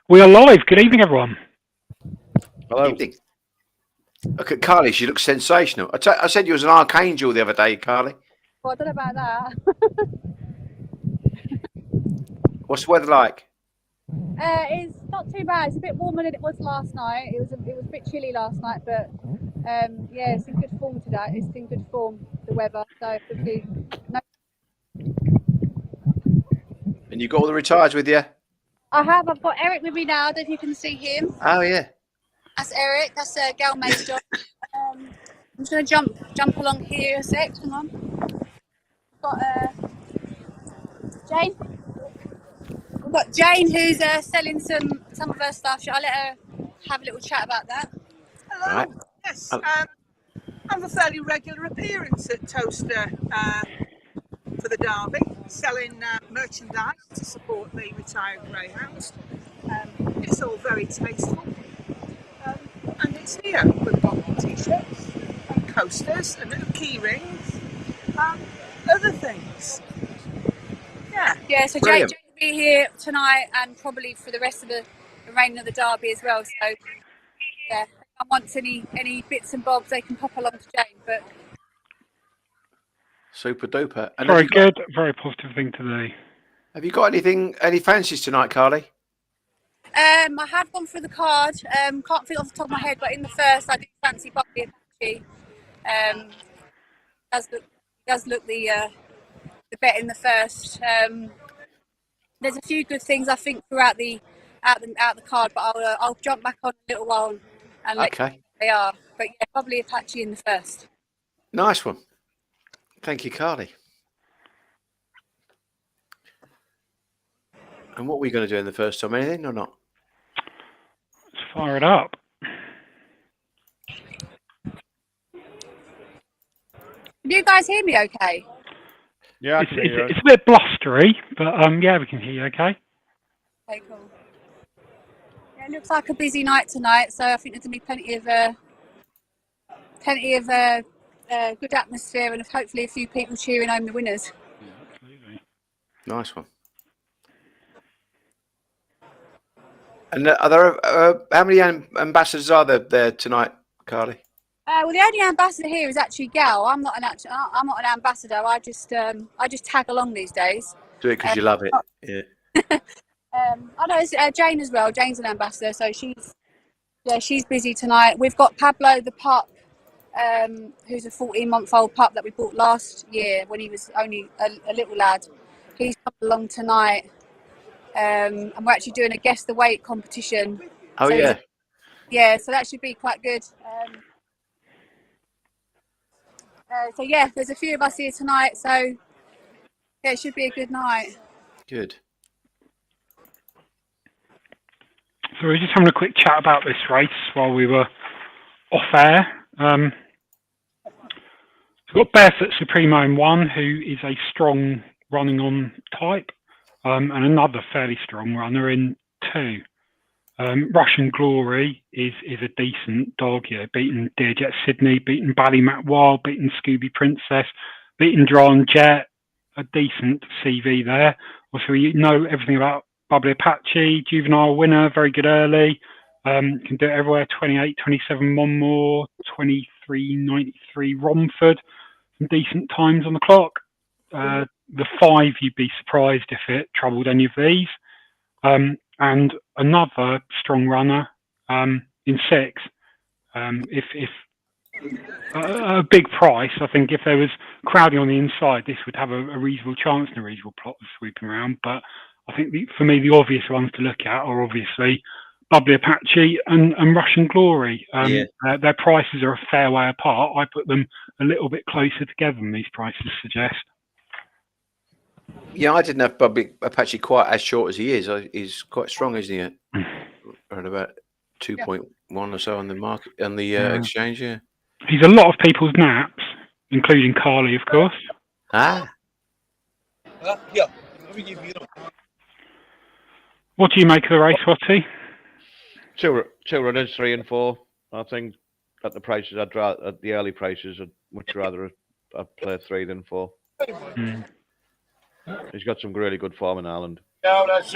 We are live. Good evening, everyone. Hello. Evening. Look at Carly. She looks sensational. I said you was an archangel the other day, Carly. Well, I don't know about that. What's the weather like? It's not too bad. It's a bit warmer than it was last night. It was a bit chilly last night, but yeah, it's in good form today. It's in good form, the weather. So hopefully, no. And you got all the retards with you? I've got Eric with me now. I don't know if you can see him. Oh yeah. That's Eric. That's Gal May's dog. I'm just gonna jump along here a sec. Hang on. We've got Jane. We've got Jane who's selling some of her stuff. I'll let her have a little chat about that. Hello. Right. Yes. I'm a fairly regular appearance at Toaster for the Derby, selling merchandise to support the retired Greyhounds. It's all very tasteful. And it's here. We've got t-shirts and coasters and little key rings and other things. Yeah, so Jane will be here tonight and probably for the rest of the remaining of the Derby as well. So yeah, if anyone wants any bits and bobs, they can pop along to Jane. But Super duper. And Very good. Very positive thing to do. Have you got any fancies tonight, Carly? I have gone through the card. Can't think off the top of my head, but in the first, I did fancy Bubbly Apache. Does look the bet in the first. There's a few good things I think throughout the card, but I'll jump back on a little while and let you know what they are. But yeah, Bubbly Apache in the first. Nice one. Thank you, Carly. And what were you going to do in the first time? Anything or not? Let's fire it up. Can you guys hear me okay? Yeah, it's a bit blustery, but yeah, we can hear you okay. Okay, cool. Yeah, it looks like a busy night tonight, so I think there's going to be plenty of good atmosphere and hopefully a few people cheering home the winners. Yeah, absolutely. Nice one. And are there how many ambassadors are there tonight, Carly? Well, the only ambassador here is actually Gal. I'm not an ambassador. I just tag along these days. Do it because you love it. Yeah. I know it's Jane as well. Jane's an ambassador, so she's busy tonight. We've got Pablo the pup, who's a 14-month-old pup that we bought last year when he was only a little lad. He's coming along tonight, and we're actually doing a guess the weight competition. Oh so yeah. Yeah, so that should be quite good. So yeah, there's a few of us here tonight, so yeah, it should be a good night. Good. So we were just having a quick chat about this race while we were off air. We've got Barefoot Supremo in one, who is a strong running on type, and another fairly strong runner in two. Russian Glory is a decent dog, beaten Deerjet Sydney, beaten Ballymac Wild, beaten Scooby Princess, beaten Dron Jet, a decent CV there. Also, you know everything about Bubbly Apache, juvenile winner, very good early, can do it everywhere, 28.27 Monmore, 23.93 Romford, some decent times on the clock. The 5, you'd be surprised if it troubled any of these. And another strong runner in 6. If a big price, I think if there was crowding on the inside, this would have a reasonable chance and a reasonable plot of sweeping around. But I think for me, the obvious ones to look at are obviously Bubbly Apache and Russian Glory. Their prices are a fair way apart. I put them a little bit closer together than these prices suggest. Yeah, I didn't have Bubbly Apache quite as short as he is. He's quite strong, isn't he? Around about 2.1 or so on the market, on the exchange. Yeah, he's a lot of people's naps, including Carly, of course. Yeah. What do you make of the race, Watty? Two runners, 3 and 4. I think at the prices, at the early prices, I'd much rather I'd play 3 than 4. He's got some really good form in Ireland. Yeah, that's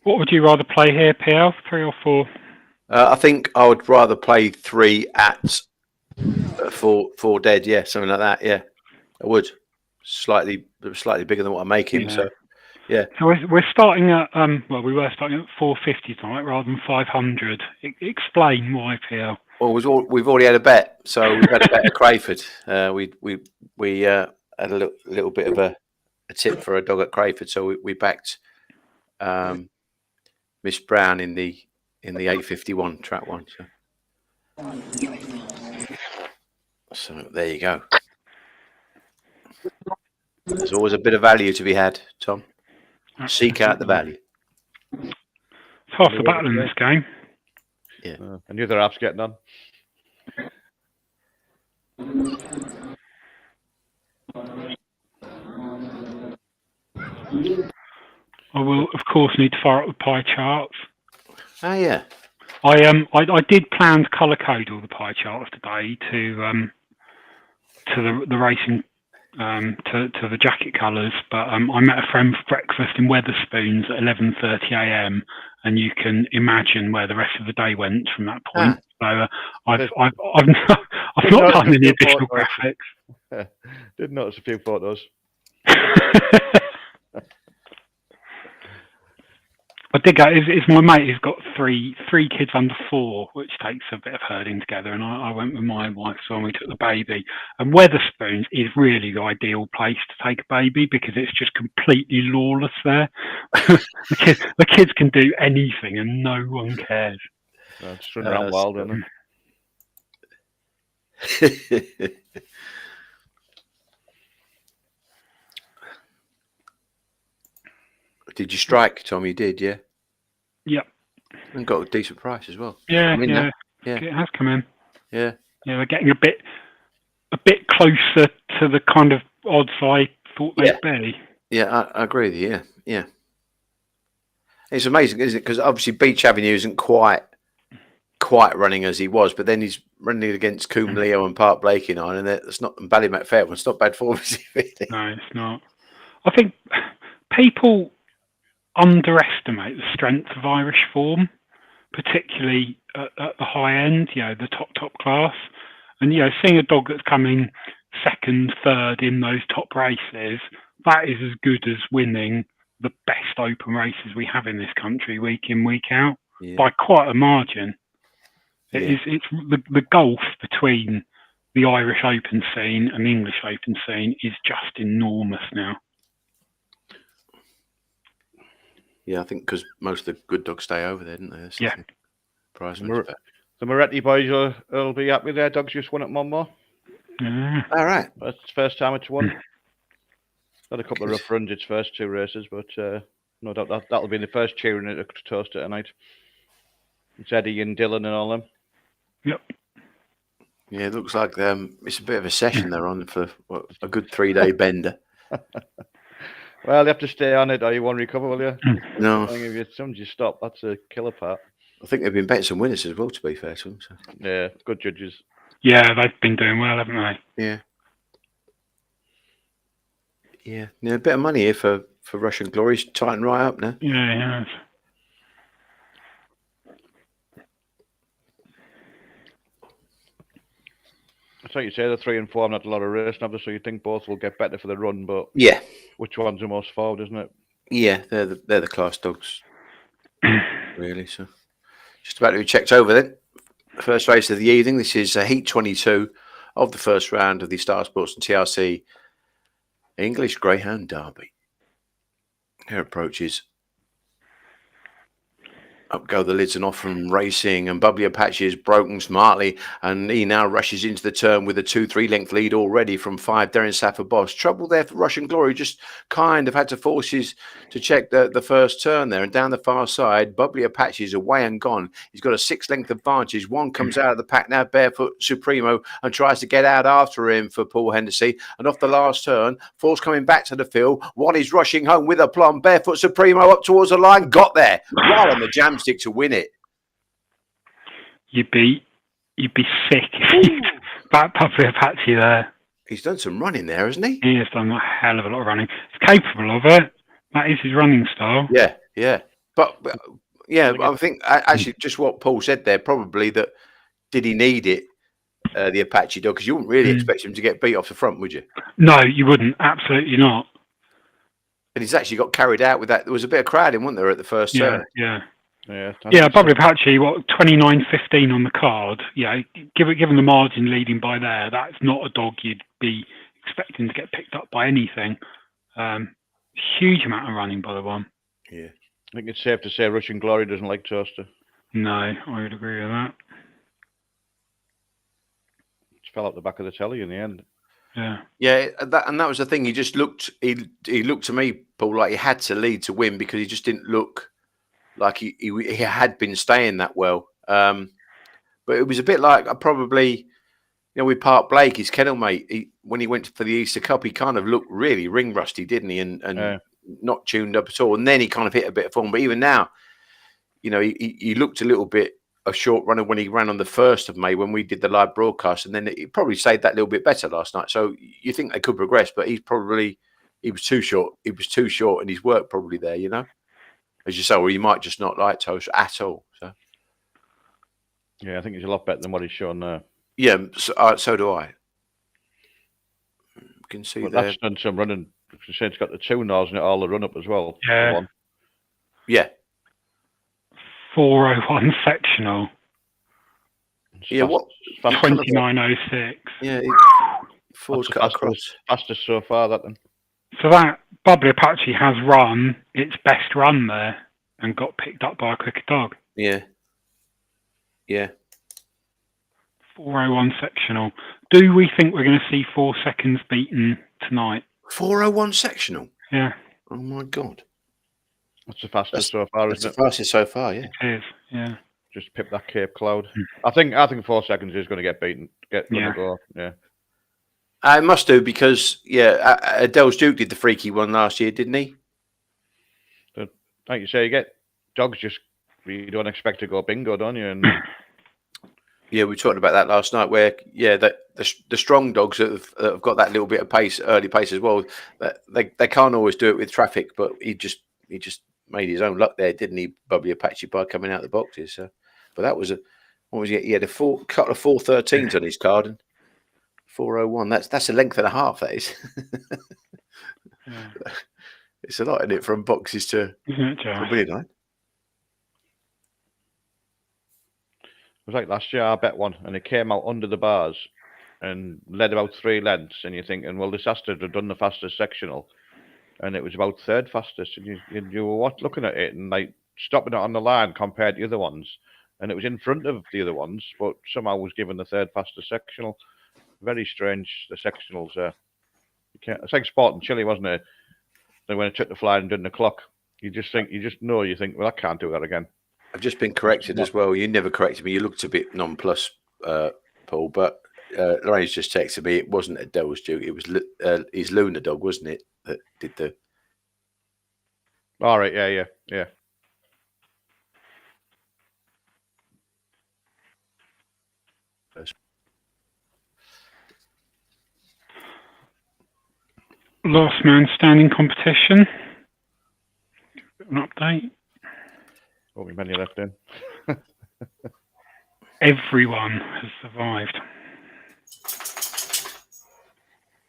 What would you rather play here, PL? 3 or 4? I think I would rather play 3 at 4 dead. Yeah, something like that. Yeah, I would. Slightly bigger than what I make him. Yeah. So yeah. So we're starting at well, we were starting at 450 tonight rather than 500. Explain why, PL. Well, we've already had a bet, so we've had a bet at Crayford. We had a little bit of a tip for a dog at Crayford, so we backed Miss Brown in the 851 track one. So there you go. There's always a bit of value to be had, Tom. Seek out the value. It's half the battle in this game. Yeah. And the other app's getting on. I will, of course, need to fire up the pie charts. Oh yeah. I did plan to colour code all the pie charts today to the racing to the jacket colours, but I met a friend for breakfast in Weatherspoons at 11:30 a.m. and you can imagine where the rest of the day went from that point. So I've not done any additional graphics. Did notice a few photos. I did go. It's my mate who's got three kids under 4, which takes a bit of herding together. And I went with my wife, so when we took the baby. And Weatherspoons is really the ideal place to take a baby because it's just completely lawless there. the kids can do anything, and no one cares. Just run around wild, isn't it? Did you strike, Tom? You did, yeah? Yep. And got a decent price as well. Yeah, yeah. It has come in. Yeah. Yeah, they're getting a bit closer to the kind of odds I thought they'd be. Yeah, I agree with you, yeah. It's amazing, isn't it? Because obviously Beach Avenue isn't quite running as he was, but then he's running against Coombe Leo and Park Blakey and it's not, and Ballymac Fairmont. It's not bad form, is it, really? No, it's not. I think people underestimate the strength of Irish form, particularly at the high end, the top class. And, seeing a dog that's coming second, third in those top races, that is as good as winning the best open races we have in this country week in, week out, by quite a margin. It's the gulf between the Irish Open scene and the English Open scene is just enormous now. Yeah, I think because most of the good dogs stay over there, don't they? That's the Moretti boys will be happy. Their dogs just won at Monmore. Yeah. All right. That's the first time it's won. Had a couple of rough runs its first 2 races, but no doubt that'll be the first cheering at Toaster tonight. It's Eddie and Dylan and all them. Yep. Yeah, it looks like it's a bit of a session they're on for a good 3-day bender. Well, you have to stay on it or you won't recover, will you? No. I think if as soon as you stop, that's a killer part. I think they've been betting some winners as well, to be fair to them. So. Yeah, good judges. Yeah, they've been doing well, haven't they? Yeah. Yeah. A bit of money here for Russian Glory's tighten right up now. Yeah, he has. It's like you say, the 3 and 4 have not a lot of racing, obviously, so you think both will get better for the run, but which one's the most forward, isn't it? Yeah, they're the class dogs, really. So, just about to be checked over then. First race of the evening. This is Heat 22 of the first round of the Star Sports and TRC English Greyhound Derby. Here approaches. Up go the lids and off from racing, and Bubbly Apache is broken smartly, and he now rushes into the turn with a 2-3 length lead already from 5 Darren Safford Boss. Trouble there for Russian Glory, just kind of had to force his to check the first turn there, and down the far side, Bubbly Apache is away and gone. He's got a 6 length advantage. One comes out of the pack now, Barefoot Supremo, and tries to get out after him for Paul Hennessy, and off the last turn, Four's coming back to the field. One is rushing home with aplomb. Barefoot Supremo up towards the line, got there, right on the jam stick to win it. You'd be sick if you back Bubbly Apache there. He's done some running there, hasn't he? He has done a hell of a lot of running. He's capable of it. That is his running style. Yeah. But yeah, I think actually just what Paul said there, probably that did he need it, the Apache dog? Because you wouldn't really expect him to get beat off the front, would you? No, you wouldn't. Absolutely not. And he's actually got carried out with that. There was a bit of crowding, wasn't there, at the first turn? Yeah. Yeah, Bubbly Apache, what, 29.15 on the card. Yeah, given the margin leading by there, that's not a dog you'd be expecting to get picked up by anything. Huge amount of running by the one. Yeah. I think it's safe to say Russian Glory doesn't like Toaster. No, I would agree with that. Just fell out the back of the telly in the end. Yeah, that was the thing. He just looked. He looked to me, Paul, like he had to lead to win because he just didn't look like he had been staying that well. But it was a bit like probably, with Park Blake, his kennel mate. When he went for the Easter Cup, he kind of looked really ring rusty, didn't he? And not tuned up at all. And then he kind of hit a bit of form. But even now, he looked a little bit a short runner when he ran on the 1st of May when we did the live broadcast, and then he probably stayed that little bit better last night. So you think they could progress, but he was too short. He was too short, and his work probably there, as you say, or he might just not like Toast at all. So yeah, I think he's a lot better than what he's shown there. Yeah, so do I. You can see but there. That's done some running. You said it's got the 2 nose in it, all the run up as well. Yeah. Yeah. 401 sectional. Yeah, what? 29.06. Yeah, Ford's cut across. Fastest so far, that then. So that Bubbly Apache has run its best run there and got picked up by a quicker dog. Yeah. 401 sectional. Do we think we're going to see 4 seconds beaten tonight? 401 sectional? Yeah. Oh my God. That's the fastest so far, isn't it? That's the fastest so far, yeah. It is, yeah. Just pip that Cape Cloud. I think 4 seconds is going to get beaten. Go. Yeah. I must do because, Adele's Duke did the freaky one last year, didn't he? Like you say, you get dogs you don't expect to go bingo, don't you? And yeah, we talked about that last night. Where the strong dogs that have got that little bit of pace, early pace as well, they can't always do it with traffic. But he just made his own luck there, didn't he, Bubbly Apache, by coming out the boxes? So, but that was he had a couple of 413s on his card and 401. That's a length and a half. That is. It's a lot in it from boxes to winning. It was like last year, I bet one, and it came out under the bars and led about 3 lengths. And you're thinking, well, this has to have done the fastest sectional. And it was about 3rd fastest. And you were looking at it and like stopping it on the line compared to the other ones. And it was in front of the other ones, but somehow was given the 3rd fastest sectional. Very strange, the sectionals there. It's like Sport and Chile, wasn't it? Then when it took the fly and done the clock, you think, well, I can't do that again. I've just been corrected as well. You never corrected me. You looked a bit nonplussed, Paul, but Lorraine's just texted me. It wasn't Adele's Duke. It was his Luna dog, wasn't it, that did the... All right, yeah. Last man standing competition. An update. What many left in? Everyone has survived.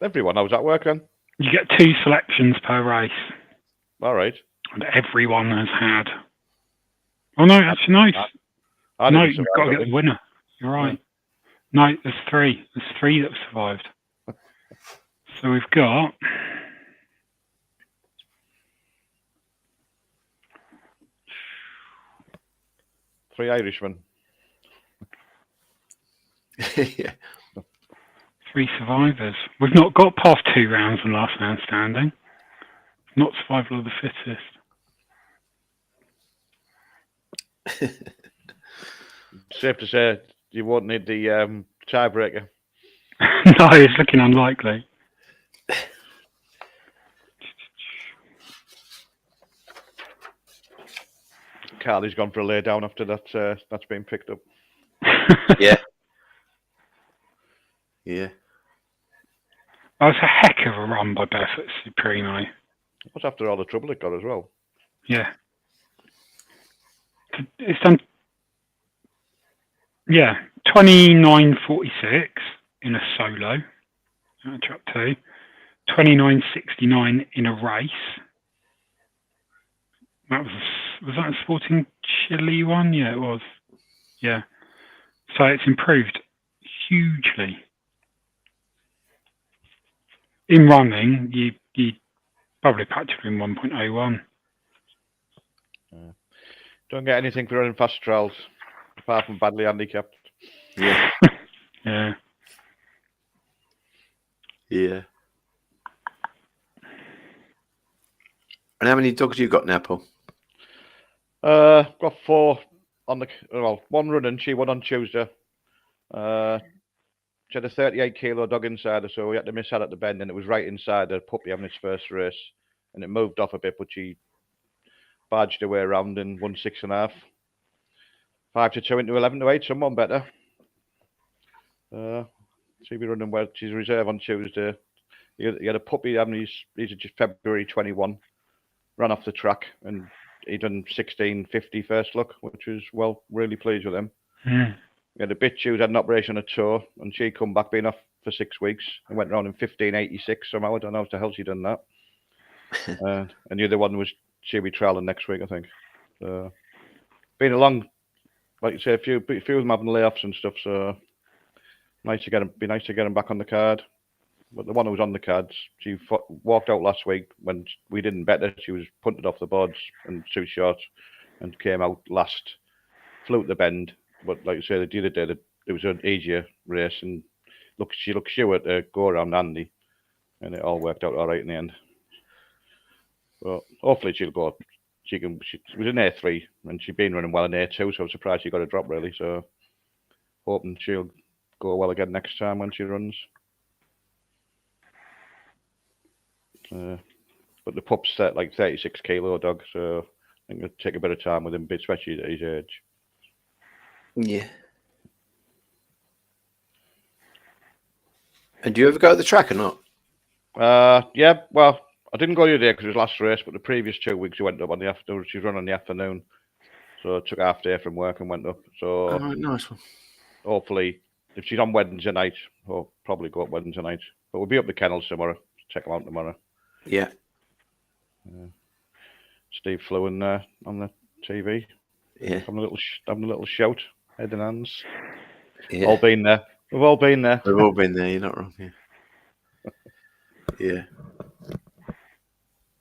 Everyone? How was that work then? You get 2 selections per race. All right. And everyone has had. Oh no, actually no. No, you've got to get the winner. You're right. No, there's 3. There's 3 that have survived. So we've got... Three Irishmen. Yeah. 3 survivors. We've not got past 2 rounds and last man standing. Not survival of the fittest. Safe to say you won't need the tiebreaker. No, it's looking unlikely. Carly's gone for a lay down after that's been picked up. Yeah. Yeah. That was a heck of a run by Barefoot Supremo. It was after all the trouble it got as well. Yeah. It's done. Yeah, 29.46 in a solo. Trap 2. 29.69 in a race. That was that a Sporting Chile one? Yeah, it was. Yeah. So it's improved hugely. In running, you probably practically in 1.01. Don't get anything for running fast trials, apart from badly handicapped. Yeah. Yeah. Yeah. And how many dogs you got now, Paul? Got 4 on the, well, 1 running. She won on Tuesday. She had a 38 kilo dog inside her, so we had to miss out at the bend, and it was right inside her puppy having its first race, and it moved off a bit, but she barged her way around and won 6.5. 5-2 into 11-8. Someone better. She'll be running well. She's reserve on Tuesday. He had a puppy having he's just February 21. Ran off the track and he done 16.50 first look, which was really pleased with him. Mm. We had a bitch who had an operation on a toe, and she come back being off for 6 weeks and went around in 15.86 somehow. I don't know how the hell she done that. And the other one was she'll be trialing next week, I think. Been along, like you say, a few of them having layoffs and stuff. So nice to get them back on the card. But the one who was on the cards, she walked out last week when we didn't bet her. She was punted off the boards and too short, and came out last. Flew at the bend, but like you say, the other day it was an easier race, and she looked sure to go around Andy, and it all worked out all right in the end. Well, hopefully she'll go. She was in A3, and she'd been running well in A2, so I'm surprised she got a drop really. So hoping she'll go well again next time when she runs. But the pup's like 36 kilo dog, so I think it'll take a bit of time with him, especially at his age. Yeah. And do you ever go to the track or not? Yeah, well, I didn't go the other day because it was last race, but the previous 2 weeks she went up on the afternoon. She's run on the afternoon, so I took a half day from work and went up. So nice one. Hopefully, if she's on Wednesday night, I'll probably go up Wednesday night. But we'll be up the kennels tomorrow. Check them out tomorrow. Yeah. Steve flew in there on the TV. Yeah. Having a little shout, head and hands. Yeah. All been there. We've all been there. We've all been there. You're not wrong. Yeah. Yeah.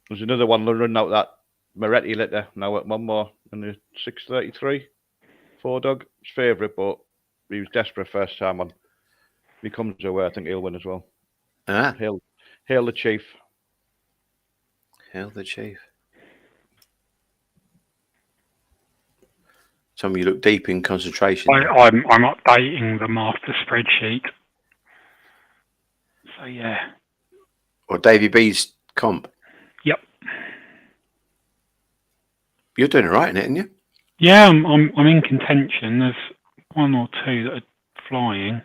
There's another one running out that Moretti litter now at one more in the 6:33. 4 dog. His favourite, but he was desperate first time on. If he comes away, I think he'll win as well. Hail the Chief. Hail the Chief. Tom, you look deep in concentration. I'm updating the master spreadsheet. So yeah. Or Davy B's comp. Yep. You're doing all right in it, aren't you? Yeah, I'm in contention. There's 1 or 2 that are flying.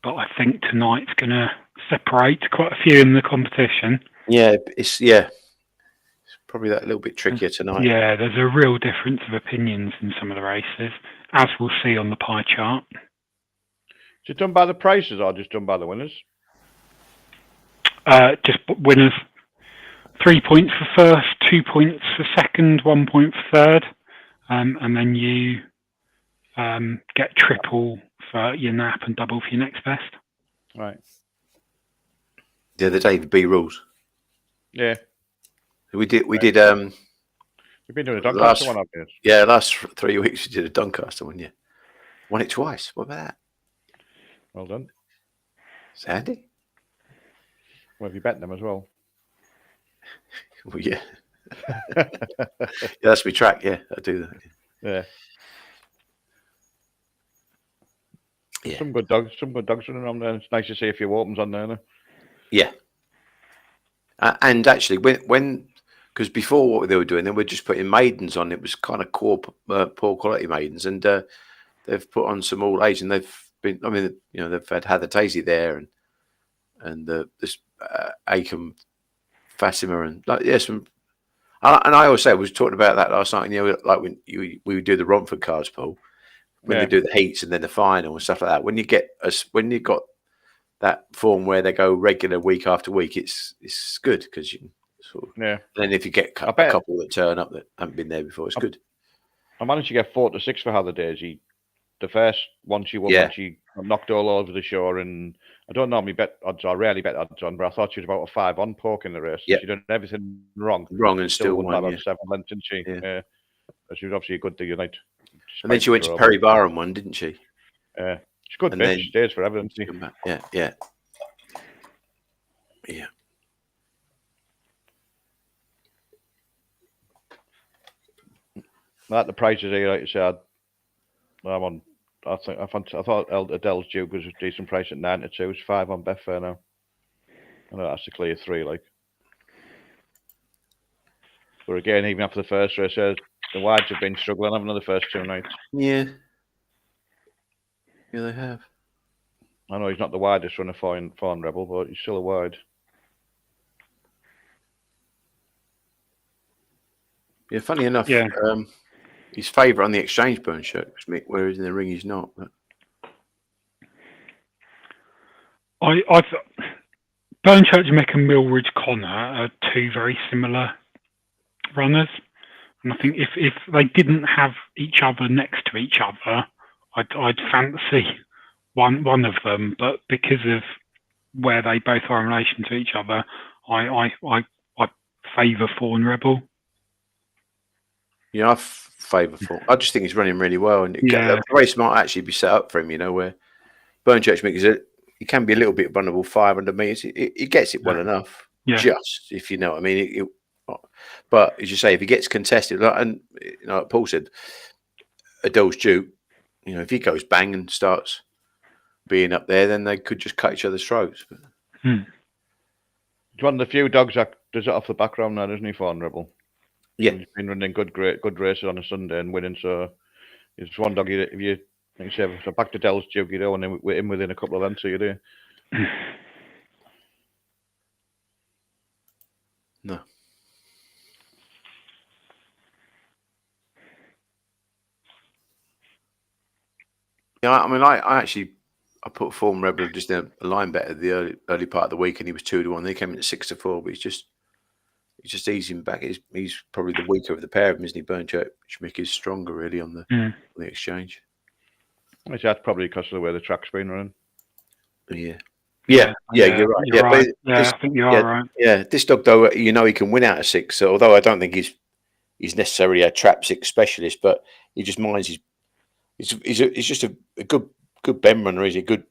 But I think tonight's going to separate quite a few in the competition. Yeah, it's probably that little bit trickier tonight. Yeah, there's a real difference of opinions in some of the races, as we'll see on the pie chart. Is it done by the prices or just done by the winners? Just winners. 3 points for first, 2 points for second, 1 point for third, and then you get triple for your nap and double for your next best. Right. Yeah, the David B rules. Yeah. We did. We've been doing a Doncaster one, I guess. Yeah, last 3 weeks we did a Doncaster one. Yeah, won it twice. What about that? Well done. Sandy. Well, have you bet them as well? Well, yeah. Yeah, that's my track. Yeah, I do that. Yeah. Yeah. Some good dogs running around there. It's nice to see a few opens on there. No? Yeah. And actually, when because before what they were doing, they were just putting maidens on. It was kind of poor quality maidens, and they've put on some all age, and they've been. I mean, they've had Heather Tazy there, and this Acom Fatima, and some. And I always say, we was talking about that last night. Like when we would do the Romford cards, Paul, when they do the heats and then the final and stuff like that. When you got that form where they go regular week after week, it's good because you sort of. Yeah. Then if you get a couple that turn up that haven't been there before, it's good. I managed to get 4 to 6 for Hallidays. The first one she won, when she knocked all over the shore, and I don't normally bet odds. I rarely bet odds on, but I thought she was about a 5 on poke in the race. She done everything wrong. And still won by about 7 lengths, didn't she? Yeah. She was obviously a good Unite. And then she went to Perry Bar and won, didn't she? Yeah. She's good bitch. She stays forever, doesn't she? Yeah. Like the prices here, like you said, I'm on. I thought Adele's Duke was a decent price at 92. It's 5 on Betfair now. I know that's a clear 3, like. But again, even after the first race, the wides have been struggling, haven't they, the first 2 nights? Yeah, they have. I know he's not the widest runner for Rebel, but he's still a wide. Yeah, funny enough, his favourite on the exchange burn shirt, whereas in the ring he's not. But I Burnchurch Mick and Millridge Connor are 2 very similar runners, and I think if they didn't have each other next to each other, I'd fancy one of them. But because of where they both are in relation to each other, I favour Fawn Rebel. I favour Fawn. I just think he's running really well, and the race might actually be set up for him. Where Burnchurch Mick he can be a little bit vulnerable 500 metres. He gets it well enough, just if you know what I mean. But as you say, if he gets contested, and like Paul said, Adele's Duke, if he goes bang and starts being up there, then they could just cut each other's throats. He's one of the few dogs that does it off the background now, doesn't he, Fawn Rebel? Yeah. He's been running good races on a Sunday and winning, so it's one dog if you like you say, so back to Adele's Duke, you don't want him within a couple of lengths, so you do. No. Yeah, I mean, I put Fawn Rebel just in a line bet at the early part of the week, and he was 2 to 1. They came in at 6 to 4, but he's just easing back. He's probably the weaker of the pair of them, isn't he? Burnchurch Mick is stronger really on the exchange. That's probably because of the way the track's been running. Yeah, you're right. You're right. I think you are right. Yeah, this dog though, he can win out of 6. So although I don't think he's necessarily a trap 6 specialist, but he just minds he's just a good bend runner. He's a good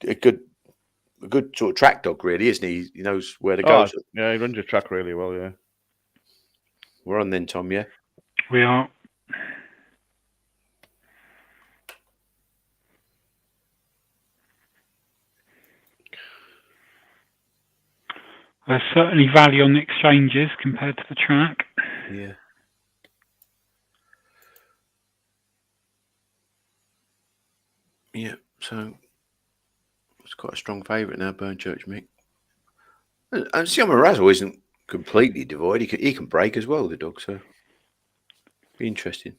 sort of track dog, really, isn't he? He knows where to go. Yeah, he runs the track really well. Yeah, we're on then, Tom. Yeah, we are. There's certainly value on the exchanges compared to the track. Yeah. Yeah, so it's quite a strong favourite now, Burnchurch Mick. And Sioma Razzle isn't completely devoid. He can break as well, the dog, so be interesting.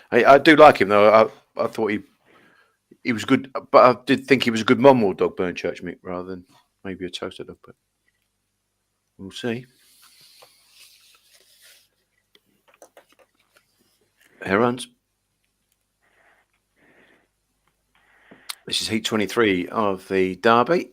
I do like him though. I thought he was good, but I did think he was a good Monmouth dog, Burnchurch Mick, rather than maybe a toaster dog, but we'll see. Herons. This is heat 23 of the Derby.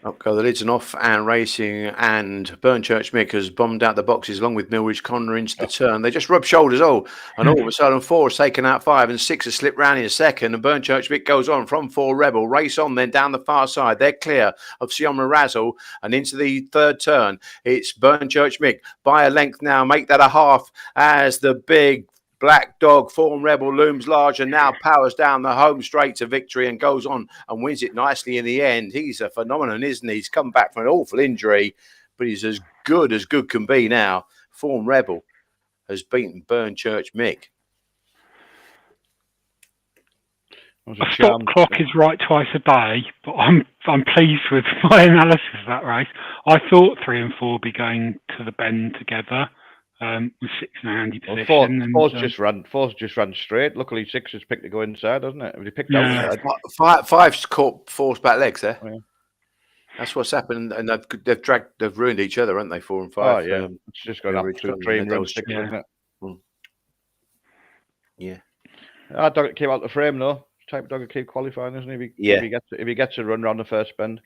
Up go the lids and off and racing, and Burnchurch Mick has bombed out the boxes along with Millridge Connor into the turn. They just rub shoulders, and all of a sudden 4 has taken out 5 and 6 has slipped round in a second, and Burnchurch Mick goes on from 4 Rebel. Race on then down the far side. They're clear of Sioma Razzle and into the third turn. It's Burnchurch Mick by a length now. Make that a half as the big Black Dog Fawn Rebel looms large and now powers down the home straight to victory and goes on and wins it nicely in the end. He's a phenomenon, isn't he? He's come back from an awful injury, but he's as good can be now. Fawn Rebel has beaten Burnchurch Mick. was A stop charm. clock is right twice a day, but I'm pleased with my analysis of that race. I thought 3 and 4 would be going to the bend together, with 6 in a handy Well, position. four's just ran straight. Luckily, 6 has picked to go inside, hasn't it? If he picked Yeah. outside, Five's caught four's back legs there. Oh, yeah. That's what's happened, and they've ruined each other, haven't they? 4 and 5. Oh yeah, it's just got they're an really absolute struggling. train They're run those- 6, Yeah. isn't it? Yeah. That dog came out the frame though. Type of dog that keep qualifying, isn't he? Yeah. If he gets a run round the first bend,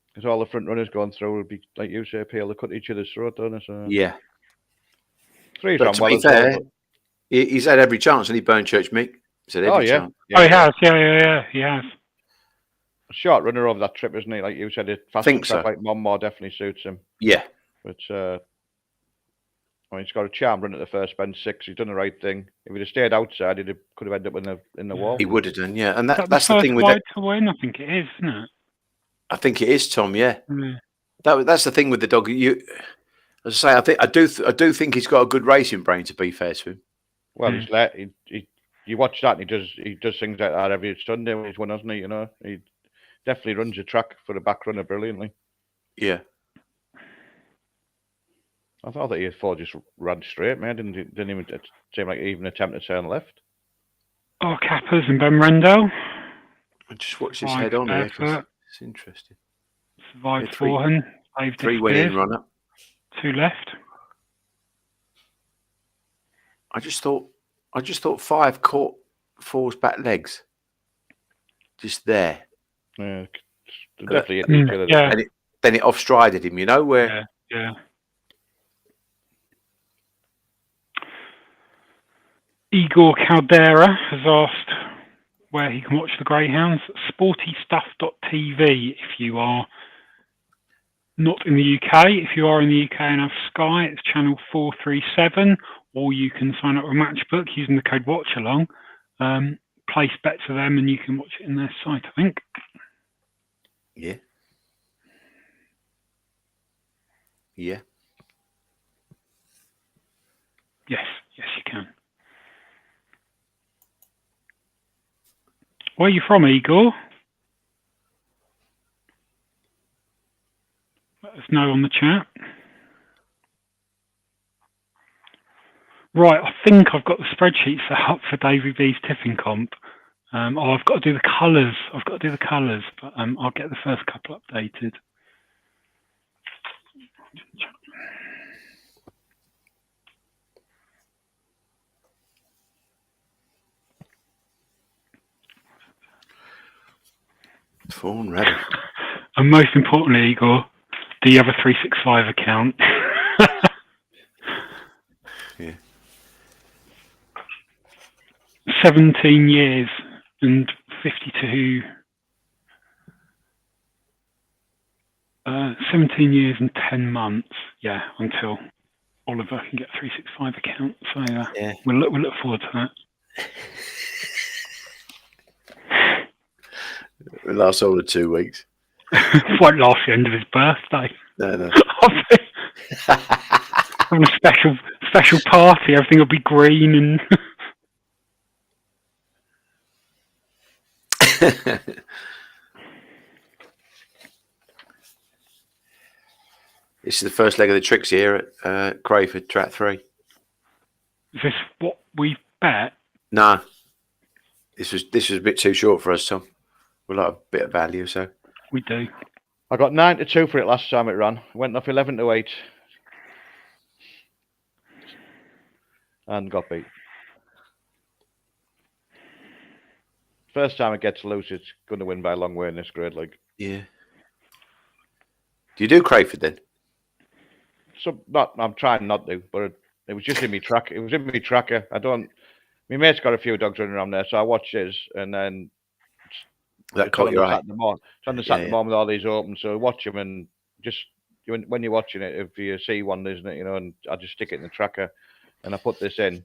because all the front runners going through will be like you say, Peel. They cut each other's throat, don't they? So Yeah. 3's But run to well be as well. fair, he's had every chance, and he Burnchurch Mick. He's had every chance. Oh, he has. Yeah, he has. A short runner over that trip, isn't he? Like you said, it faster Think track so. like Monmore definitely suits him. Yeah. But I mean, he's got a charm run at the first bend 6. He's done the right thing. If he'd have stayed outside, could have ended up in the wall. He would have done, yeah. And Is that that's the the first thing with wide it. to win? I think it is, isn't it? I think it is, Tom. Yeah. Yeah. That's the thing with the dog. As I say, I do think he's got a good racing brain. To be fair to him. Well, you watch that, and he does things like that every Sunday when he's won, hasn't he? You know, he definitely runs the track for the back runner brilliantly. Yeah. I thought that he thought just ran straight, man. Didn't even seem like he even attempt to turn left. Oh, Cappers and Ben Rendell. I just watch his Five head on here 'cause barefoot. it's interesting. Survived Yeah, three- Forehand. 3 winning runner. 2 left. I just thought 5 caught 4's back legs. Just there. Yeah, definitely hit each other. Yeah. And then it off-strided him, where Yeah. Igor Caldera has asked where he can watch the Greyhounds. Sportystuff.tv if you are not in the UK. If you are in the UK and have Sky, it's channel 437, or you can sign up with Matchbook using the code Watchalong. Place bets for them and you can watch it in their site, I think. Yeah. Yeah. Yes, you can. Where are you from, Igor? Let us know on the chat. Right, I think I've got the spreadsheet set up for Davy B's tipping comp. I've got to do the colours. But I'll get the first couple updated. Fawn ready. And most importantly, Igor, do you have a 365 account? Yeah. 17 years and 52. 17 years and 10 months. Yeah, until Oliver can get a 365 account. So Yeah. we'll look forward to that. It lasts over 2 weeks. Won't last the end of his birthday. No. Having a special party. Everything will be green and. This is the first leg of the tricks here at Crayford, track 3. Is this what we bet? No. This was a bit too short for us, Tom. We like a bit of value, so. We do. I got 9-2 for it last time it ran. Went off 11-8. And got beat. First time it gets loose, it's going to win by a long way in this grade. Yeah. Do you do Crayford then? I'm trying not to, but it was just in my track. It was in my tracker. My mate's got a few dogs running around there, so I watched his, and then That caught your eye. it's on the Saturday morning with all these open, so watch them and just when you're watching it, if you see one, isn't it, and I just stick it in the tracker, and I put this in,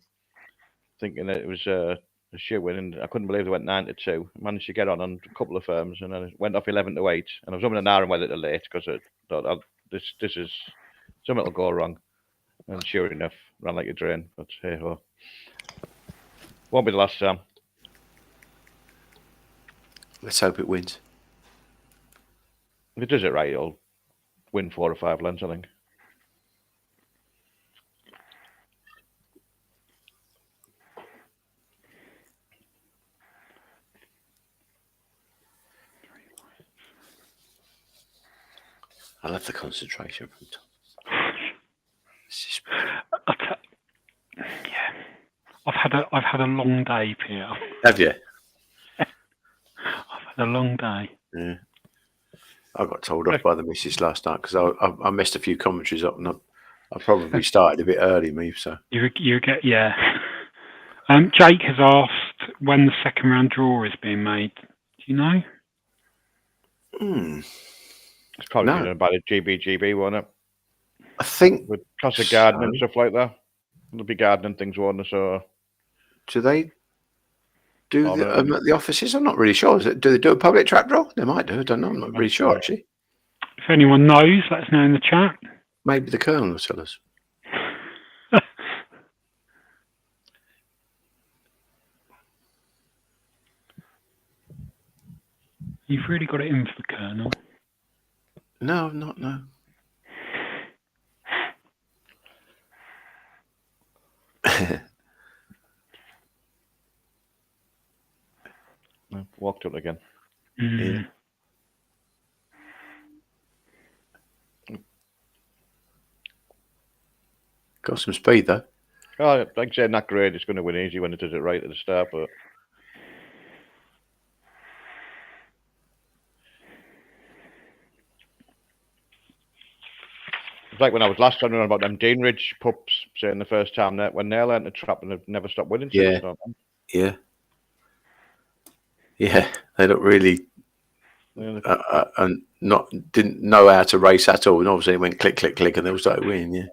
thinking that it was a shoe in, and I couldn't believe they went 9-2. I managed to get on a couple of firms, and then it went off 11-8, and I was up in an hour and whether to late because I thought this is something will go wrong, and sure enough, ran like a drain. But hey ho, won't be the last time. Let's hope it wins. If it does it right, it'll win 4 or 5 lengths, I think. I love the concentration from Tom. Yeah, I've had a long day, Peter. Have you? I've had a long day. Yeah. I got told off by the missus last night because I messed a few commentaries up, and I probably started a bit early, me. So You get yeah. Jake has asked when the second round draw is being made. Do you know? It's probably No. about a GBGB, won't it? I think With cost of gardening and so. stuff like that. There'll be gardening things, won't there? So Do they do Oh, at the offices? I'm not really sure. Do they do a public trap draw? They might do. I don't know. I'm not really sure, sure. actually. If anyone knows, let us know in the chat. Maybe the Colonel will tell us. You've really got it in for the Colonel. No, not no. walked up again. Yeah. Got some speed though. Oh, like I said, not great. It's going to win easy when it does it right at the start, but it's like when I was last talking about them Dean Ridge pups, saying the first time that when they learned to trap and they've never stopped winning. Yeah. Yeah. Yeah. They look really and didn't know how to race at all, and obviously it went click, click, click, and they all started winning. Yeah.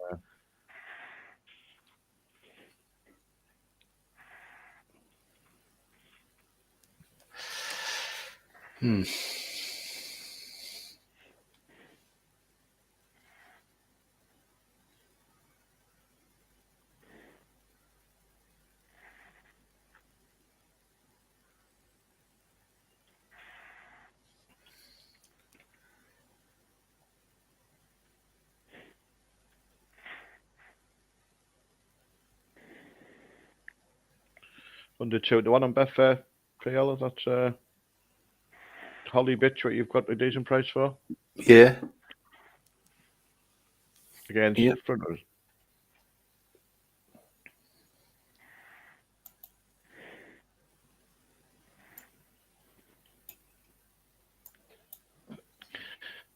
Under 2-1 on Betfair, Priella. That's Holly Bitch, what you've got a decent price for. Yeah. Against fronters.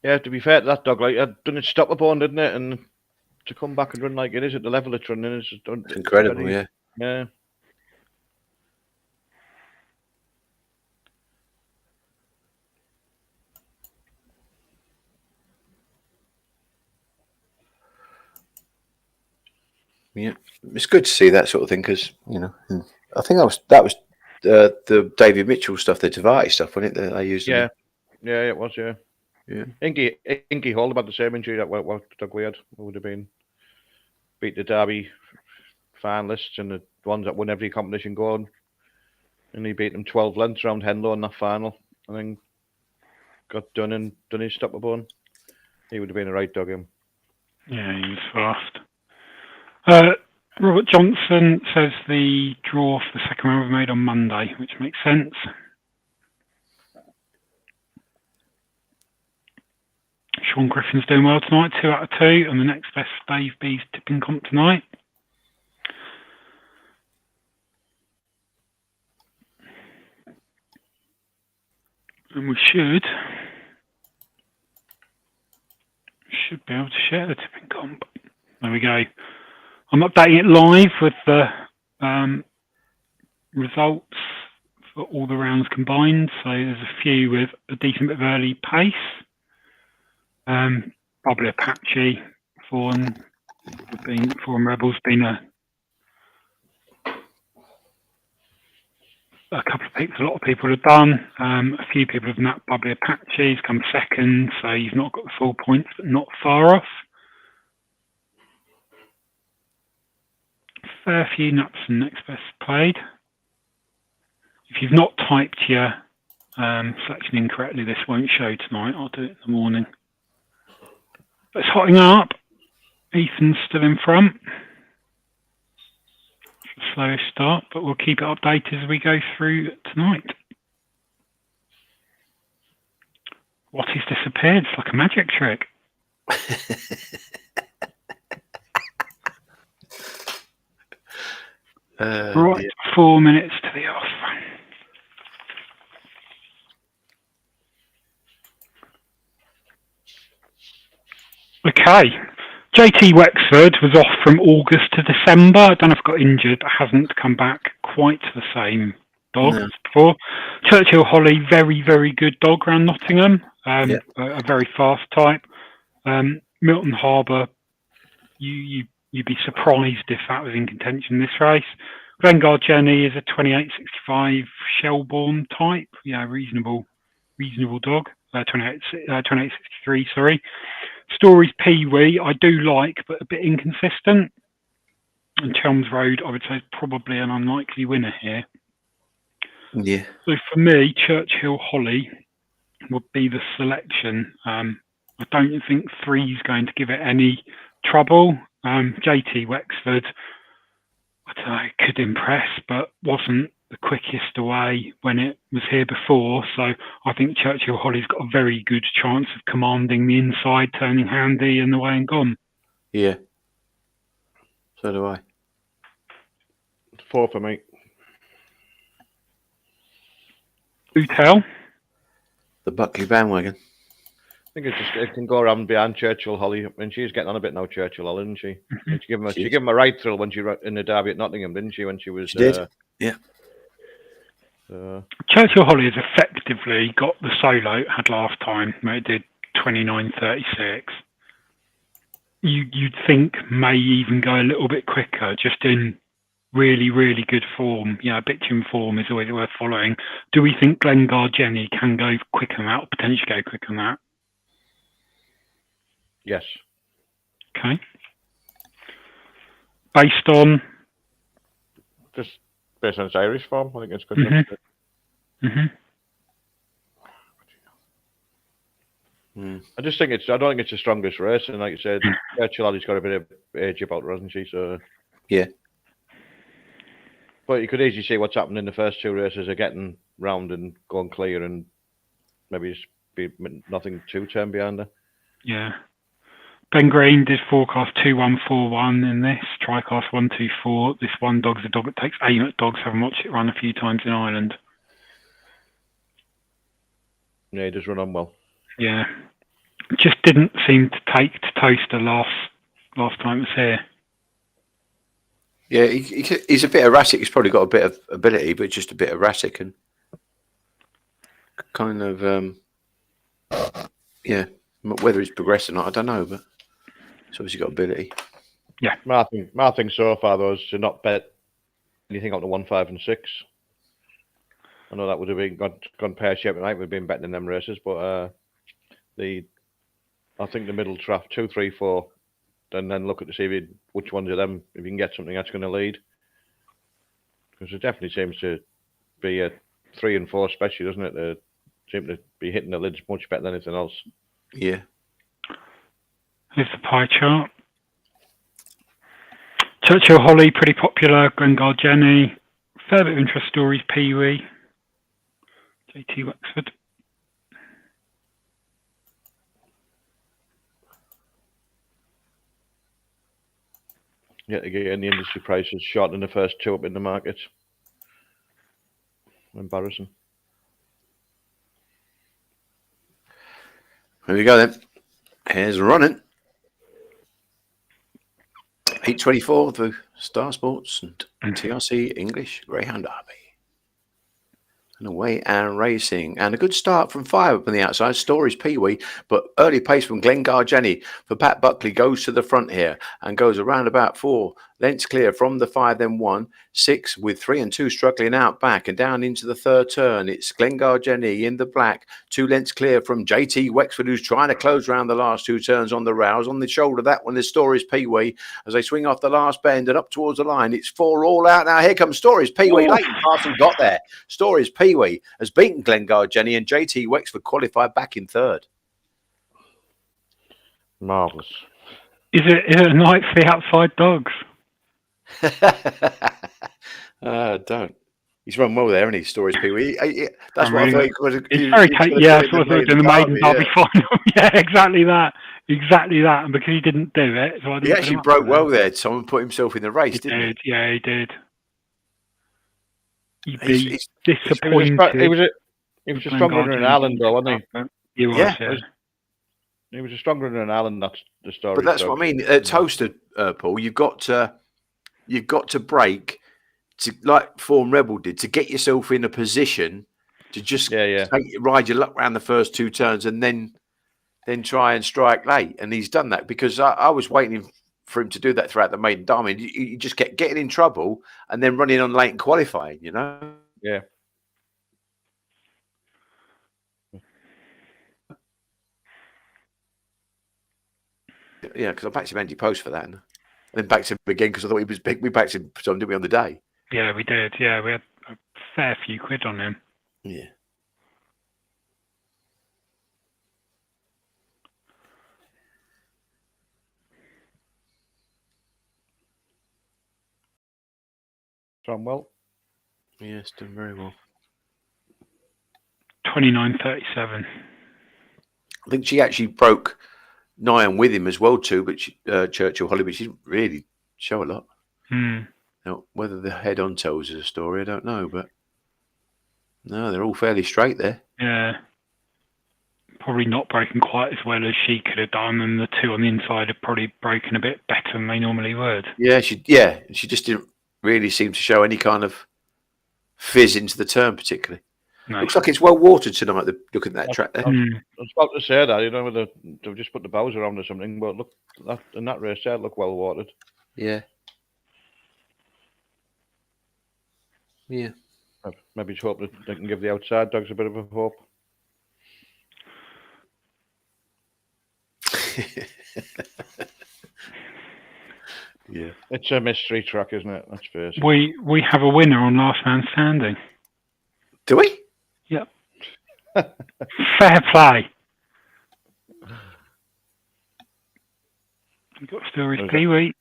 Yeah, to be fair to that dog, like, didn't it stop a bone, didn't it? And to come back and run like it is at the level it's running is It's incredible. very, Yeah. Yeah, it's good to see that sort of thing because I think that was the David Mitchell stuff, the Tavati stuff, wasn't it? That they used. Yeah, it was. Yeah. Yeah. Inky Hall about the same injury that what dog we had. It would have been beat the Derby finalists and the ones that won every competition going, and he beat them 12 lengths around Henlow in that final, and then got done his stopper bone. He would have been a right dog him. Yeah, he was fast. Robert Johnson says the draw for the second round was made on Monday, which makes sense. Sean Griffin's doing well tonight, 2 out of 2, and the next best Dave B's tipping comp tonight. And we should be able to share the tipping comp. There we go. I'm updating it live with the results for all the rounds combined. So there's a few with a decent bit of early pace. Probably Apache, Fawn Rebels been a couple of people, a lot of people have done. A few people have napped Bubbly Apache's come second, so you've not got the full points, but not far off. Fair few naps and next best played. If you've not typed your Selection incorrectly. This won't show tonight. I'll do it in the morning. But it's hotting up. Ethan's still in front. It's a slowish start, but we'll keep it updated as we go through tonight. What has disappeared? It's like a magic trick. Right, yeah. 4 minutes to the off. Okay. JT Wexford was off from August to December. I don't know if he got injured, but hasn't come back quite to the same dog as before. Churchill Holly, very, very good dog around Nottingham. A very fast type. Milton Harbour, you'd be surprised if that was in contention this race. Glengar Jenny is a 2865 Shelbourne type. Yeah, reasonable dog. 2863, sorry. Stories Pee-wee, I do like, but a bit inconsistent. And Chelms Road, I would say, is probably an unlikely winner here. Yeah. So for me, Churchill Holly would be the selection. I don't think 3 is going to give it any trouble. JT Wexford, I don't know, could impress, but wasn't the quickest away when it was here before. So I think Churchill Holly's got a very good chance of commanding the inside, turning handy and away and gone. Yeah. So do I. 4 for me. Utel. The Buckley bandwagon. I think it can go around behind Churchill Holly. I mean, she's getting on a bit now, Churchill Holly, isn't she? She gave him a right thrill when she ran in the derby at Nottingham, didn't she? When she was. She did. Yeah. Churchill Holly has effectively got the solo it had last time, where it did 29.36. You'd think may even go a little bit quicker, just in really, really good form. Yeah, bitchin' form is always worth following. Do we think Glengar Jenny can go quicker than that, or potentially go quicker than that? Yes. Okay. Based on? Just based on its Irish form, I think it's good. I just think I don't think it's the strongest race, and like you said, Churchill Holly's got a bit of age about her, hasn't she? So yeah. But you could easily see what's happened in the first 2 races are getting round and going clear, and maybe just be nothing too turn behind her. Yeah. Ben Green did forecast 2141 in this. Tricast 124. This one dog's a dog that takes aim at dogs. Having watched it run a few times in Ireland. Yeah, he does run on well. Yeah. Just didn't seem to take to Toaster last time it was here. Yeah, he's a bit erratic. He's probably got a bit of ability, but just a bit erratic and kind of, yeah. Whether he's progressed or not, I don't know, but he's obviously got ability. Yeah. My thing so far, though, is to not bet anything up to 1, 5, and 6. I know that would have been gone pear-shaped tonight. We've been betting in them races, but I think the middle draft 2, 3, 4, and then look at to see which ones of them, if you can get something that's going to lead. Because it definitely seems to be a 3 and 4 especially, doesn't it? They seem to be hitting the lids much better than anything else. Yeah. Here's the pie chart. Churchill Holly, pretty popular. Glengar Jenny. Fair bit of interest stories. Pee-wee. JT Wexford. Yeah, again, the industry prices shot in the first 2 up in the market. Embarrassing. Here we go then. Here's running. 8:24 for Star Sports and TRC English Greyhound Derby. And away and racing. And a good start from 5 up on the outside. Stories Pee-wee, but early pace from Glengar Jenny for Pat Buckley goes to the front here and goes around about 4 Lengths clear from the 5, then 1, 6 with 3 and 2 struggling out back and down into the third turn. It's Glengar Jenny in the black, 2 lengths clear from JT Wexford, who's trying to close round the last 2 turns on the rouse. On the shoulder, that one is Stories Pee-wee as they swing off the last bend and up towards the line. It's 4 all out now. Here comes Stories Pee-wee. Leighton Parson got there. Stories Pee-wee has beaten Glengar Jenny, and JT Wexford qualified back in third. Marvellous. Is it a night for the outside dogs? Don't. He's run well there, hasn't he? Stories Pee-wee. That's what I thought he could. It's very yeah, that's what I was doing the maiden derby final. Yeah, exactly that. And because he didn't do it, so I didn't he actually broke well there, Tom, and put himself in the race, didn't he? Yeah, he did. He'd be disappointed. He was a stronger runner than Alan, though, wasn't he? He was, yeah. He was a stronger runner than Alan. That's the story. But that's what I mean. At Toaster, Paul, you've got to break to, like Form Rebel did, to get yourself in a position to just ride your luck around the first 2 turns and then try and strike late. And he's done that, because I was waiting for him to do that throughout the maiden diamond. You just kept getting in trouble and then running on late and qualifying, you know? Yeah. Yeah, because I backed him anti-post for that. And then backed him again because I thought he was big. We backed him, didn't we, on the day? Yeah, we did. Yeah, we had a fair few quid on him. Yeah. Done well. Yes, done very well. 29.37. I think she actually broke 9 with him as well too, but Churchill Holly, but she didn't really show a lot. Now, whether the head-on tells us a story, I don't know, but no, they're all fairly straight there. Yeah. Probably not broken quite as well as she could have done, and the 2 on the inside have probably broken a bit better than they normally would. Yeah, she just didn't really seem to show any kind of fizz into the turn particularly. No. Looks like it's well watered tonight. Looking at that track there. I was about to say that, whether they've just put the Bowser on or something, but look, in that race there, look well watered. Yeah. Yeah. Maybe just hope that they can give the outside dogs a bit of a hope. Yeah. It's a mystery track, isn't it? Let's face it. We have a winner on Last Man Standing. Do we? Yep. Fair play. We've got Stories Pee-wee.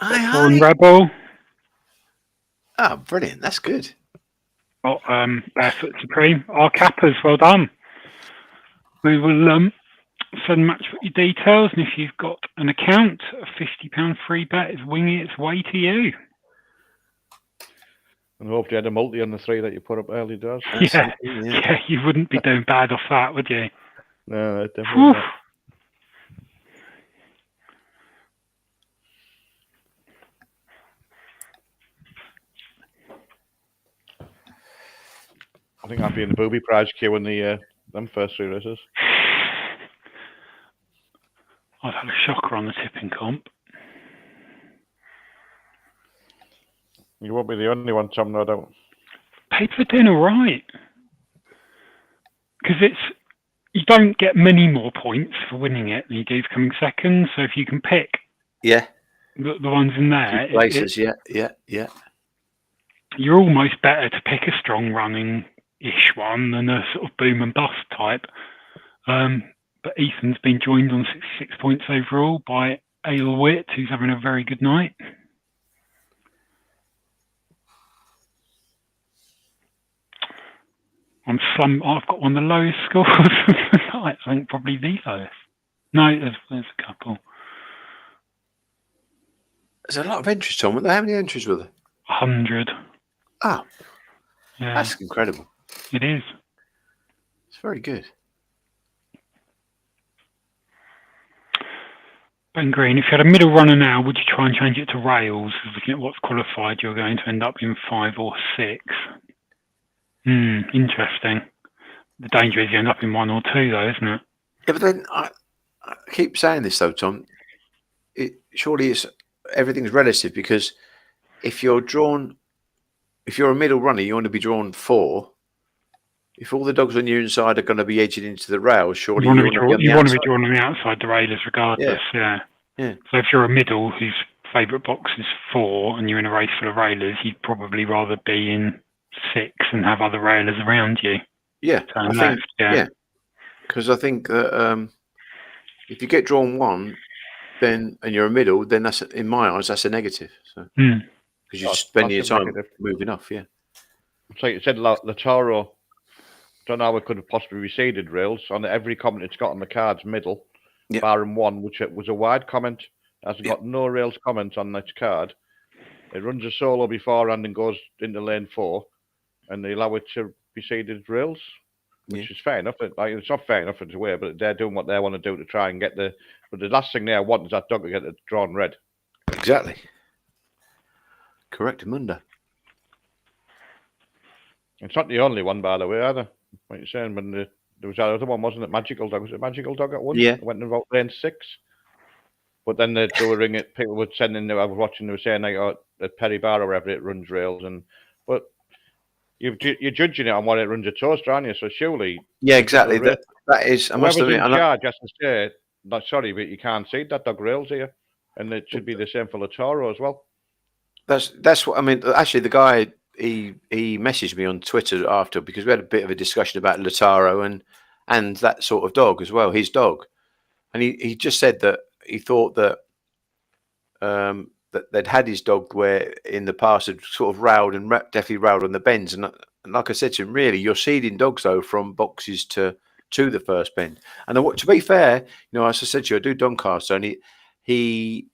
On Rebel. Oh, brilliant. That's good. Got Barefoot Supreme. Our cappers, well done. We will send match for your details, and if you've got an account, a £50 free bet is winging its way to you. And I hope you had a multi on the 3 that you put up early doors. Yeah, you wouldn't be doing bad off that, would you? No, definitely not. I think I'd be in the booby prize queue in them first 3 races. I've had a shocker on the tipping comp. You won't be the only one, Tom, no doubt. People are doing all right. Because you don't get many more points for winning it than you do for coming second. So if you can pick the ones in there. Places, yeah. You're almost better to pick a strong running-ish one than a sort of boom and bust type. But Ethan's been joined on 66 points overall by Ale Witt, who's having a very good night. I've got one of the lowest scores of the night. I think probably the lowest. No, there's a couple. There's a lot of entries, Tom. How many entries were there? 100. Oh, yeah, that's incredible. It is. It's very good. Ben Green, if you had a middle runner now, would you try and change it to rails? Looking at what's qualified, you're going to end up in 5 or 6. Interesting. The danger is you end up in 1 or 2, though, isn't it? Yeah, but then I keep saying this, though, Tom. Surely it's everything's relative, because if you're a middle runner, you want to be drawn 4. If all the dogs on your inside are going to be edging into the rails, surely you want to be on the you want to outside. be drawn on the outside the railers regardless. Yeah. Yeah. So if you're a middle whose favourite box is 4 and you're in a race full of railers, you'd probably rather be in 6 and have other railers around you. Yeah, Turn left. Yeah. Because I think that if you get drawn 1, then and you're a middle, then that's, in my eyes, that's a negative. So because you're spending your time moving off. Yeah. So you said Lataro. Don't know how it could have possibly receded rails on every comment it's got on the card's middle, barring one, which was a wide comment. Hasn't got no rails comment on that card. It runs a solo beforehand and goes into lane 4, and they allow it to receded rails, which is fair enough. It's not fair enough in a way, but they're doing what they want to do to try and get the. But the last thing they want is that dog to get it drawn red. Exactly. Correct, Munda. It's not the only one, by the way, either. What you're saying, when there was that other one, wasn't it? Magical Dog. Was it Magical Dog at one? Yeah. It went in about lane 6. But then they were ringing it. People were sending. I was watching. They were saying like, at Perry Bar or wherever it runs rails, but you're judging it on what it runs a toaster, aren't you? So surely. Yeah, exactly. That is. I must admit, in charge has to say, "No, sorry, but you can't see that dog rails here," and it should be the same for Lataro as well. That's what I mean. Actually, the guy. He messaged me on Twitter after, because we had a bit of a discussion about Lataro and that sort of dog as well, his dog, and he just said that he thought that that they'd had his dog where in the past had sort of railed and definitely railed on the bends, and like I said to him, really you're seeding dogs though from boxes to the first bend. And to be fair, as I said to you, I do Doncaster, and he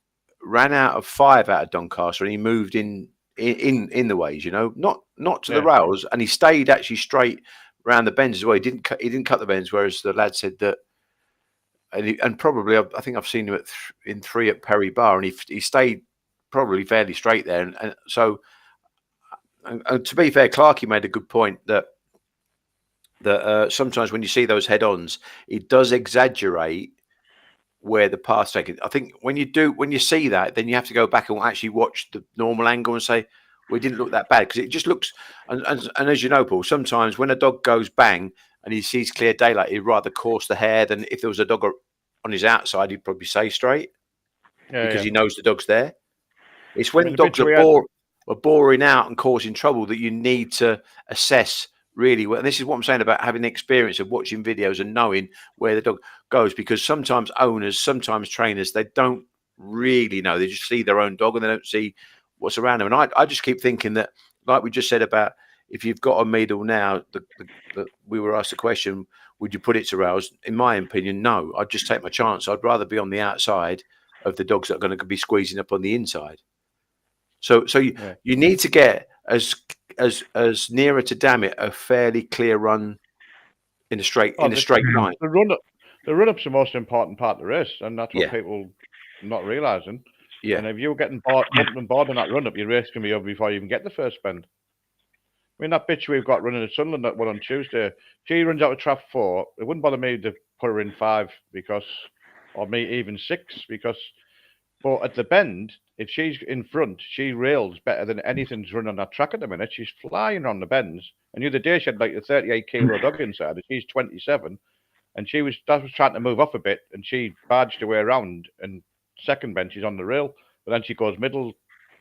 ran out of 5 out of Doncaster, and he moved in the ways, not to the rails, and he stayed actually straight around the bends as well. He didn't cut the bends, whereas the lad said that, and probably I think I've seen him in 3 at Perry Bar, and he stayed probably fairly straight there, and so to be fair, Clarkey made a good point that sometimes when you see those head-ons, it does exaggerate where the path's taken. I think when you see that, then you have to go back and actually watch the normal angle and say, well, it didn't look that bad, because it just looks. And as you know, Paul, sometimes when a dog goes bang and he sees clear daylight, he'd rather course the hare than if there was a dog on his outside, he'd probably say straight, because he knows the dog's there. It's when dogs are boring out and causing trouble that you need to assess really well. And this is what I'm saying about having the experience of watching videos and knowing where the dog goes, because sometimes owners, sometimes trainers, they don't really know. They just see their own dog and they don't see what's around them. And I just keep thinking that, like we just said about, if you've got a middle now, we were asked the question, would you put it to rails? In my opinion, no. I'd just take my chance. I'd rather be on the outside of the dogs that are going to be squeezing up on the inside. So you need to get as nearer to damn it a fairly clear run in a straight line. The run up's the most important part of the race, and that's what people not realising. Yeah. And if you're getting bored on that run up, your race can be over before you even get the first bend. I mean, that bitch we've got running at Sunderland that one on Tuesday, she runs out of trap 4. It wouldn't bother me to put her in 5 or me even 6 because. But at the bend, if she's in front, she rails better than anything's running on that track at the minute. She's flying on the bends. And the other day she had like a 38-kilo dog inside, and she's 27, and that was trying to move off a bit, and she barged her way around. And second bend, she's on the rail, but then she goes middle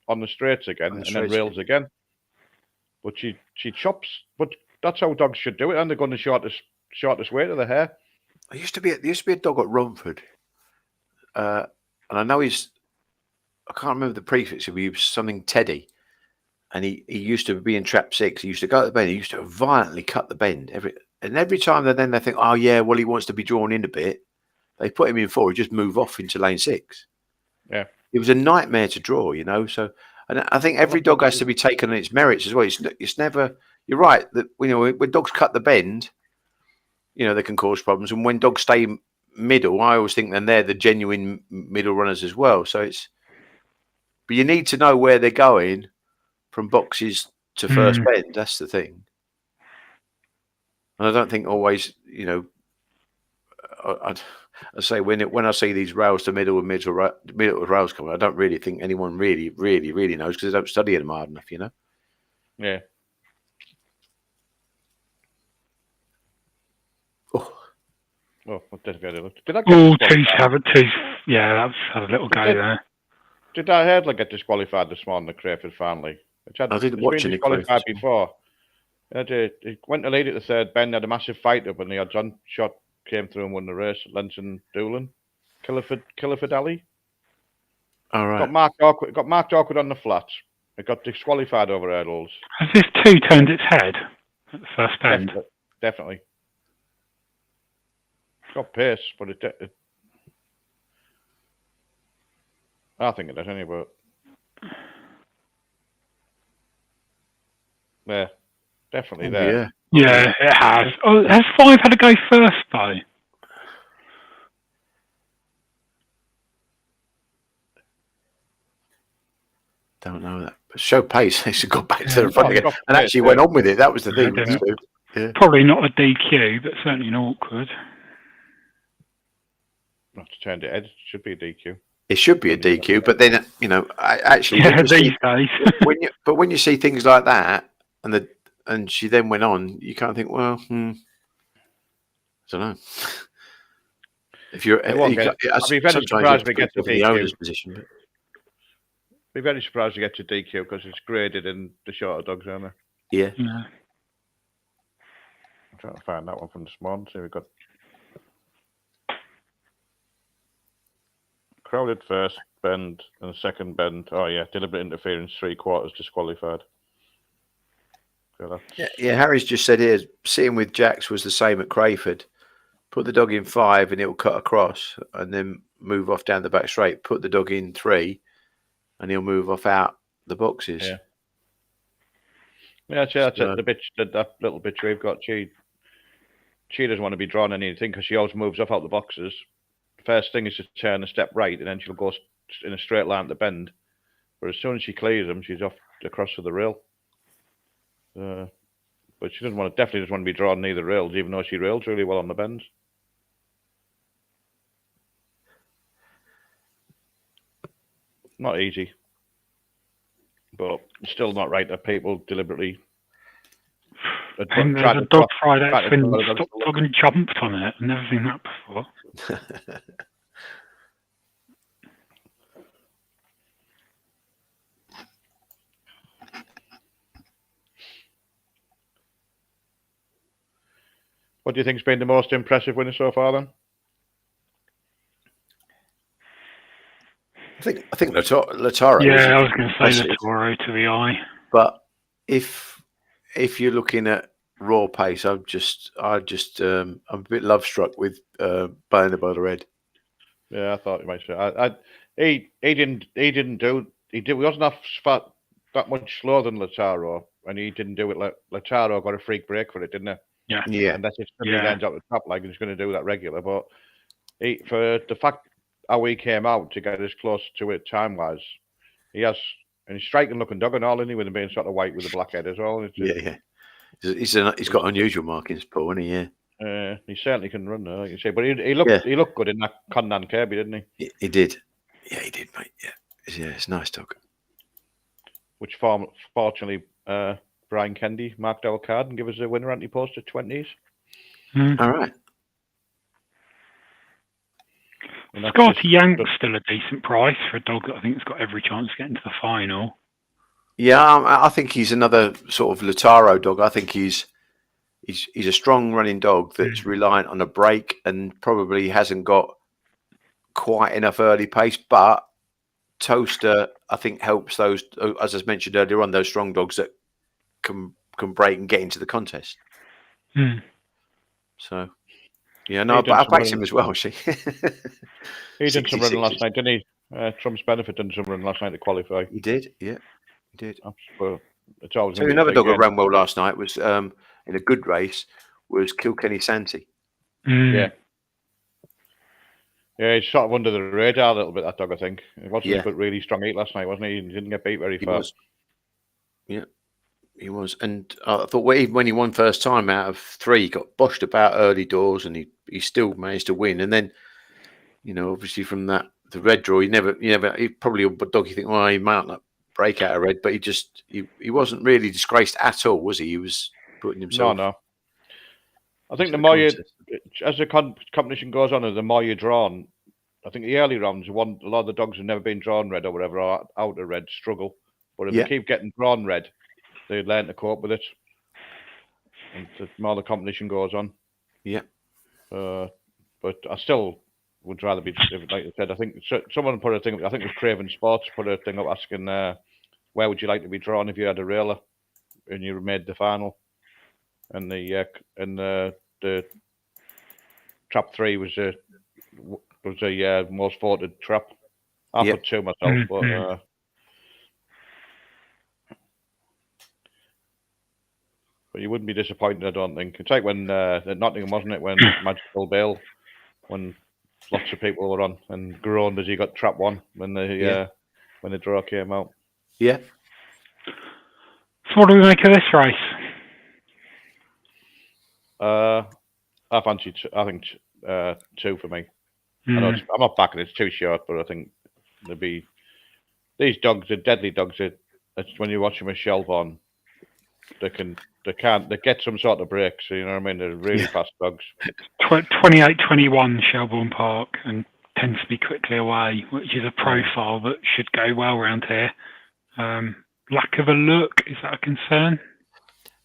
on the straights again, and then rails again. But she chops. But that's how dogs should do it, and they're going the shortest way to the hare. There used to be a dog at Romford, and I know I can't remember the prefix. He was something Teddy, and he used to be in trap 6. He used to go at the bend. He used to violently cut the bend every time. Then they think, oh yeah, well he wants to be drawn in a bit. They put him in 4. He just move off into lane 6. Yeah, it was a nightmare to draw, So, and I think every dog has to be taken on its merits as well. It's never. You're right that when dogs cut the bend, they can cause problems. And when dogs stay middle, I always think then they're the genuine middle runners as well. So but you need to know where they're going from boxes to first bend. That's the thing. And I don't think always, I say when I see these rails to middle rails coming, I don't really think anyone really knows because they don't study them hard enough, you know. Yeah. Oh, did I get Oh, disqualified? Yeah, that's had a little go there. Did I Hurdler get disqualified this morning, the Crayford family? I didn't watch any disqualified before. He went to lead at the third bend, had a massive fight up, and the odds-on shot came through and won the race. Lenson Doolan, Killiford Alley. All right. Got marked awkward on the flats. It got disqualified over hurdles. Has this 2 turned its head at the first bend? Definitely. It's got pace, but it I think it does anyway. Yeah, definitely there. Yeah, it has. Oh, has 5 had to go first though? Don't know that. But show pace. It's got back to the front again and actually pace, went on with it. That was the thing. Yeah. Probably not a DQ, but certainly an awkward. Not to turn it head. It should be a DQ. It should be a DQ, but then actually, these days. when you see things like that, and she then went on, you can't think, well, I don't know. If you're, I'd be very surprised if it gets a the owner's position. But be very surprised to get to DQ because it's graded in the shorter dogs, aren't they? Yeah. I'm trying to find that one from this morning. See, we've got crowded first bend and second bend. Oh yeah, deliberate interference, 3/4 disqualified. So yeah. Harry's just said here, sitting with Jacks was the same at Crayford. Put the dog in 5 and it'll cut across and then move off down the back straight. Put the dog in 3 and he'll move off out the boxes. Yeah. Yeah, that's the bitch. That little bitch we've got. She doesn't want to be drawn anything because she always moves off out the boxes. First thing is to turn a step right, and then she'll go in a straight line to bend. But as soon as she clears them, she's off across to the rail. But she definitely doesn't want to be drawn near the rails, even though she rails really well on the bends. Not easy, but still not right that people deliberately. And there's a dog Friday that's been stopped dog and jumped on it. I've never seen that before. What do you think's been the most impressive winner so far, then? I think Lataro. Yeah, I was going to say Lataro to the eye. But if you're looking at raw pace, I'm a bit love struck with Burner by the Red. Yeah, I thought you might say. He wasn't that much slower than Lataro, and he didn't do it. Lataro got a freak break for it, didn't he? Yeah. And that's just he lands up the top like he's going to do that regular. But for the fact how he came out to get as close to it time wise, and he's striking looking dog and all, isn't he, with him being sort of white with a black head as well. Yeah. He's got unusual markings, Paul, isn't he? Yeah. He certainly can run, like you say. But he looked good in that Condan Kirby, didn't he? He did. Yeah, he did, mate. Yeah, it's a nice dog. Which fortunately, Brian Kendi marked our card and give us a winner anti-post at 20s. All right. Scotty Yank's still a decent price for a dog that I think has got every chance to get into the final. Yeah, I think he's another sort of Lataro dog. I think he's a strong running dog that's reliant on a break and probably hasn't got quite enough early pace. But Toaster, I think, helps those, as I mentioned earlier on, those strong dogs that can break and get into the contest. So, yeah, no, but I backed him as well. He did some running last night, didn't he? Trump's Benefit did some running last night to qualify. He did, yeah. He did. It's always so another dog that ran well last night was in a good race was Kilkenny Santee. Yeah, he's sort of under the radar a little bit, that dog, I think. It wasn't a really strong heat last night, wasn't he? He didn't get beat very far. Yeah, he was. And I thought when he won first time out of 3, he got boshed about early doors and he still managed to win. And then obviously from the red draw, he probably a dog you think, well, he might not break out a red, but he wasn't really disgraced at all, was he? He was putting himself. No. I think the more as the competition goes on, the more you're drawn. I think the early rounds, a lot of the dogs have never been drawn red or whatever, or out of red, struggle. But if they keep getting drawn red, they learn to cope with it. And the more the competition goes on. Yeah. But I still would rather be, like I said, I think someone put a thing up, I think it was Craven Sports put a thing up asking, where would you like to be drawn if you had a railer and you made the final? And the trap 3 was a most voted trap. I put 2 myself, but you wouldn't be disappointed, I don't think. It's like when at Nottingham, wasn't it, when Magical Bale, when lots of people were on and groaned as he got trap 1 when the draw came out. Yeah. So what do we make of this race? I think 2 for me. I know I'm not backing it's too short, but I think these dogs are deadly dogs. When you watch them with Shelbourne, they get some sort of break. So you know what I mean. They're really fast dogs. 28-21 Shelbourne Park, and tends to be quickly away, which is a profile that should go well around here. Lack of a look, is that a concern?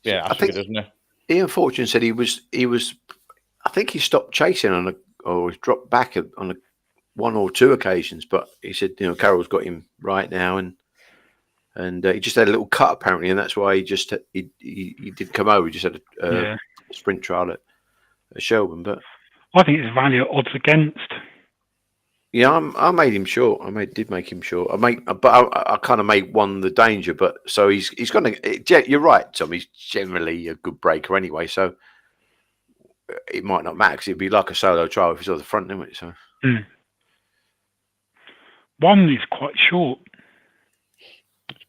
Yeah, I think, doesn't it? Ian Fortune said he was. I think he stopped chasing or dropped back on 1 or 2 occasions, but he said, Carroll's got him right now, and he just had a little cut apparently, and that's why he did come over. He just had a sprint trial at Shelbourne, but I think it's value at odds against. Yeah, I made him short. Did make him short. I kind of made 1 the danger, but so he's going to. You're right, Tom. He's generally a good breaker anyway, so it might not matter because it'd be like a solo trial if he's on the front, isn't it? So 1 is quite short.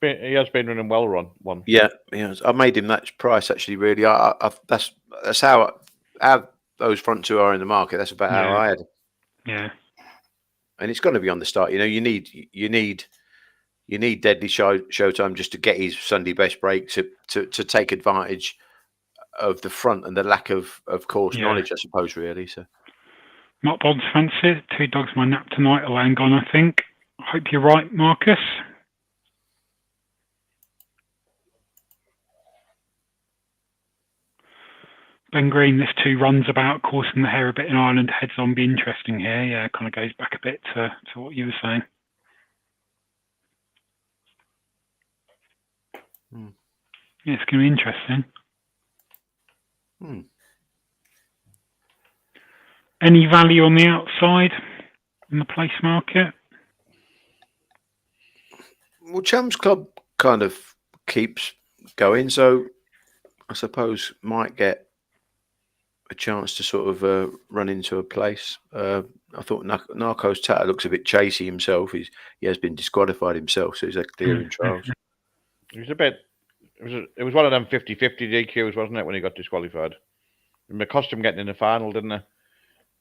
He has been running well, one. Yeah, I made him that price actually. Really, that's how those front 2 are in the market. That's about how I had it. Yeah. And it's going to be on the start. You need Deadly Showtime just to get his Sunday best break to take advantage of the front and the lack of course knowledge, I suppose, really. So Mark Bond's fancy 2 dogs my nap tonight are laying gone, I think. I hope you're right, Marcus. Ben Green, this 2 runs about coursing the hair a bit in Ireland, heads on, be interesting here. Yeah, kind of goes back a bit to what you were saying. Yeah, it's going to be interesting. Any value on the outside in the place market? Well, Chums Club kind of keeps going, so I suppose might get a chance to sort of run into a place. I thought Narcos Tata looks a bit chasey himself. He has been disqualified himself, so he's a clear in trials. It was one of them 50-50 DQs, wasn't it, when he got disqualified? It cost him getting in the final, didn't it?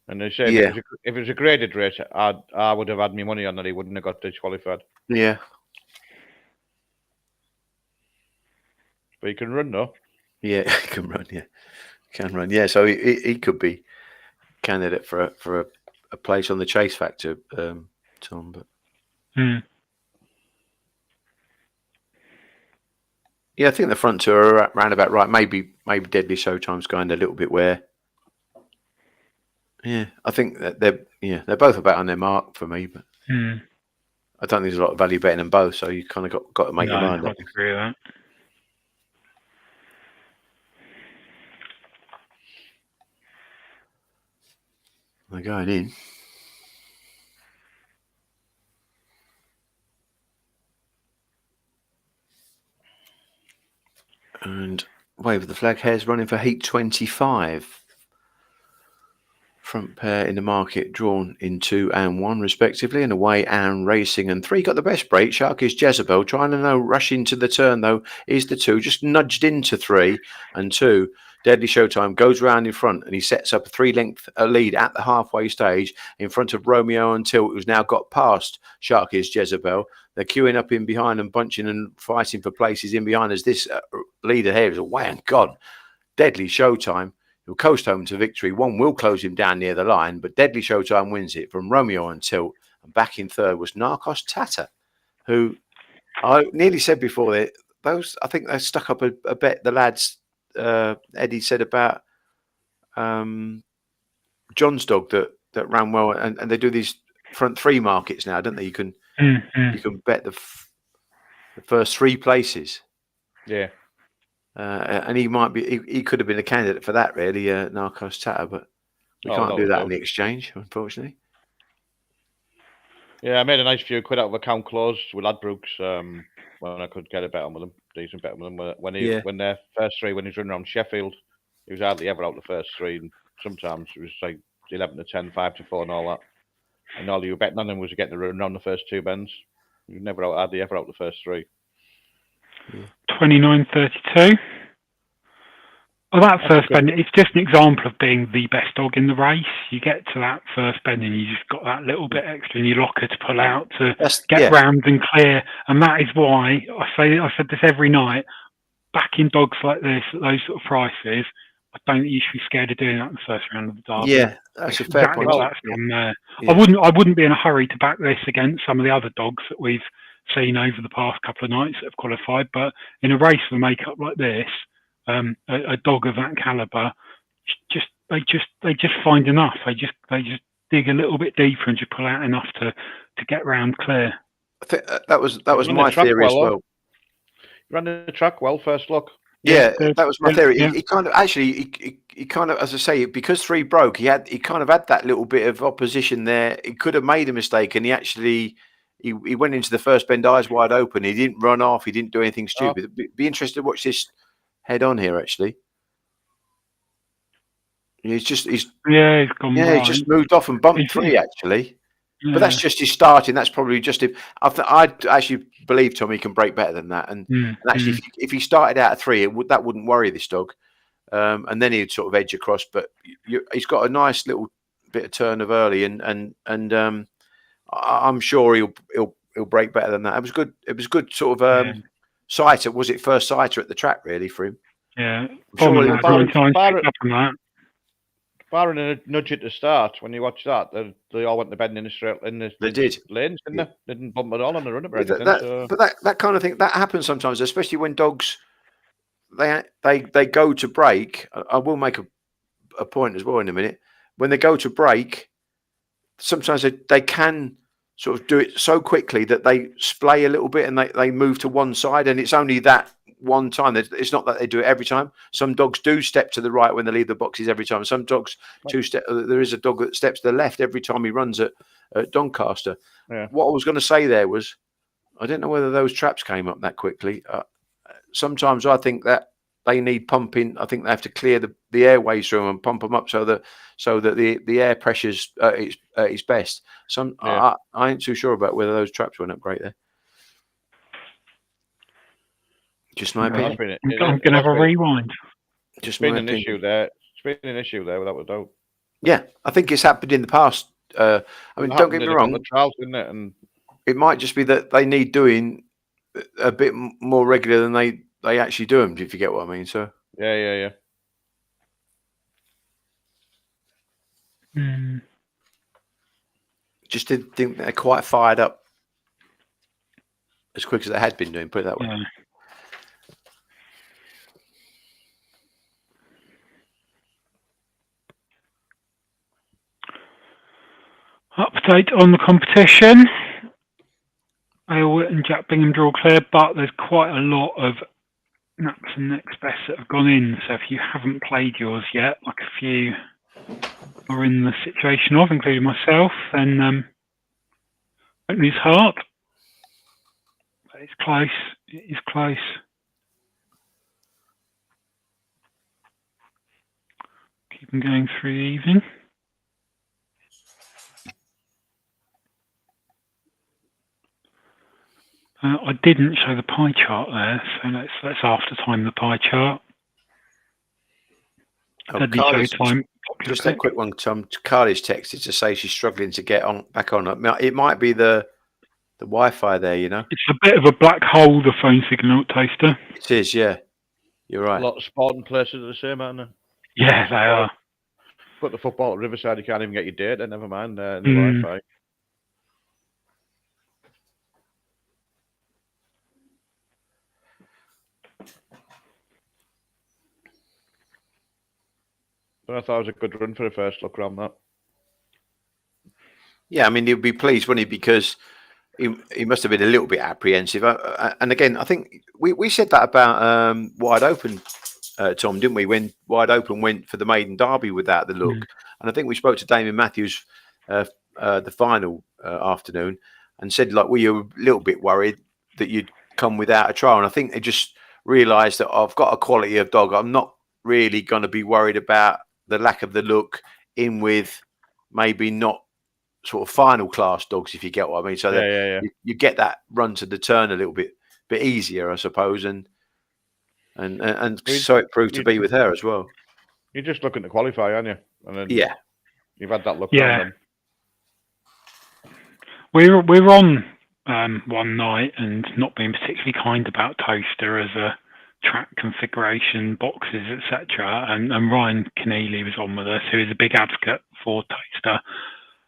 And they said if it was a graded race, I would have had my money on that he wouldn't have got disqualified. Yeah. But he can run, though. Yeah, he can run, Can run, yeah. So he could be candidate for a place on the chase factor, Tom. But yeah, I think the front 2 are round about right. Maybe Deadly Showtime's going a little bit where. Yeah, I think that they're both about on their mark for me, but I don't think there's a lot of value betting them both. So you kind of got to make your mind up. I agree with that. They're going in. And wave of the flag, hares running for heat 25. Front pair in the market drawn in 2 and 1 respectively, and away and racing and 3 got the best break. Sharky's Jezebel trying to rush into the turn though is the 2, just nudged into 3 and 2 Deadly Showtime goes round in front and he sets up a 3-length lead at the halfway stage in front of Romeo and Tilt, who's now got past Sharky's Jezebel. They're queuing up in behind and bunching and fighting for places in behind as this leader here is away and gone. Deadly Showtime will coast home to victory. One will close him down near the line, but Deadly Showtime wins it from Romeo and Tilt. And back in third was Narcos Tata, who I nearly said before that I think they stuck up a bet. The lads, Eddie said about John's dog that ran well, and they do these front 3 markets now, don't they? You can bet the first 3 places. Yeah. And he might be. He could have been a candidate for that, really, Narcos Tata, but we can't do that in the exchange, unfortunately. Yeah, I made a nice few quid out of account close with Ladbrokes when I could get a bet on with them, decent bet with them. When their first 3, when he's running around Sheffield, he was hardly ever out the first 3, and sometimes it was like 11 to 10, 5 to 4, and all that. And all you were betting on them was getting the run around the first 2 bends. He was never hardly ever out the first 3. 29.32. Well, that first bend, it's just an example of being the best dog in the race. You get to that first bend and you just got that little bit extra in your locker to pull out to get round and clear. And that is why I said this every night, backing dogs like this at those sort of prices, I don't think you should be scared of doing that in the first round of the Derby. Yeah, that's a fair point. That's done there. Yeah. I wouldn't be in a hurry to back this against some of the other dogs that we've seen over the past couple of nights that have qualified. But in a race for makeup like this, a dog of that caliber, they just find enough. They just dig a little bit deeper and just pull out enough to get round clear. I think that was my theory as well. Ran the track well first look. Yeah, that was my theory. Yeah. He kind of he kind of, as I say, because 3 broke, he kind of had that little bit of opposition there. He could have made a mistake, and he went into the first bend eyes wide open. He didn't run off. He didn't do anything stupid. Be interested to watch this head on here. Actually, he's just moved off and bumped 3 actually. Yeah. But that's just his starting. That's probably just him. I actually believe Tommy can break better than that. And actually, if he started out at 3, that wouldn't worry this dog. And then he'd sort of edge across. But he's got a nice little bit of turn of early, and I'm sure he'll break better than that. It was good. It was good sort of sighter. Was it first sighter at the track really for him? Yeah. Barring a nudge at the start, when you watch that, they all went to bend in the they did lanes, didn't they? They didn't bump at all on the run or anything. But that kind of thing that happens sometimes, especially when dogs they go to break. I will make a point as well in a minute. When they go to break, sometimes they can sort of do it so quickly that they splay a little bit and they move to one side, and it's only that one time. It's not that they do it every time. Some dogs do step to the right when they leave the boxes every time. Some dogs there is a dog that steps to the left every time he runs at Doncaster. Yeah. What I was going to say there was, I don't know whether those traps came up that quickly. Sometimes I think that they need pumping. I think they have to clear the airways through them and pump them up so that the air pressure's at its best. I ain't too sure about whether those traps went up great there. Just my opinion. I'm going to have a rewind. Just been an issue there. It's been an issue there, without a doubt. Yeah, I think it's happened in the past. I mean, don't get me wrong. The trials, didn't it? And it might just be that they need doing a bit more regular than they actually do them. If you get what I mean. So yeah. Just didn't think they're quite fired up as quick as they had been doing. Put it that way. Yeah. Update on the competition. Aylwit and Jack Bingham draw clear, but there's quite a lot of naps and next best that have gone in. So if you haven't played yours yet, like a few are in the situation of, including myself, then don't lose heart. But it's close. It is close. Keep them going through the evening. I didn't show the pie chart there, so let's after time the pie chart. Deadly Carly's, Showtime. just that quick one, Tom. Carly's texted to say she's struggling to get back on. It might be the Wi-Fi there, you know. It's a bit of a black hole, the phone signal at Toaster. It is, yeah. You're right. A lot of sporting places are the same, aren't they? Yeah, they are. Put the football at Riverside, you can't even get your data. Never mind the Mm. Wi-Fi. But I thought it was a good run for the first look around that. Yeah, I mean, he'd be pleased, wouldn't he? Because he must have been a little bit apprehensive. And again, I think we said that about Wide Open, Tom, didn't we? When Wide Open went for the maiden derby without the look. And I think we spoke to Damien Matthews the final afternoon and said, like, we were a little bit worried that you'd come without a trial. And I think they just realised that I've got a quality of dog. I'm not really going to be worried about the lack of the look in with maybe not sort of final class dogs, if you get what I mean. So you get that run to the turn a little bit easier, I suppose, and so it proved to be with her as well. You're just looking to qualify, aren't you? And then you've had that look. Yeah, we're on one night and not being particularly kind about Toaster as a track configuration, boxes, etc. And Ryan Keneally was on with us, who is a big advocate for Toaster.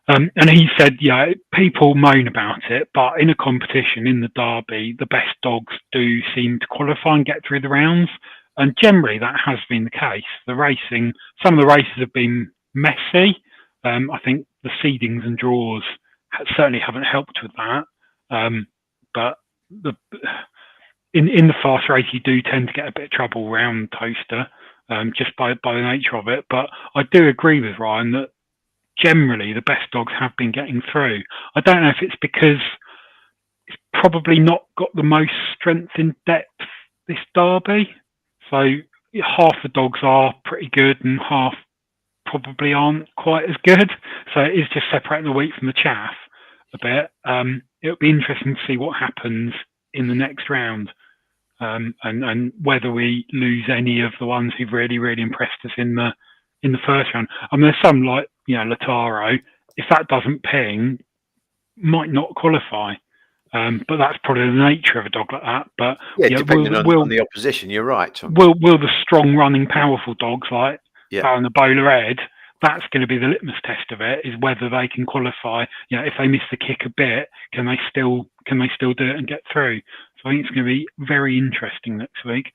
And he said, people moan about it, but in a competition, in the derby, the best dogs do seem to qualify and get through the rounds. And generally that has been the case. Some of the races have been messy. I think the seedings and draws certainly haven't helped with that. But in the fast race, you do tend to get a bit of trouble around Toaster, just by the nature of it. But I do agree with Ryan that generally the best dogs have been getting through. I don't know if it's because it's probably not got the most strength in depth this derby. So half the dogs are pretty good and half probably aren't quite as good. So it is just separating the wheat from the chaff a bit. It'll be interesting to see what happens in the next round, and whether we lose any of the ones who've really, really impressed us in the first round. I mean, there's some like, Lataro, if that doesn't ping, might not qualify. But that's probably the nature of a dog like that. But depending on the opposition, you're right, Tom. Will the strong running powerful dogs like Baron the Bowler Ed, that's going to be the litmus test of it, is whether they can qualify. If they miss the kick a bit, can they still do it and get through? So I think it's going to be very interesting next week.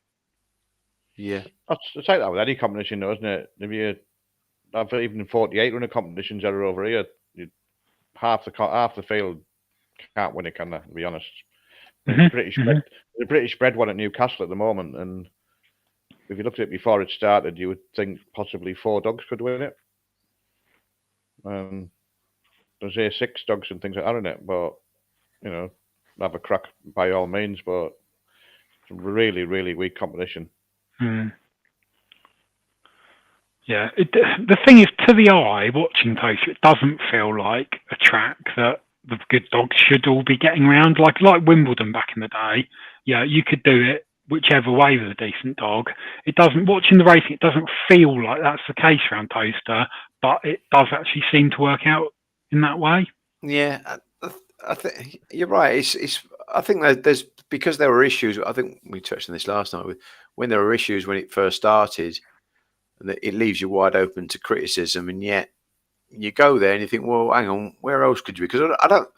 Yeah, it's like that with any competition, though, isn't it? If you have even in 48 running competitions that are over here, half the field can't win it, can they? To be honest, the British bred one at Newcastle at the moment, and if you looked at it before it started, you would think possibly 4 dogs could win it. There's A6 dogs and things like that in it, but have a crack by all means. But it's a really, really weak competition. Yeah, the thing is, to the eye, watching Toaster, it doesn't feel like a track that the good dogs should all be getting around. Like Wimbledon back in the day, you could do it whichever way with a decent dog. It doesn't, watching the racing, it doesn't feel like that's the case around Toaster, but it does actually seem to work out in that way. Yeah, I think you're right. I think there's because there were issues. I think we touched on this last night when there were issues when it first started, and it leaves you wide open to criticism, and yet you go there and you think, well, hang on, where else could you be? Because I don't,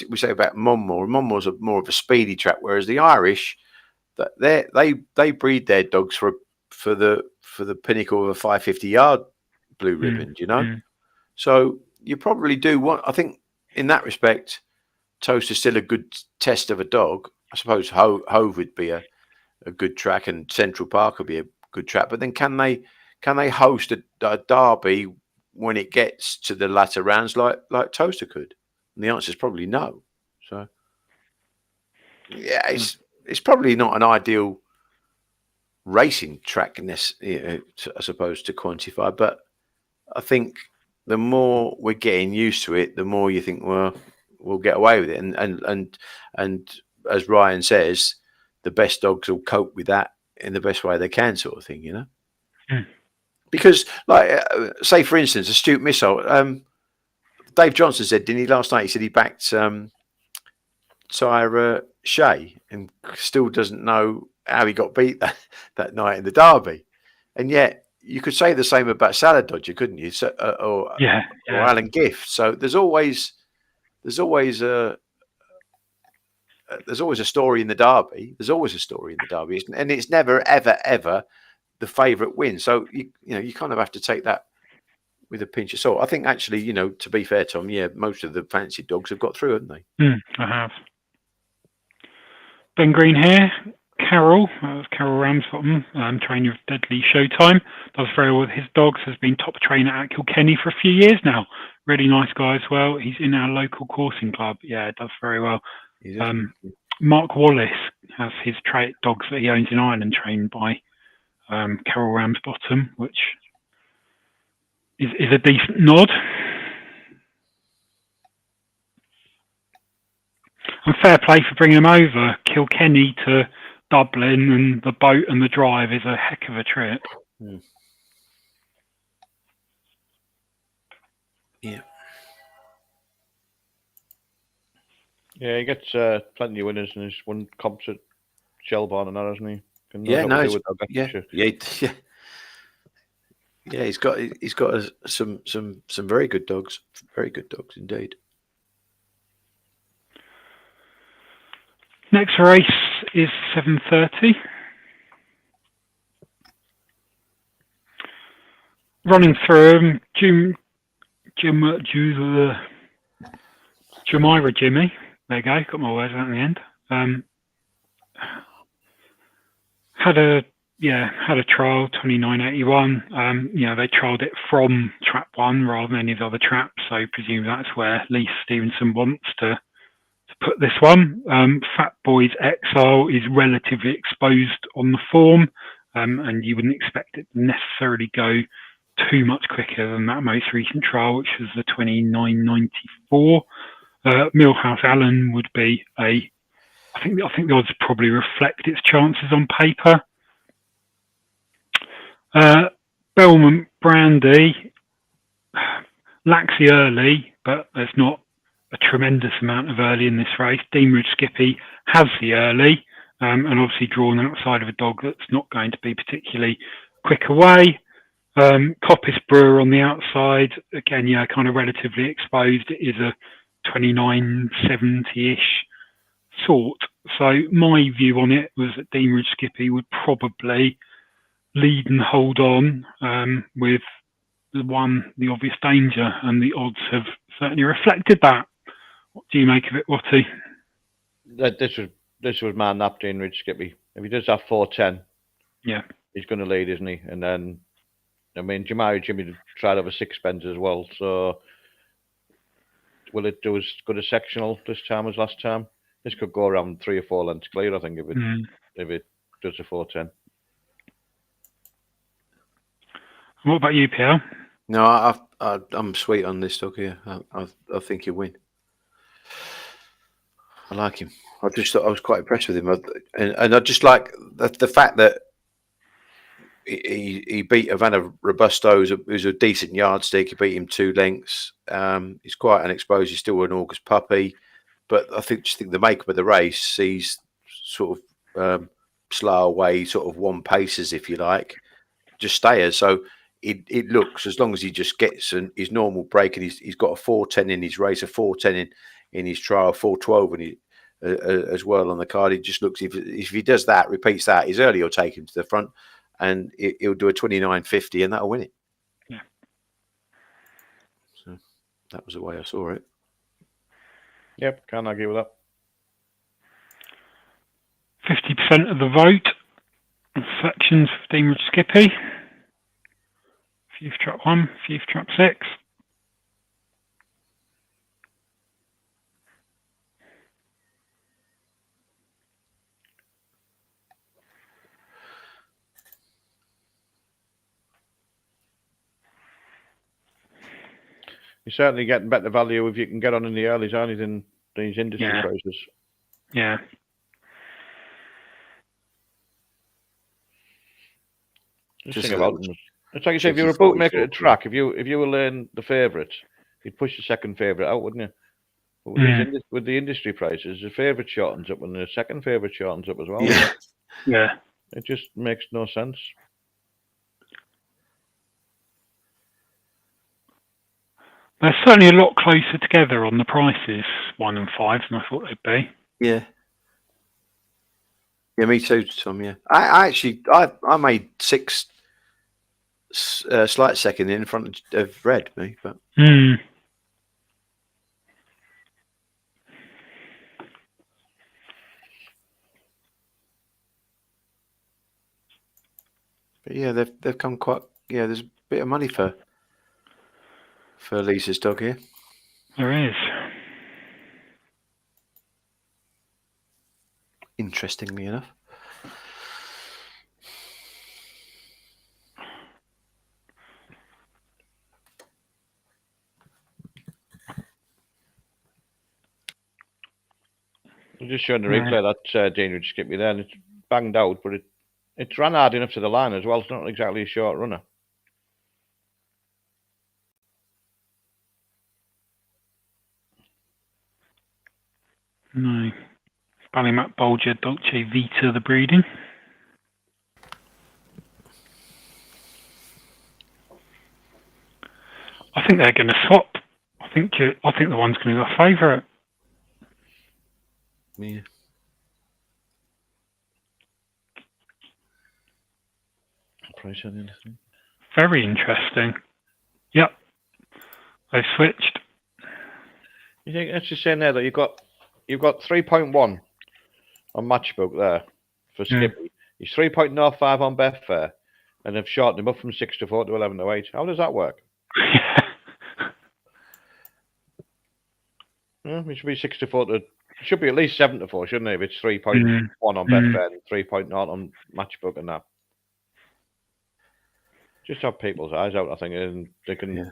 we say about Monmore. Monmore's more of a speedy track, whereas the Irish, that they breed their dogs for the pinnacle of a 550-yard blue ribbon, So you probably do want. I think in that respect, Toaster's still a good test of a dog. I suppose Hove would be a good track, and Central Park would be a good track. But then can they host a derby when it gets to the latter rounds like Toaster could? And the answer is probably no. So yeah, it's probably not an ideal racing track in this, I suppose, to quantify. But I think the more we're getting used to it, the more you think, well, we'll get away with it. And as Ryan says, the best dogs will cope with that in the best way they can, sort of thing, Because, like, say for instance, Astute Missile. Dave Johnson said, didn't he, last night? He said he backed Tyre Shea and still doesn't know how he got beat that night in the Derby. And yet you could say the same about Salad Dodger, couldn't you? So, or Alan Gift. So there's always a story in the Derby. There's always a story in the Derby, and it's never ever the favourite win. So you kind of have to take that with a pinch of salt. I think actually, to be fair, Tom, most of the fancy dogs have got through, haven't they? I have. Ben Green here. Carol Ramsbottom, trainer of Deadly Showtime, does very well with his dogs, has been top trainer at Kilkenny for a few years now. Really nice guy as well. He's in our local coursing club. Yeah, does very well. Mark Wallace has his dogs that he owns in Ireland trained by Carol Ramsbottom, which is a decent nod. And fair play for bringing him over. Kilkenny to Dublin and the boat and the drive is a heck of a trip. Yeah. Yeah, he gets plenty of winners and he's won comps at Shelbourne and that, hasn't he? Yeah, he's got some very good dogs. Very good dogs indeed. Next race is 7:30. Running through Jumeirah Jimmy. There you go. Got my words out in the end. Had a trial 29.81. They trialled it from trap 1 rather than any of the other traps. So I presume that's where Lee Stevenson wants to put this one. Fat Boy's Exile is relatively exposed on the form, and you wouldn't expect it to necessarily go too much quicker than that most recent trial, which was the 29.94. Millhouse Allen would be I think the odds probably reflect its chances on paper. Belmont Brandy lacks the early, but there's not a tremendous amount of early in this race. Deanridge Skippy has the early, and obviously drawn outside of a dog that's not going to be particularly quick away. Coppice Brewer on the outside, again, kind of relatively exposed. It is a 29.70-ish sort. So my view on it was that Deanridge Skippy would probably lead and hold on with the obvious danger, and the odds have certainly reflected that. What do you make of it, Watty? This was my nap, Deanridge Skippy. If he does have 4:10, he's going to lead, isn't he? And then, Jumeirah Jimmy tried over sixpence as well. So will it do as good a sectional this time as last time? This could go around 3 or 4 lengths clear, I think, if it does a 4:10. What about you, Pierre? No, I'm sweet on this dog here. I think he'll win. I like him. I just thought I was quite impressed with him, and I just like the fact that he beat Havana Robusto, who's a decent yardstick. He beat him 2 lengths. He's quite unexposed. He's still an August puppy, but I think the makeup of the race, he's sort of slow away, sort of 1 paces, if you like, just stayers. So it looks, as long as he just gets his normal break, and he's got a 4:10 in his race, a 4:10 in his trial, 4:12 as well on the card. It just looks, if he does that, repeats that, his early will take him to the front, and he'll do a 29.50, and that'll win it. Yeah. So that was the way I saw it. Yep, can't argue with that. 50% of the vote. Sections 15 with Skippy. Few for trap 1, few for trap 6. You're certainly getting better value if you can get on in the earlys, aren't you, than these industry prices. Yeah. Just think about them. It's like you say, if you were a bookmaker at a track, if you were laying the favourites, you'd push the second favourite out, wouldn't you? But with the industry prices, the favourite shortens up and the second favourite shortens up as well. Yeah. Yeah. It just makes no sense. They're certainly a lot closer together on the prices, 1 and 5, than I thought they'd be. Yeah. Yeah, me too, Tom. Yeah, I made 6 slight second in front of red, me, but. But yeah, they've come quite. Yeah, there's a bit of money for Lisa's dog here. There is. Interestingly enough. I'm just showing the replay that Dean just skipped me there, and it's banged out, but it's ran hard enough to the line as well. It's not exactly a short runner. No. Ballymac Bolger Dolce Vita, the breeding. I think they're going to swap. I think the one's going to go favourite. Yeah. Price on anything? Very interesting. Yep. They've switched. You think that's just saying there that you've got 3.1 on Matchbook there for Skippy. He's 3.05 on Betfair, and they've shortened him up from 6 to 4 to 11 to 8. How does that work? Yeah, it should be 6 to 4 to. Should be at least 7 to 4, shouldn't it? If it's 3.1 on Betfair and 3.0 on Matchbook and that. Just have people's eyes out, I think, and they can. Yeah.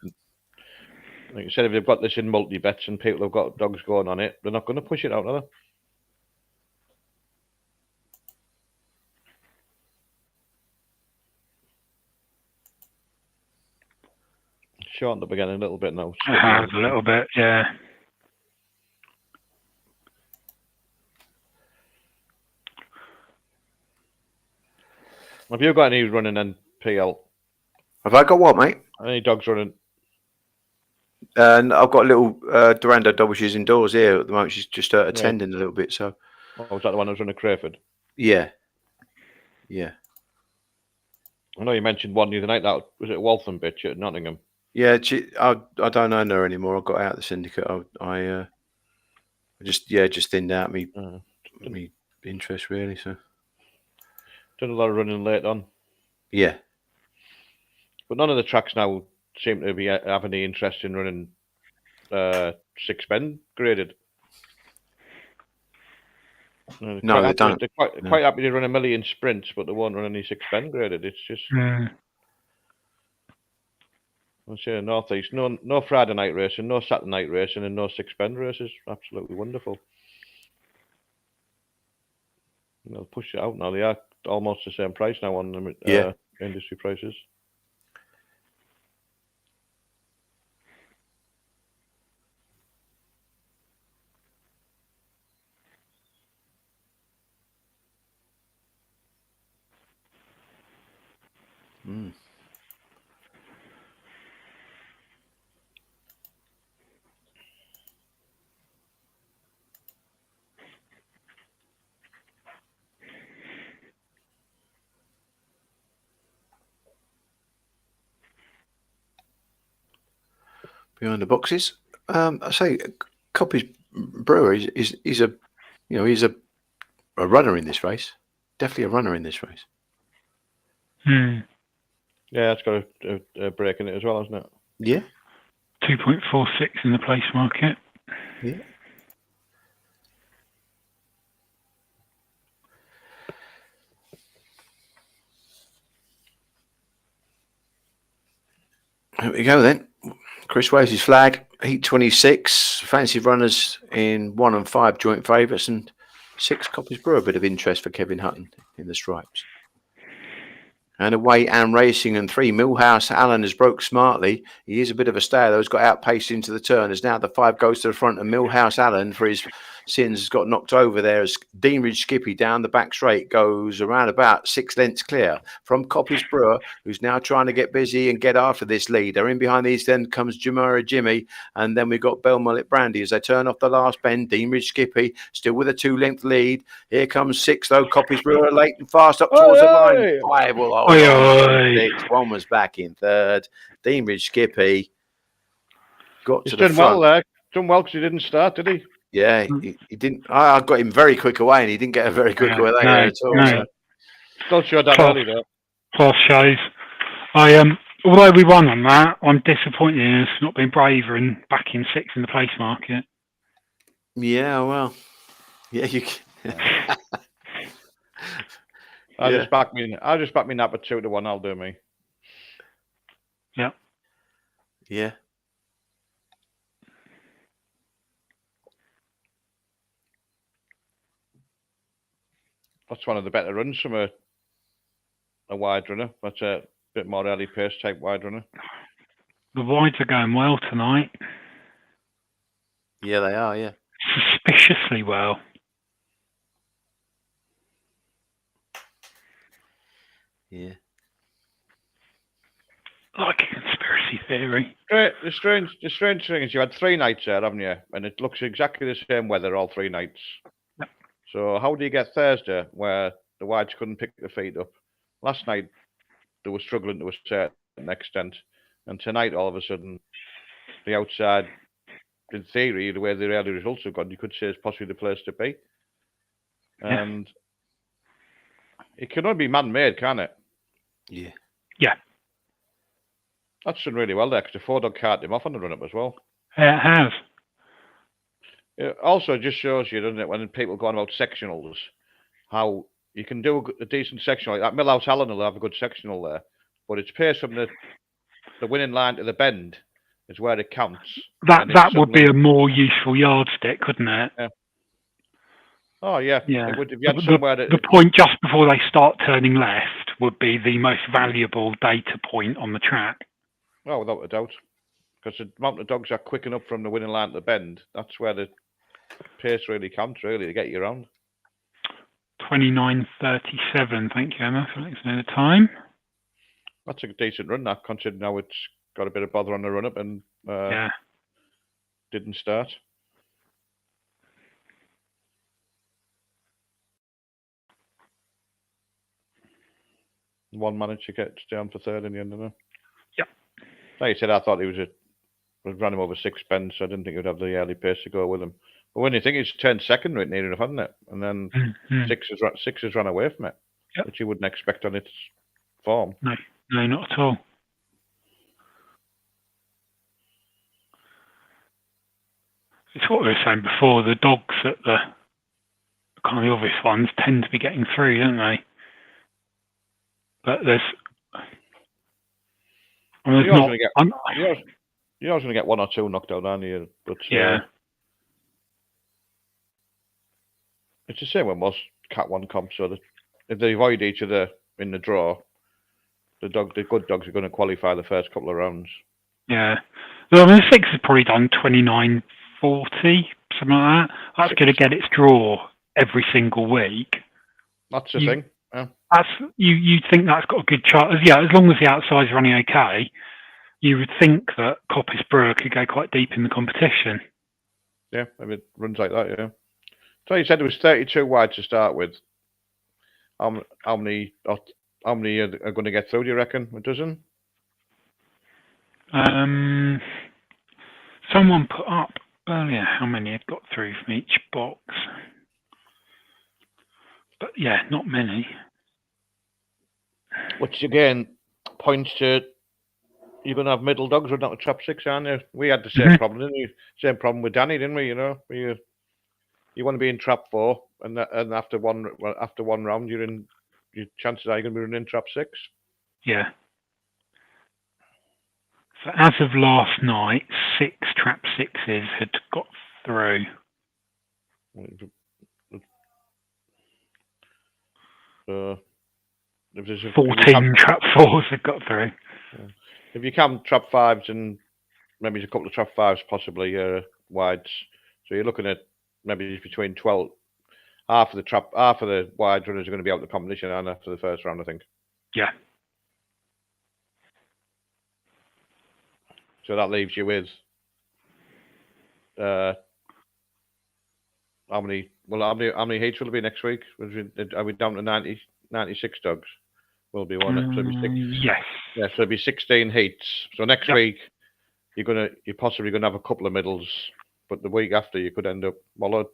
Like you said, if they've got this in multi-bets and people have got dogs going on it, they're not going to push it out, are they? Shortened up again a little bit now. It has a little bit, yeah. Have you got any running NPL? Have I got what, mate? Any dogs running? And I've got a little Durando double she's indoors here at the moment. She's just attending a little bit. So. Oh, was that the one that was running Crayford? Yeah. Yeah. I know you mentioned one the other night. That was it, Waltham bitch at Nottingham. Yeah, I don't own her anymore. I got out of the syndicate. I just thinned out me interest really. So. Done a lot of running late on. Yeah. But none of the tracks now seem to be have any interest in running 6 pen graded. No, they don't. They're quite happy to run a million sprints, but they won't run any 6 pen graded. It's just. I'll say North East, no Friday night racing, no Saturday night racing, and no 6 pen races. Absolutely wonderful. They'll push it out now. They are almost the same price now on industry prices. Behind the boxes, I say, Coppy's Brewer is a runner in this race. Definitely a runner in this race. Yeah, it's got a break in it as well, hasn't it? Yeah. 2.46 in the place market. Yeah. There we go then. Chris waves his flag. Heat 26. Fancy runners in 1 and 5 joint favourites, and 6 Coppers Brewer. A bit of interest for Kevin Hutton in the stripes. And away and racing and 3 Millhouse Allen has broke smartly. He is a bit of a stayer though. He's got outpaced into the turn. As now the 5 goes to the front, and Millhouse Allen for his sins has got knocked over there as Deanridge Skippy down the back straight goes around about 6 lengths clear from Coppy's Brewer, who's now trying to get busy and get after this leader. In behind these then comes Jamura Jimmy, and then we've got Belmullet Brandy as they turn off the last bend. Deanridge Skippy still with a 2-length lead. Here comes 6 though. Coppy's Brewer late and fast up towards the line. 5 will hold on. 6. 1 was back in third. Deanridge Skippy got to the front. Well there. Done well because he didn't start, did he? Yeah, he didn't. I got him very quick away, and he didn't get a very quick away at all. No. So. Still showed that early though. Class shows. Although we won on that, I'm disappointed in us not being braver and backing 6 in the place market. Yeah, well, yeah, you. I just back me nap at 2-1. I'll do me. Yeah. Yeah. That's one of the better runs from a wide runner. That's a bit more early pace type wide runner. The wides are going well tonight. Yeah, they are. Yeah. Suspiciously well. Yeah. Like a conspiracy theory. The strange thing is you had 3 nights there, haven't you? And it looks exactly the same weather all 3 nights. Yep. So how do you get Thursday where the wides couldn't pick the feet up? Last night they were struggling to a certain extent, and tonight all of a sudden the outside, in theory, the way the early results have gone, you could say is possibly the place to be. And it can only be man-made, can it? Yeah. Yeah. That's done really well there because the 4-dog carted him off on the run-up as well. It has. It also just shows you, doesn't it, when people go on about sectionals, how you can do a decent sectional. Like that Millhouse Allen will have a good sectional there, but it's pace from the winning line to the bend is where it counts. That would be a more useful yardstick, couldn't it? Yeah. Oh, yeah. Yeah. It would, if you had somewhere that, the point just before they start turning left would be the most valuable data point on the track. Oh, without a doubt. Because the amount of dogs are quick enough from the winning line to the bend, that's where the pace really counts, really, to get you around. 29:37. Thank you, Emma, for letting us know the time. That's a decent run, that, considering now it's got a bit of bother on the run-up and didn't start. One managed to get down for third in the end, didn't he? Yep. Like you said, I thought he was ran him over 6 bends, so I didn't think he would have the early pace to go with him. But when you think he's turned second right near enough, hasn't it? And then 6 has run away from it, which you wouldn't expect on its form. No, not at all. It's what we were saying before. The dogs at the kind of the obvious ones tend to be getting through, don't they? But there's. You're always going to get 1 or 2 knocked out, aren't you? But it's the same with most Cat 1 comps. So that if they avoid each other in the draw, the good dogs are going to qualify the first couple of rounds. Yeah. Well, I mean, the 6 has probably done 29:40, something like that. That's going to get its draw every single week. That's the thing. Yeah. You think that's got a good chance. Yeah, as long as the outside's running okay, you would think that Coppy's Brewer could go quite deep in the competition. Yeah, if it runs like that, yeah. So you said there was 32 wide to start with. How many are going to get through, do you reckon? A dozen? Someone put up earlier how many had got through from each box. But yeah, not many. Which again points to you're going to have middle dogs running out of trap 6, aren't you? We had the same problem, didn't we? Same problem with Danny, didn't we? You know, you want to be in trap 4, and after one round, your chances are you're going to be running in trap 6. Yeah. So as of last night, 6 trap 6s had got through. if there's 14 trap 4s have got through. If you can trap 5s and maybe a couple of trap 5s possibly wides, so you're looking at maybe between 12. Half of the wide runners are going to be out of the competition, and after the first round, I think. Yeah. So that leaves you with how many heats will it be next week? Are we down to 96 dogs? Will be one. So yes. Yeah, so it'll be 16 heats. So next week you're possibly gonna have a couple of middles, but the week after you could end up. Well,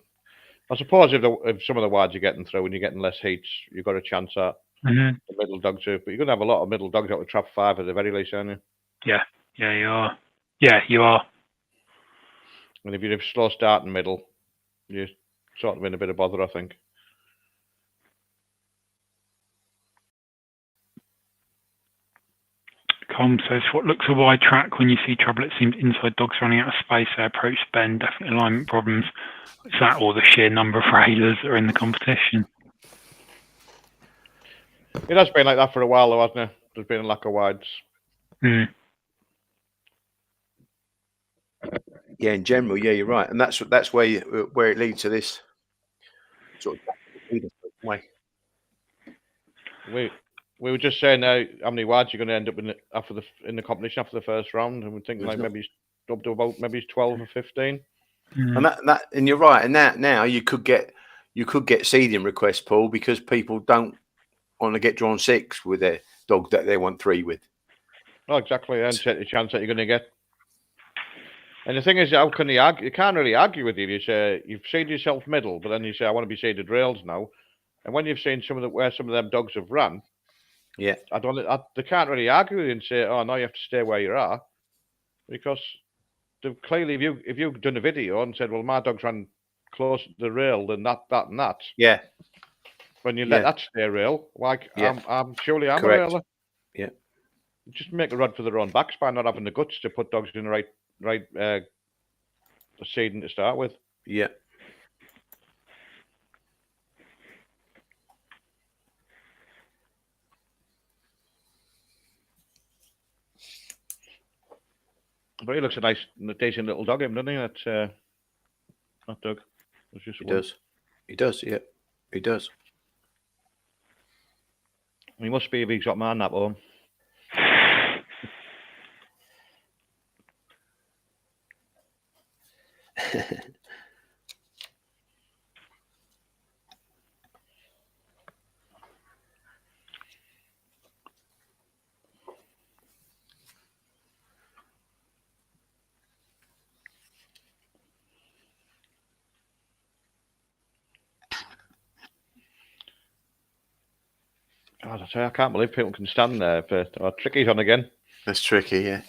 I suppose if some of the wides are getting through and you're getting less heats, you've got a chance at the middle dogs. But you're gonna have a lot of middle dogs out of trap 5 at the very least, aren't you? Yeah, you are. Yeah, you are. And if you're a slow start in middle, you're sort of in a bit of bother, I think. Com says, what looks a wide track when you see trouble? It seems inside dogs running out of space. They approach the bend, definitely alignment problems. Is that or the sheer number of railers that are in the competition? It has been like that for a while, though, hasn't it? There's been a lack of wides. Yeah, in general, yeah, you're right, and that's where it leads to this sort of way. We were just saying now how many wides you're going to end up in the competition after the first round, and we think maybe up to about 12 or 15. And you're right, and now you could get seeding requests, Paul, because people don't want to get drawn 6 with their dog that they want 3 with. Oh, exactly, and take the chance that you're going to get. And the thing is, how can you argue? You can't really argue with you. You say you've seeded yourself middle, but then you say I want to be seeded rails now. And when you've seen where some of them dogs have run, yeah, they can't really argue with you and say, oh no, you have to stay where you are, because clearly if you've done a video and said, well, my dog's ran closer to the rail than that and that. Yeah. When you let that stay rail, I'm surely I'm correct. a railer. Yeah. Just make a run for their own backs by not having the guts to put dogs in the right seeding to start with. Yeah. But he looks a decent little dog, doesn't he? That dog. He does. Yeah, he does. He must be if he's got man at home. God, I can't believe people can stand there. But Tricky's on again. That's tricky, yeah.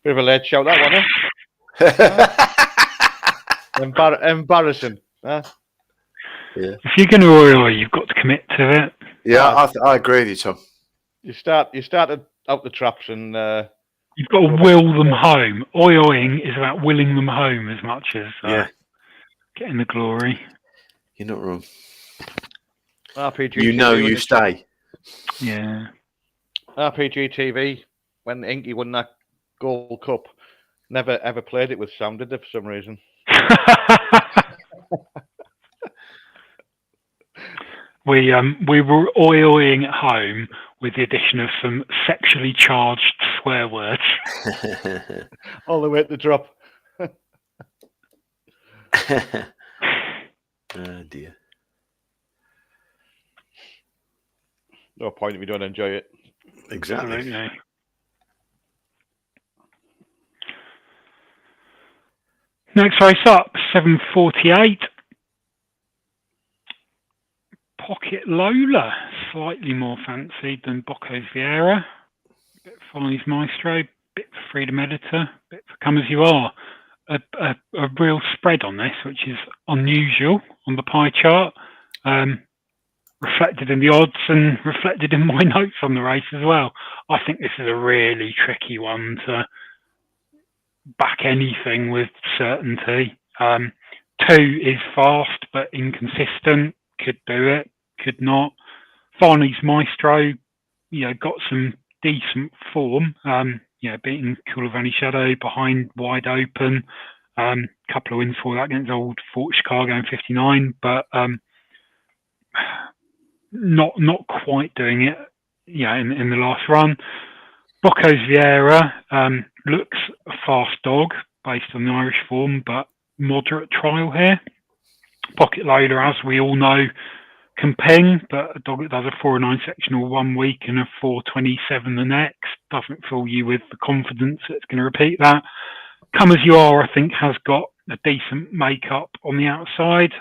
Bit of a late shout, that one, eh? Embarrassing. Yeah. If you're going to oil, you've got to commit to it. Yeah, I agree with you, Tom. You started out the traps and you've got to will them home. Oiling is about willing them home as much as getting the glory. You're not wrong. RPG you stay. Yeah. RPG TV, when Inky won that Gold Cup, never ever played it with sound, did they, for some reason? We were oiling at home with the addition of some sexually charged swear words. All the way at the drop. Oh dear. No point if you don't enjoy it. Exactly. Absolutely. Next race up, 7:48. Pocket Lola, slightly more fancied than Bocco's Vieira. Bit for Follies Maestro, bit for Freedom Editor, bit for Come As You Are. A real spread on this, which is unusual on the pie chart. Reflected in the odds and reflected in my notes on the race as well. I think this is a really tricky one to back anything with certainty. 2 is fast but inconsistent. Could do it, could not. Barney's Maestro, got some decent form. Beating Coulivanni Shadow behind wide open. Couple of wins for that against old Fort Chicago in 59, but not quite doing it. In the last run. Bocco's Vieira looks a fast dog based on the Irish form, but moderate trial here. Pocket Lola, as we all know, can ping, but a dog that does a 4.09 sectional 1 week and a 4.27 the next doesn't fill you with the confidence that it's going to repeat that. Come As You Are, I think, has got a decent makeup on the outside.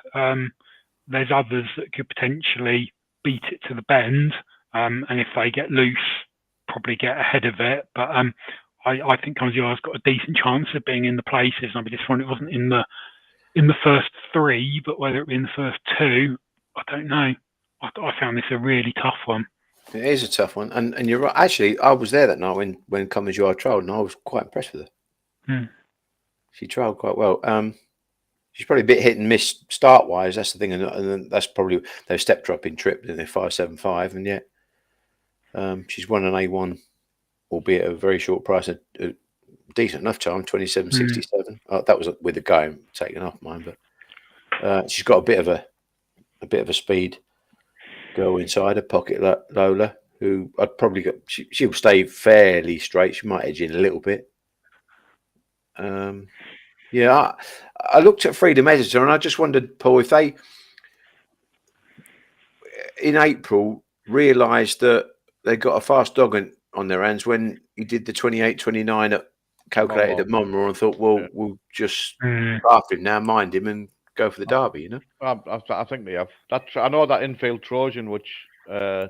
There's others that could potentially beat it to the bend, and if they get loose, probably get ahead of it. But I think Come As You Are has got a decent chance of being in the places. And I'd be disappointed it wasn't in the first 3, but whether it be in the first 2, I don't know. I found this a really tough one. It is a tough one, and you're right. Actually, I was there that night when Come As You Are trialled, and I was quite impressed with her. She trialled quite well. She's probably a bit hit and miss start wise. That's the thing, and that's probably they stepped her up in trip in their 5.75, and yet she's won an A1, albeit at a very short price, a decent enough time, 27.67. That was with the guy taken off mine, but she's got a bit of a speed girl inside her. Pocket Lola, who I'd probably got. She'll stay fairly straight. She might edge in a little bit. I looked at Freedom Editor and I just wondered, Paul, if they in April realised that they got a fast dog on their hands when he did the 28.29 calculated at Monmouth, and thought, well, we'll just draft him now, mind him, and go for the Derby. I think they have. I know that infield Trojan, which the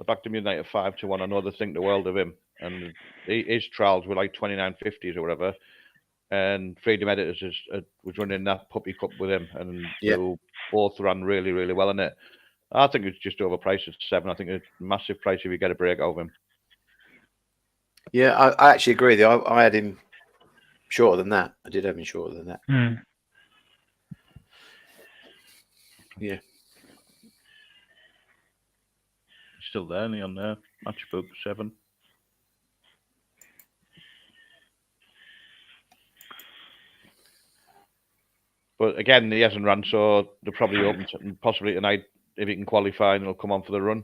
backed him United 5-1. I know they think the world of him, and his trials were like 29.50s or whatever. And Freedom Editors was running that puppy cup with him, and they both ran really, really well in it. I think it's just overpriced at 7. I think it's a massive price if you get a break out of him. Yeah, I actually agree with you. I had him shorter than that. I did have him shorter than that. Yeah. He's still there, isn't he, on there? Matchbook 7. But again, he hasn't run, so they're probably open to, possibly tonight, if he can qualify, and he'll come on for the run.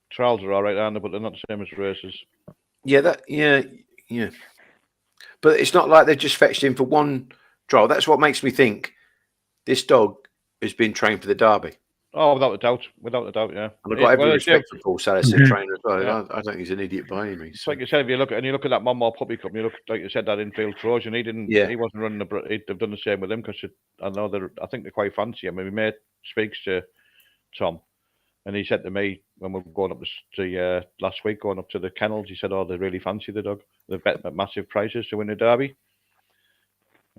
Trials are all right, aren't they? But they're not the same as races. Yeah. But it's not like they've just fetched him for one trial. That's what makes me think this dog has been trained for the Derby. Oh, without a doubt, yeah. And I've got every respect for Paul Salas, the trainer as well. Yeah. I don't think he's an idiot by any means. It's like you said, if you look at that Monmouth Puppy Cup, you look, like you said, that infield Trojan. He wasn't running they've done the same with him, because I think they're quite fancy him. My mate speaks to Tom, and he said to me when we were going up to last week, going up to the kennels, he said, they really fancy the dog. They've bet massive prices to win the Derby.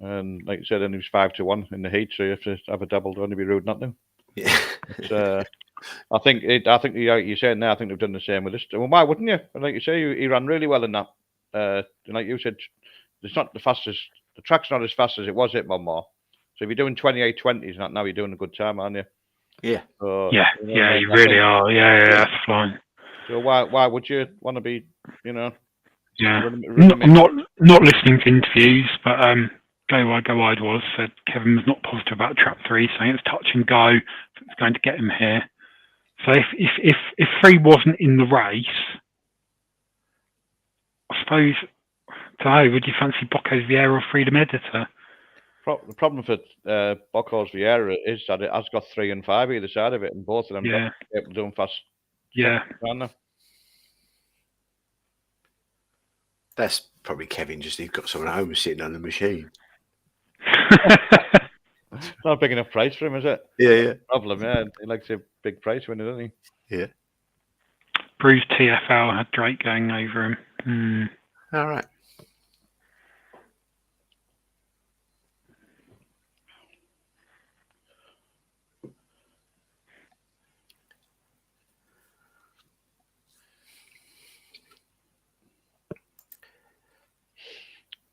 And like you said, and he was 5-1 in the heat, so you have to have a double to only be rude not to. Yeah. But, I think you're saying now, I think they've done the same with this. Well, why wouldn't you? And like you say, he ran really well in that. Like you said, it's not the fastest. The track's not as fast as it was at Monmouth. So if you're doing 28.20s, now you're doing a good time, aren't you? Yeah. So, you really are. Yeah, that's fine. So why would you want to be, Yeah. I'm not listening to interviews, but Go Wide was said Kevin was not positive about Trap 3, saying it's touch and go. It's going to get him here. So if 3 wasn't in the race, I suppose, would you fancy Bocco's Vieira or Freedom Editor? The problem for Bocco's Vieira is that it has got 3 and 5 either side of it, and both of them able doing fast. Yeah. That's probably Kevin, he's got someone at home sitting on the machine. It's not a big enough price for him, is it? Yeah. Problem, yeah. He likes a big price winner, doesn't he? Yeah. Bruce TFL had Drake going over him. All right.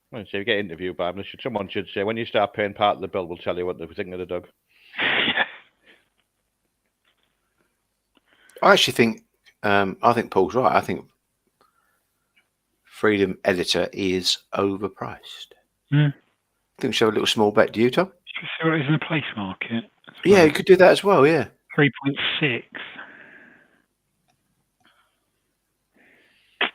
Well, so you get interviewed by him. Someone should say, when you start paying part of the bill, we'll tell you what they think of the dog. I actually think Paul's right. I think Freedom Editor is overpriced. Mm. I think we should have a little small bet. Do you, Tom? Should we see what it is in the place market? Yeah, you could do that as well. Yeah. 3.6. I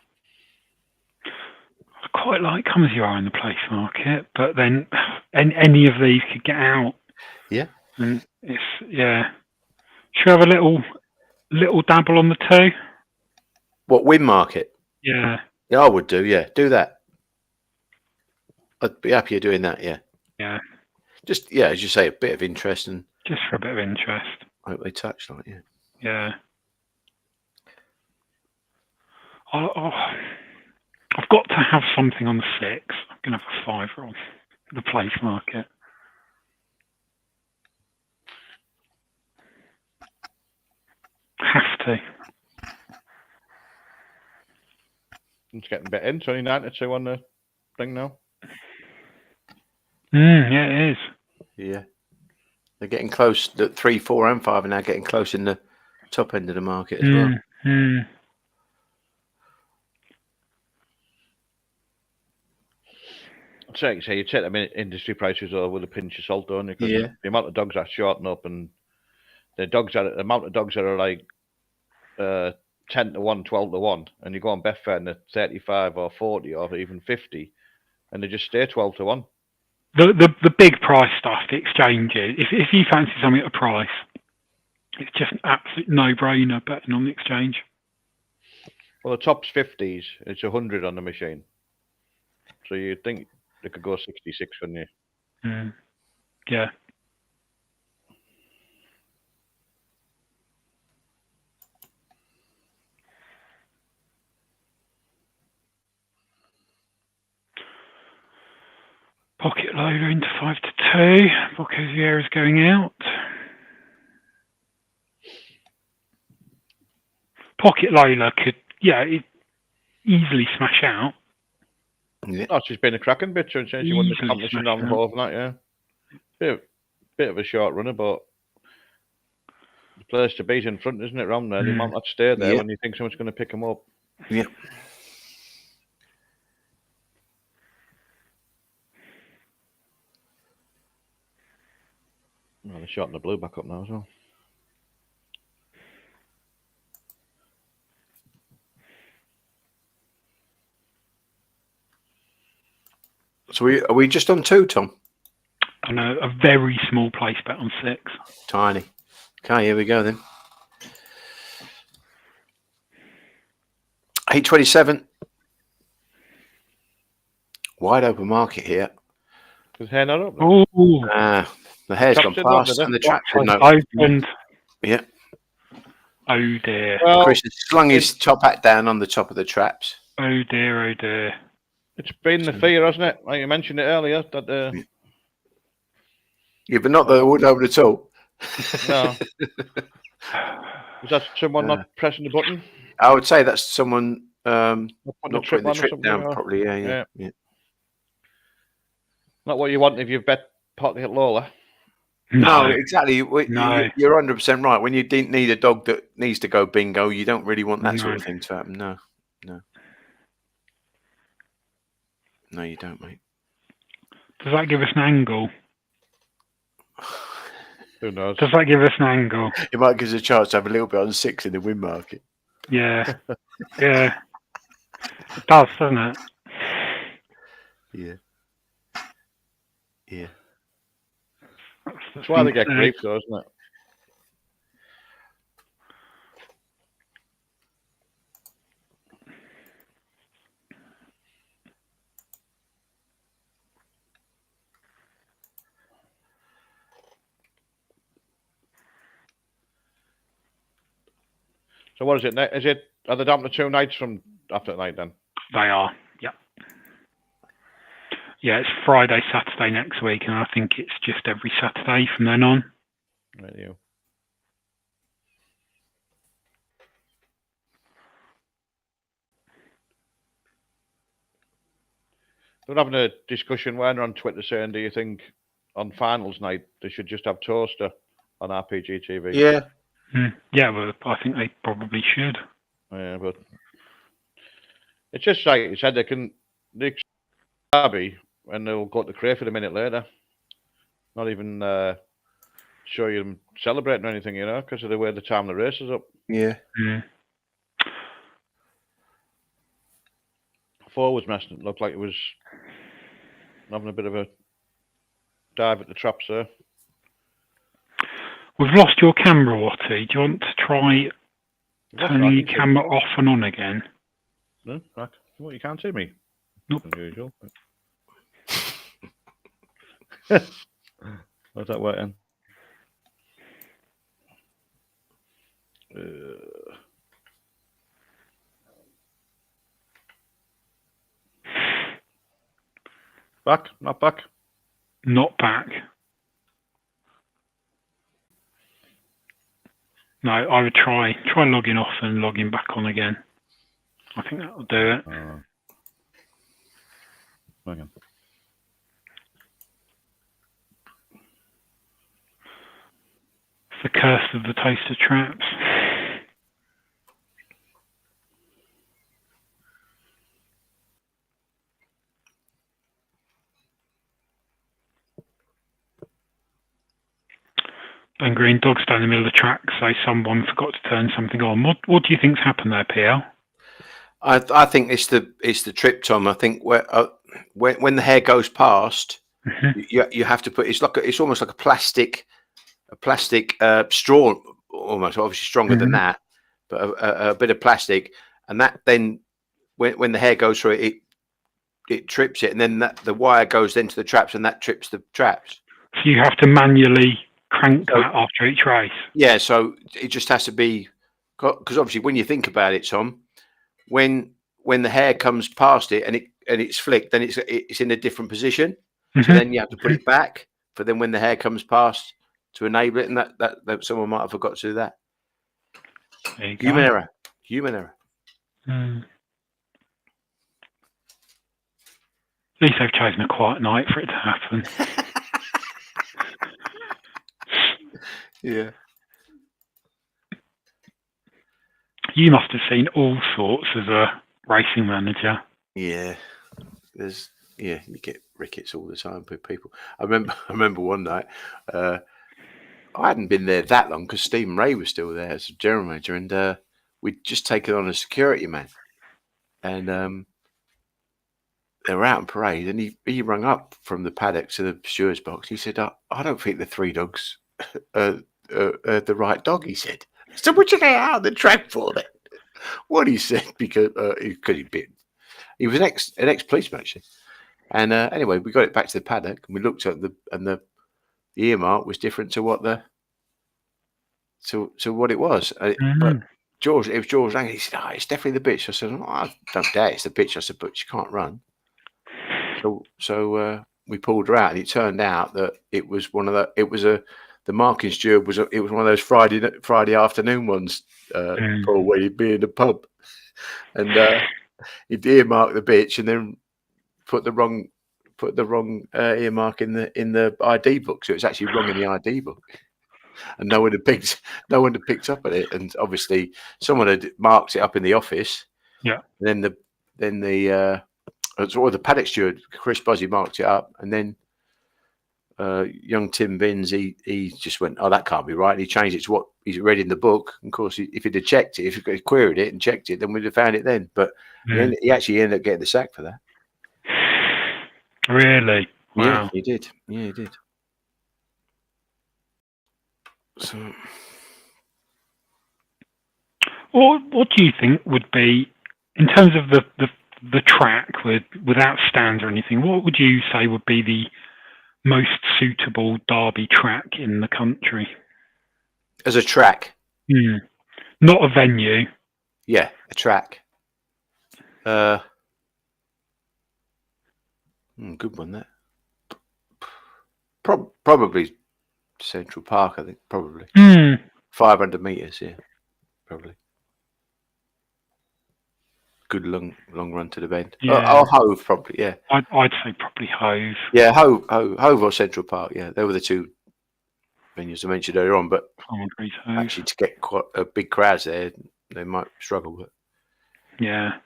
quite like Come As You Are in the place market, but then any of these could get out. Yeah. And it's Should we have a little dabble on the 2? What, win market? Yeah. Yeah, I would do. Yeah, do that. I'd be happier doing that. Yeah. Yeah. Just as you say, a bit of interest and Just for a bit of interest. I hope they touch on it. Yeah. Yeah. I've got to have something on the 6. I'm going to have a 5 on the place market. Have to. It's getting better in 29 to 2 on the thing now. Yeah, it is. Yeah. They're getting close. The 3, 4, and 5 are now getting close in the top end of the market as well. So you take them industry prices over with a pinch of salt, don't you? Yeah. The amount of dogs that shorten up, and the amount of dogs that are like 10 to 1, 12 to 1, and you go on Betfair and they're 35 or 40 or even 50, and they just stay 12 to 1. The big price stuff, the exchanges. If you fancy something at a price, it's just an absolute no-brainer betting on the exchange. Well, the top's 50s. It's 100 on the machine. So you'd think they could go 66, wouldn't you? Yeah. Pocket loader into 5 to 2. Bocosier is going out. Pocket loader could, easily smash out. Yeah. Oh, she's been a cracking bitch since she won the competition on the overnight, yeah. Bit of a short runner, but the place to beat in front, isn't it, round there? The amount that stay there when you think someone's going to pick them up. Yeah. Oh, they're shot in the blue back up now as well. So are we just on 2, Tom? And a very small place bet on 6. Tiny. Okay, here we go then. 8.27. Wide open market here. Is hair not up? Oh, the hair's gone past and the trap's been opened. Yeah. Oh dear. Well, Chris has slung his top hat down on the top of the traps. Oh dear, oh dear. It's been the fear, hasn't it? Like you mentioned it earlier, that Yeah, but not that it wouldn't open at all. no. Is that someone not pressing the button? I would say that's someone Not not putting the trip down properly. Yeah. Not what you want if you've bet pocket lower. No, exactly. No. You're 100% right. When you need a dog that needs to go bingo, you don't really want that sort of thing to happen. No, you don't, mate. Does that give us an angle? Who knows? Does that give us an angle? It might give us a chance to have a little bit on 6 in the win market. Yeah. Yeah. It does, doesn't it? Yeah. Yeah. That's why they get grief, though, isn't it? So what is it? Are they down to 2 nights from after tonight then? They are, yeah. Yeah, it's Friday, Saturday next week, and I think it's just every Saturday from then on. Right, you. They're having a discussion on Twitter saying, do you think on finals night they should just have Toaster on RPG TV? Yeah. Yeah, well, I think they probably should. Yeah, but it's just like you said, they Derby and they'll go to Crayford a minute later. Not even show you them celebrating or anything, because of the way the time the race is up. Yeah. Forwards messing it looked like it was having a bit of a dive at the traps there. We've lost your camera, Watty. Do you want to try turning your camera off and on again? No, you can't see me. Nope. Unusual. How's that working? Back? Not back? Not back. No, I would try logging off and logging back on again. I think that will do it. Hang on. It's the curse of the toaster traps. Ben Green, dogs down the middle of the track, so someone forgot to turn something on. What do you think's happened there, PL? I think it's the trip, Tom. I think when the hare goes past, you have to put it's almost like a plastic straw, almost obviously stronger than that, but a bit of plastic, and that then when the hare goes through it trips it, and then the wire goes then to the traps, and that trips the traps. So you have to manually crank that after each race. Yeah, so it just has to be, because obviously when you think about it, Tom, when the hare comes past it and it's flicked, then it's in a different position. So then you have to put it back for then when the hare comes past to enable it, and that someone might have forgot to do that. Human error. At least they've chosen a quiet night for it to happen. Yeah. You must have seen all sorts as a racing manager. Yeah. You get rickets all the time with people. I remember one night, I hadn't been there that long because Stephen Ray was still there as a general manager, and we'd just taken on a security man, and they were out on parade, and he rung up from the paddock to the steward's box. He said, I don't think the three dogs are the right dog, he said. So what you get out of the track for then? What he said, because he was an ex-policeman actually. And anyway, we got it back to the paddock, and we looked at the earmark was different to what what it was. But it was George Lang. He said, it's definitely the bitch. I said, I don't doubt it's the bitch. I said, but she can't run. So we pulled her out, and it turned out that it was the marking steward was one of those Friday afternoon ones, Paul, where you'd be in the pub, and he'd earmark the bitch and then put the wrong earmark in the ID book, so it's actually wrong in the ID book, and no one had picked up on it, and obviously someone had marked it up in the office. Yeah. And then the paddock steward Chris Buzzy marked it up, and then young Tim Binns he just went, that can't be right, and he changed it to what he's read in the book. And of course, if he'd have checked it, if he'd queried it and checked it, then we'd have found it then. But he actually ended up getting the sack for that. Really? Wow. Yeah, he did. So, what do you think would be, in terms of the track without stands or anything, what would you say would be the most suitable Derby track in the country? As a track? Not a venue. Yeah, a track. Good one, that. Probably Central Park, I think. Probably 500 meters. Yeah, probably. Good long run to the bend. Yeah. Hove, probably. Yeah, I'd say probably Hove. Yeah, Hove or Central Park. Yeah, they were the two venues I mentioned earlier on, but Hargreaves Hove. actually to get quite a big crowds there, they might struggle. But Yeah.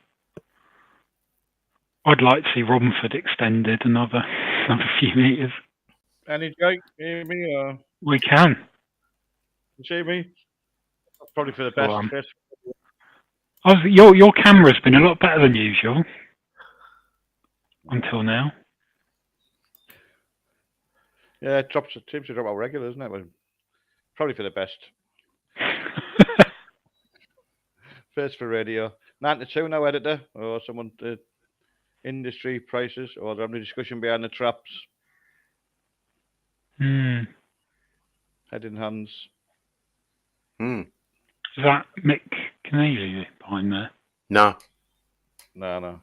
I'd like to see Romford extended another few metres. Any Jake, hear me? Or We can. you see me? Probably for the Go best. on. Chris. Your camera's been a lot better than usual until now. Yeah, it seems to drop out regular, isn't it? But probably for the best. First for radio. 92 now, editor, or someone industry prices, or they're having a discussion behind the traps. Hmm. Head in hands. Is that Mick Keneally behind there? No. No.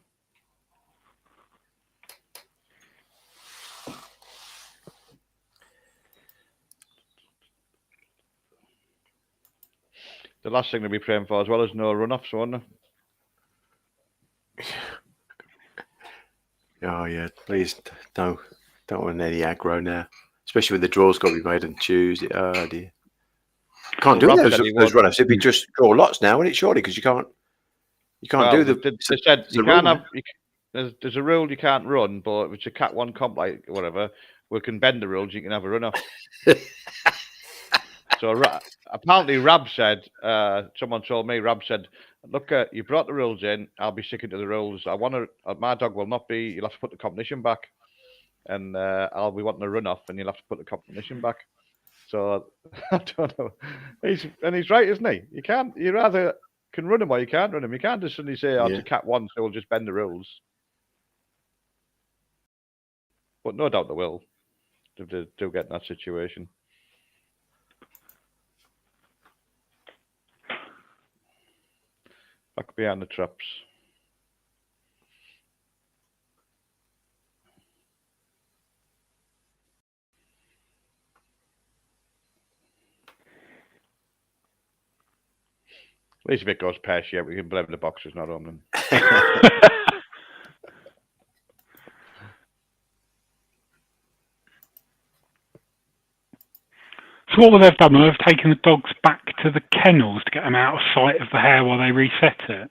The last thing to be praying for as well is no run-offs, won't there? Oh yeah, please don't want any aggro now, especially when the draw's got to be made on Tuesday. Oh dear, can't do Rob those said he run-offs. It'd be just draw lots now, wouldn't it? Surely, because you can't do the. They said you the can't rule, have. There's a rule you can't run, but if it's a Cat 1 comp like whatever, we can bend the rules. You can have a run-off. So apparently, Rab said. Someone told me. Rab said, "Look, you brought the rules in. I'll be sticking to the rules. I want to. My dog will not be. You'll have to put the competition back, and I'll be wanting a run-off, and you'll have to put the competition back." So I don't know. He's right, isn't he? You can't. You either can run him or you can't run him. You can't just suddenly say, "Oh, it's a Cat 1, so we'll just bend the rules." But no doubt they will. If they do get in that situation. Back behind the traps. At least if it goes past yet, we can blame the boxers, not on them. So what they've done, they've taken the dogs back to the kennels to get them out of sight of the hare while they reset it?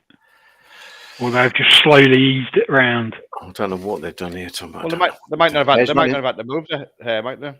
Or they've just slowly eased it round? I don't know what they've done here, Tom. Well, they might not have had to move the hare, might they?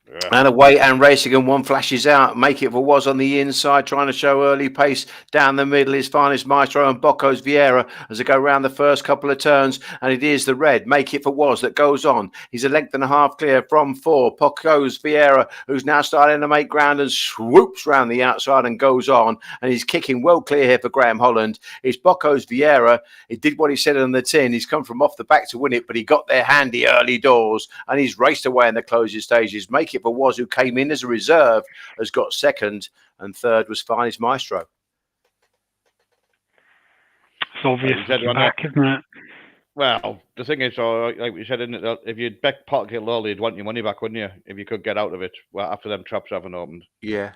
Yeah. And away and racing, and one flashes out. Make It For Was on the inside, trying to show early pace down the middle is Finest Maestro and Bocco's Vieira as they go round the first couple of turns. And it is the red, Make It For Was, that goes on. He's a length and a half clear from 4. Bocco's Vieira, who's now starting to make ground and swoops round the outside and goes on. And he's kicking well clear here for Graham Holland. It's Bocco's Vieira. He did what he said on the tin. He's come from off the back to win it, but he got there handy early doors. And he's raced away in the closing stages. Make It For Was, who came in as a reserve, has got second, and third was Finest Maestro. It's obvious back, isn't it? Well, the thing is, like we said, isn't it, if you'd bet pocket lowly, you'd want your money back, wouldn't you? If you could get out of it, well, after them traps haven't opened. Yeah.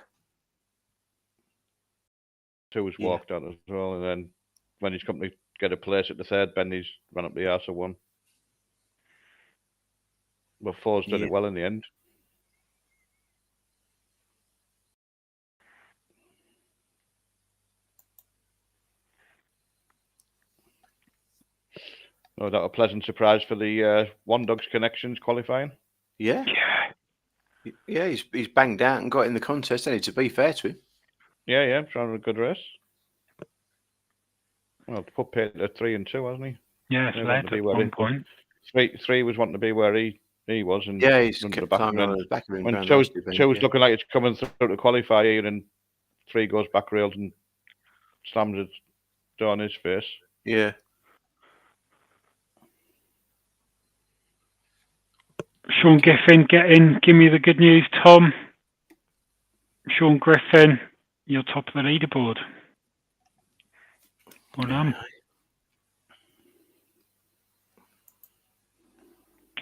2 was walked on as well, and then when he's come to get a place at the third bend, he's run up the arse of 1. But 4's done it well in the end. No doubt a pleasant surprise for the One Dogs Connections qualifying. Yeah, he's banged out and got in the contest, and to be fair to him. Yeah, trying a good race. Well, put Pate at 3 and 2, hasn't he? Yeah, so led at one point. 3 was wanting to be where he was, and he's kept back on the back of him. When 2's looking like it's coming through to qualify here, and 3 goes back rails and slams it down his face. Yeah. Sean Giffen, get in. Give me the good news, Tom. Sean Griffin, you're top of the leaderboard. Well done.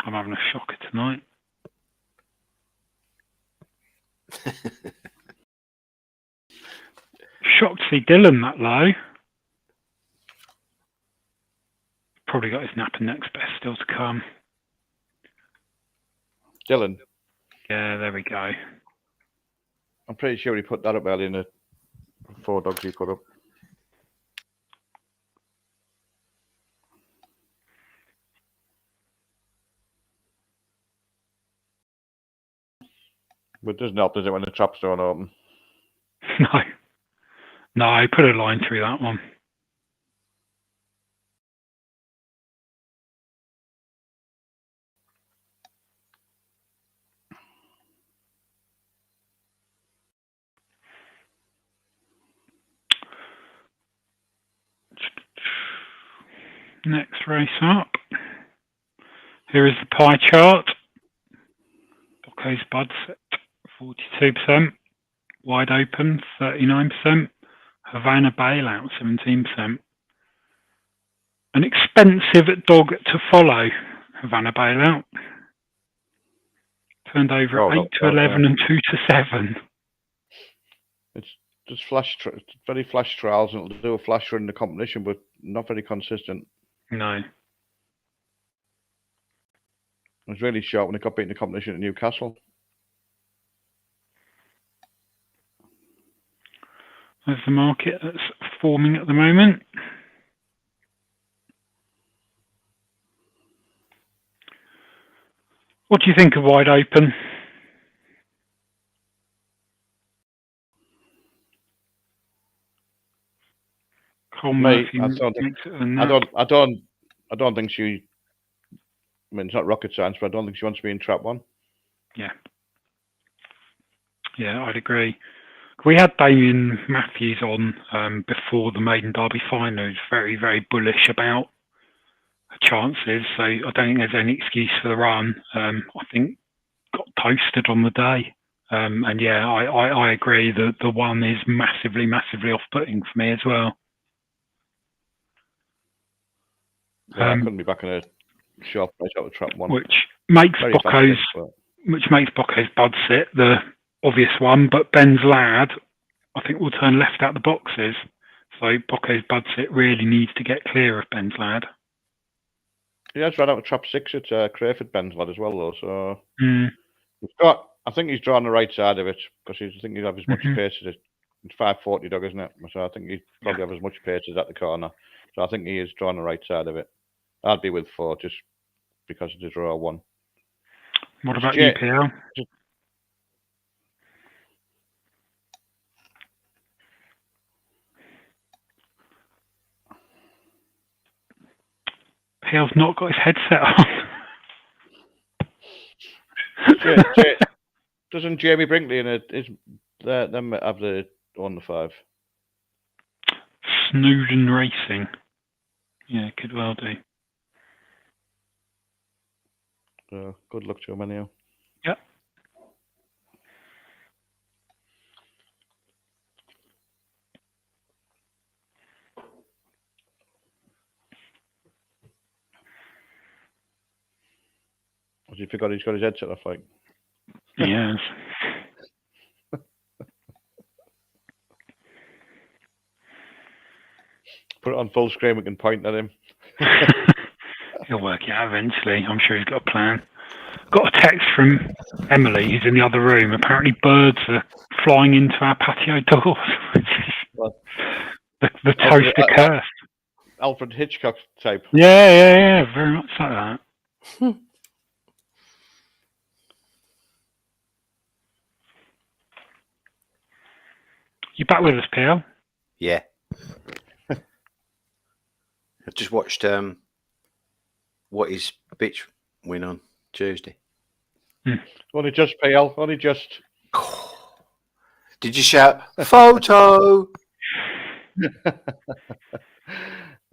I'm having a shocker tonight. Shocked to see Dylan that low. Probably got his nap and next best still to come. Dylan. Yeah, there we go. I'm pretty sure he put that up early in the 4 dogs he put up. But it doesn't help, does it, when the traps don't open? No, I put a line through that one. Next race up. Here is the pie chart. Bocco's Bud set 42%. Wide Open 39%. Havana Bailout 17%. An expensive dog to follow, Havana Bailout. Turned over 8 to 11 and 2 to 7. It's just very flash trials, and it'll do a flash run in the competition, but not very consistent. No. It was really short when it got beaten in the competition at Newcastle. There's the market that's forming at the moment. What do you think of Wide Open? Mate, I don't think she. I mean, it's not rocket science, but I don't think she wants to be in trap 1. Yeah, I'd agree. We had Damien Matthews on before the Maiden Derby final. He was very, very bullish about her chances. So I don't think there's any excuse for the run. I think got toasted on the day. And yeah, I agree that the one is massively, massively off-putting for me as well. Yeah, I couldn't be back in a sharp race out of trap 1. Which makes Bocco's Bud sit the obvious one, but Ben's Lad, I think, will turn left out the boxes. So Bocco's Bud sit really needs to get clear of Ben's Lad. He has run out of trap 6 at Crayford, Ben's Lad, as well, though. So I think he's drawn the right side of it, because I think he'll have as much pace as it. It's 540 dog, isn't it? So I think he'd probably have as much pace as at the corner. So I think he is drawn the right side of it. I'd be with 4 just because of the draw 1. What about UPL? PL's not got his headset on. Doesn't Jamie Brinkley them have the on the 5? Snowden Racing. Yeah, could well do. Good luck to him anyhow. Yeah. Has he forgot he's got his headset off, like? Yes. Put it on full screen, we can point at him. He'll work it out eventually. I'm sure he's got a plan. Got a text from Emily, who's in the other room. Apparently birds are flying into our patio doors. the toaster curse. Alfred Hitchcock type. Yeah. Very much like that. You back with us, PL? Yeah. I've just watched What Is Bitch win on Tuesday. Only just, PL. Only just. Did you shout, photo? It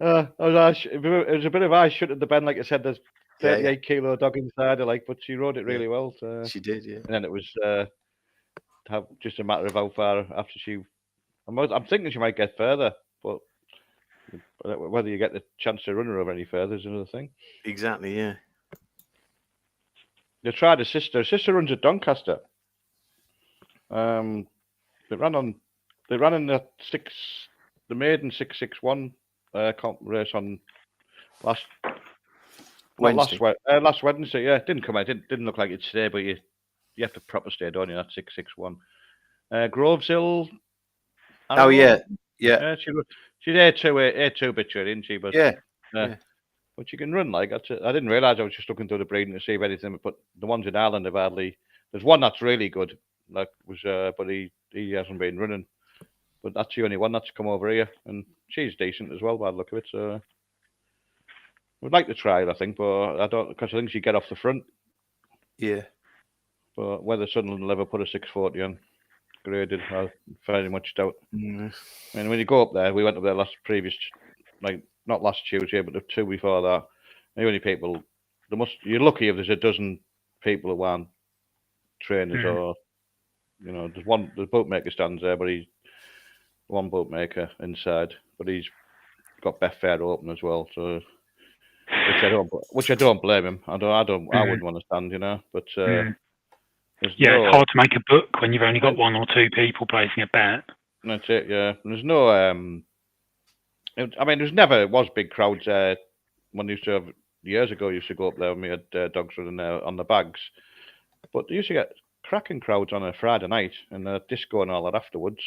was a bit of ice shut at the bend, like I said. There's 38 kilo dog inside her, like, but she rode it really well. So. She did, yeah. And then it was just a matter of how far after she. I'm thinking she might get further, but whether you get the chance to run her over any further is another thing. Exactly, yeah. They tried her sister. Her sister runs at Doncaster. They ran in the maiden 661 race on last Wednesday. Yeah, it didn't come out. It didn't look like it'd stay, but you have to proper stay, don't you? That's 661. Groveshill. Oh yeah. She's A2 bitcher, isn't she? But Yeah. but she can run like that's it. I didn't realise I was just looking through the breeding to see if anything. But the ones in Ireland have hardly. There's one that's really good, but he hasn't been running. But that's the only one that's come over here, and she's decent as well by the look of it. So I'd like to try it, I think, but I don't because I think she get off the front. Yeah. But whether Sunderland will ever put a 640 on graded, I very much doubt. Mm. I mean, when you go up there, we went up there not last Tuesday, but the 2 before that. The only people, you're lucky if there's a dozen people who aren't trainers or, there's boatmaker stands there, but he's one boatmaker inside, but he's got Betfair open as well, so which I don't blame him. I wouldn't want to stand, but it's hard to make a book when you've only got 1 or 2 people placing a bet. That's it, yeah. There's no, it was big crowds when used to have years ago. Used to go up there when we had dogs running there on the bags, but they used to get cracking crowds on a Friday night and disco and all that afterwards.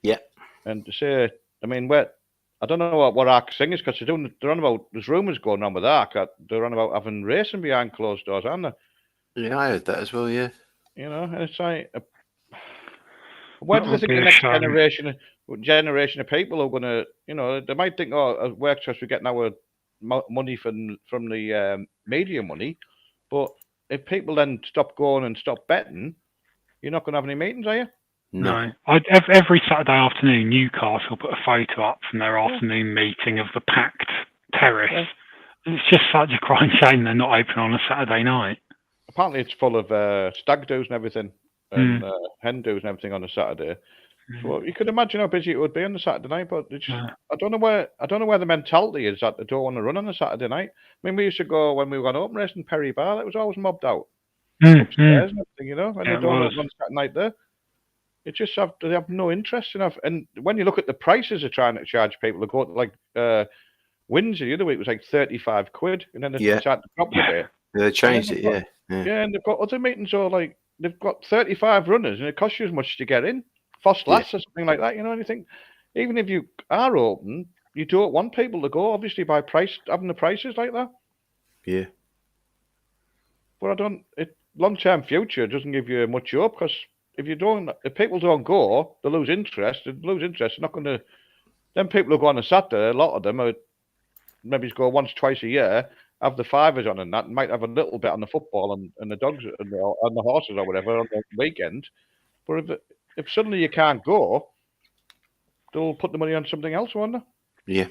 Yeah, and to say, I don't know what Ark Sing is because they're on about. There's rumours going on with Ark that they're on about having racing behind closed doors, aren't they? Yeah, I heard that as well. Yeah, and it's like, where do they think the next generation of people are going to, they might think, work trust, we're getting our money from the media money, but if people then stop going and stop betting, you're not going to have any meetings, are you? No. Every Saturday afternoon, Newcastle put a photo up from their afternoon meeting of the packed terrace. Yeah. It's just such a crying shame they're not open on a Saturday night. Apparently it's full of stag do's and everything, and hen do's and everything on a Saturday. So you could imagine how busy it would be on the Saturday night, but I don't know where the mentality is that they don't want to run on a Saturday night. I mean, we used to go when we were going open racing Perry Bar. That was always mobbed out upstairs and everything, and they don't want to run Saturday night there. It just they have no interest enough. And when you look at the prices they're trying to charge people to go to, like Windsor the other week was like 35 quid, and then they started to drop it a bit. Yeah, they changed it, yeah. And they've got other meetings, or like they've got 35 runners, and it costs you as much to get in. Foss Lass or something like that, and you think even if you are open, you don't want people to go, obviously, by having the prices like that. Yeah. But long-term future doesn't give you much hope, because if people don't go, they lose interest. They're not going to. Then people who go on a Saturday, a lot of them are maybe go once, twice a year, have the fivers on and that, and might have a little bit on the football and the dogs and the horses or whatever on the weekend. But if suddenly you can't go, they'll put the money on something else, won't they? Yeah.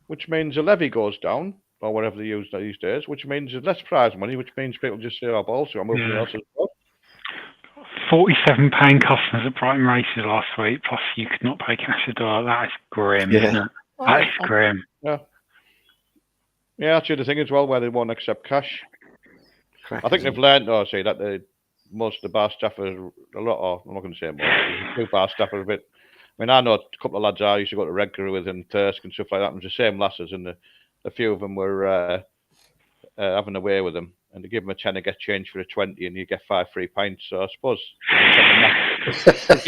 Which means the levy goes down, or whatever they use these days, which means there's less prize money, which means people just say, oh, balls, I'm moving else as well. £47 customers at Brighton races last week, plus you could not pay cash at all. That is grim, isn't it? That is grim. Yeah. Yeah, that's the other thing as well, where they won't accept cash. Correct. I think they've learned, that most of the bar staff are I'm not going to say most, the bar staff are a bit. I mean, I know a couple of lads I used to go to Redcar with and Thirsk and stuff like that, and the same lasses, and a few of them were having a way with them, and they give them a tenner, get change for a 20, and you get 5 free pints. So I suppose if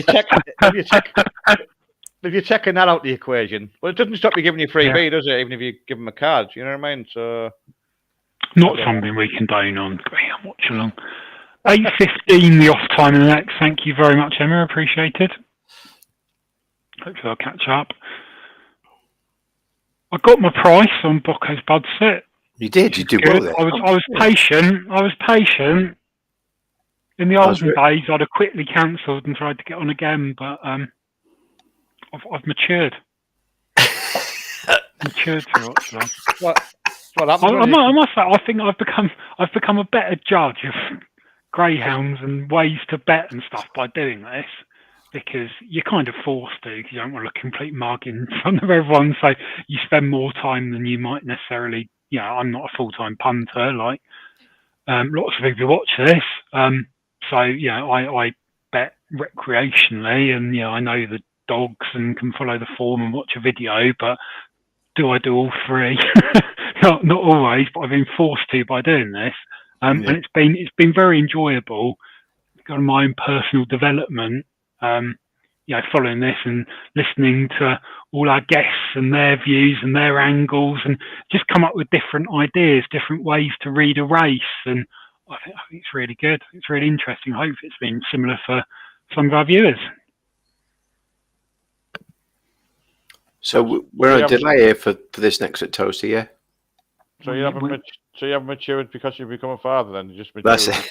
you're checking that out the equation, well, it doesn't stop you giving you free beer, does it? Even if you give them a card, you know what I mean? So not something we condone on Greyhound Watchalong. 8:15, the off time in the next. Thank you very much, Emma. Appreciated. Hopefully I'll catch up. I got my price on Bocco's Bud Sit. You did. You did well there. I was patient. patient. In the olden days, I'd have quickly cancelled and tried to get on again, but I've matured. Matured to Watchalong. I must say, I think I've become a better judge of greyhounds and ways to bet and stuff by doing this, because you're kind of forced to, because you don't want to look complete mug in front of everyone, so you spend more time than you might necessarily. I'm not a full-time punter like lots of people watch this, so I bet recreationally, and I know the dogs and can follow the form and watch a video, but do I do all three? not always, but I've been forced to by doing this. And it's been very enjoyable. Got my own personal development. following this and listening to all our guests and their views and their angles, and just come up with different ideas, different ways to read a race. And I think it's really good. It's really interesting. I hope it's been similar for some of our viewers. So we're on a delay here for this next at Toasty, yeah? So you haven't matured because you've become a father, then? You just matured. That's it.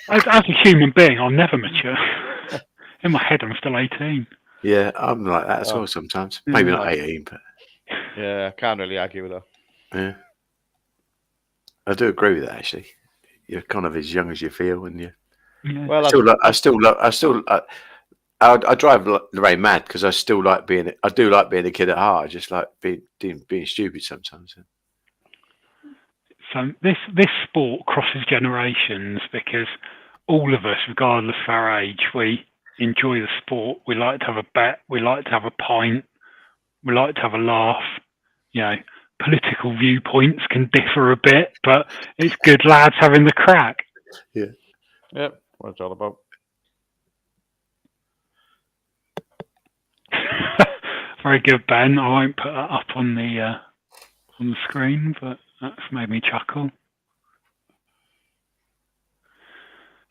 As a human being, I'll never mature. In my head, I'm still 18. Yeah, I'm like that as well sometimes. Maybe not 18, but... Yeah, I can't really argue with that. Yeah. I do agree with that, actually. You're kind of as young as you feel, and you... Yeah. Well, I drive Lorraine mad because I still like being... I do like being a kid at heart. I just like being stupid sometimes. So this sport crosses generations because all of us, regardless of our age, we enjoy the sport. We like to have a bet. We like to have a pint. We like to have a laugh. Political viewpoints can differ a bit, but it's good lads having the crack. Yeah. Yep. What it's all about. Very good, Ben. I won't put that up on the screen, but that's made me chuckle.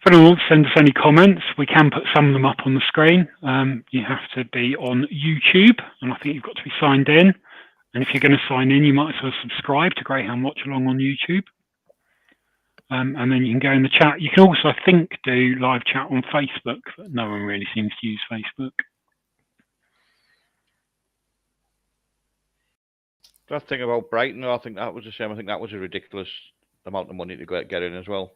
If anyone wants to send us any comments, we can put some of them up on the screen. You have to be on YouTube, and I think you've got to be signed in. And if you're going to sign in, you might as well subscribe to Greyhound Watchalong on YouTube. And then you can go in the chat. You can also, I think, do live chat on Facebook, but no one really seems to use Facebook. That thing about Brighton, I think that was a shame. I think that was a ridiculous amount of money to get in as well.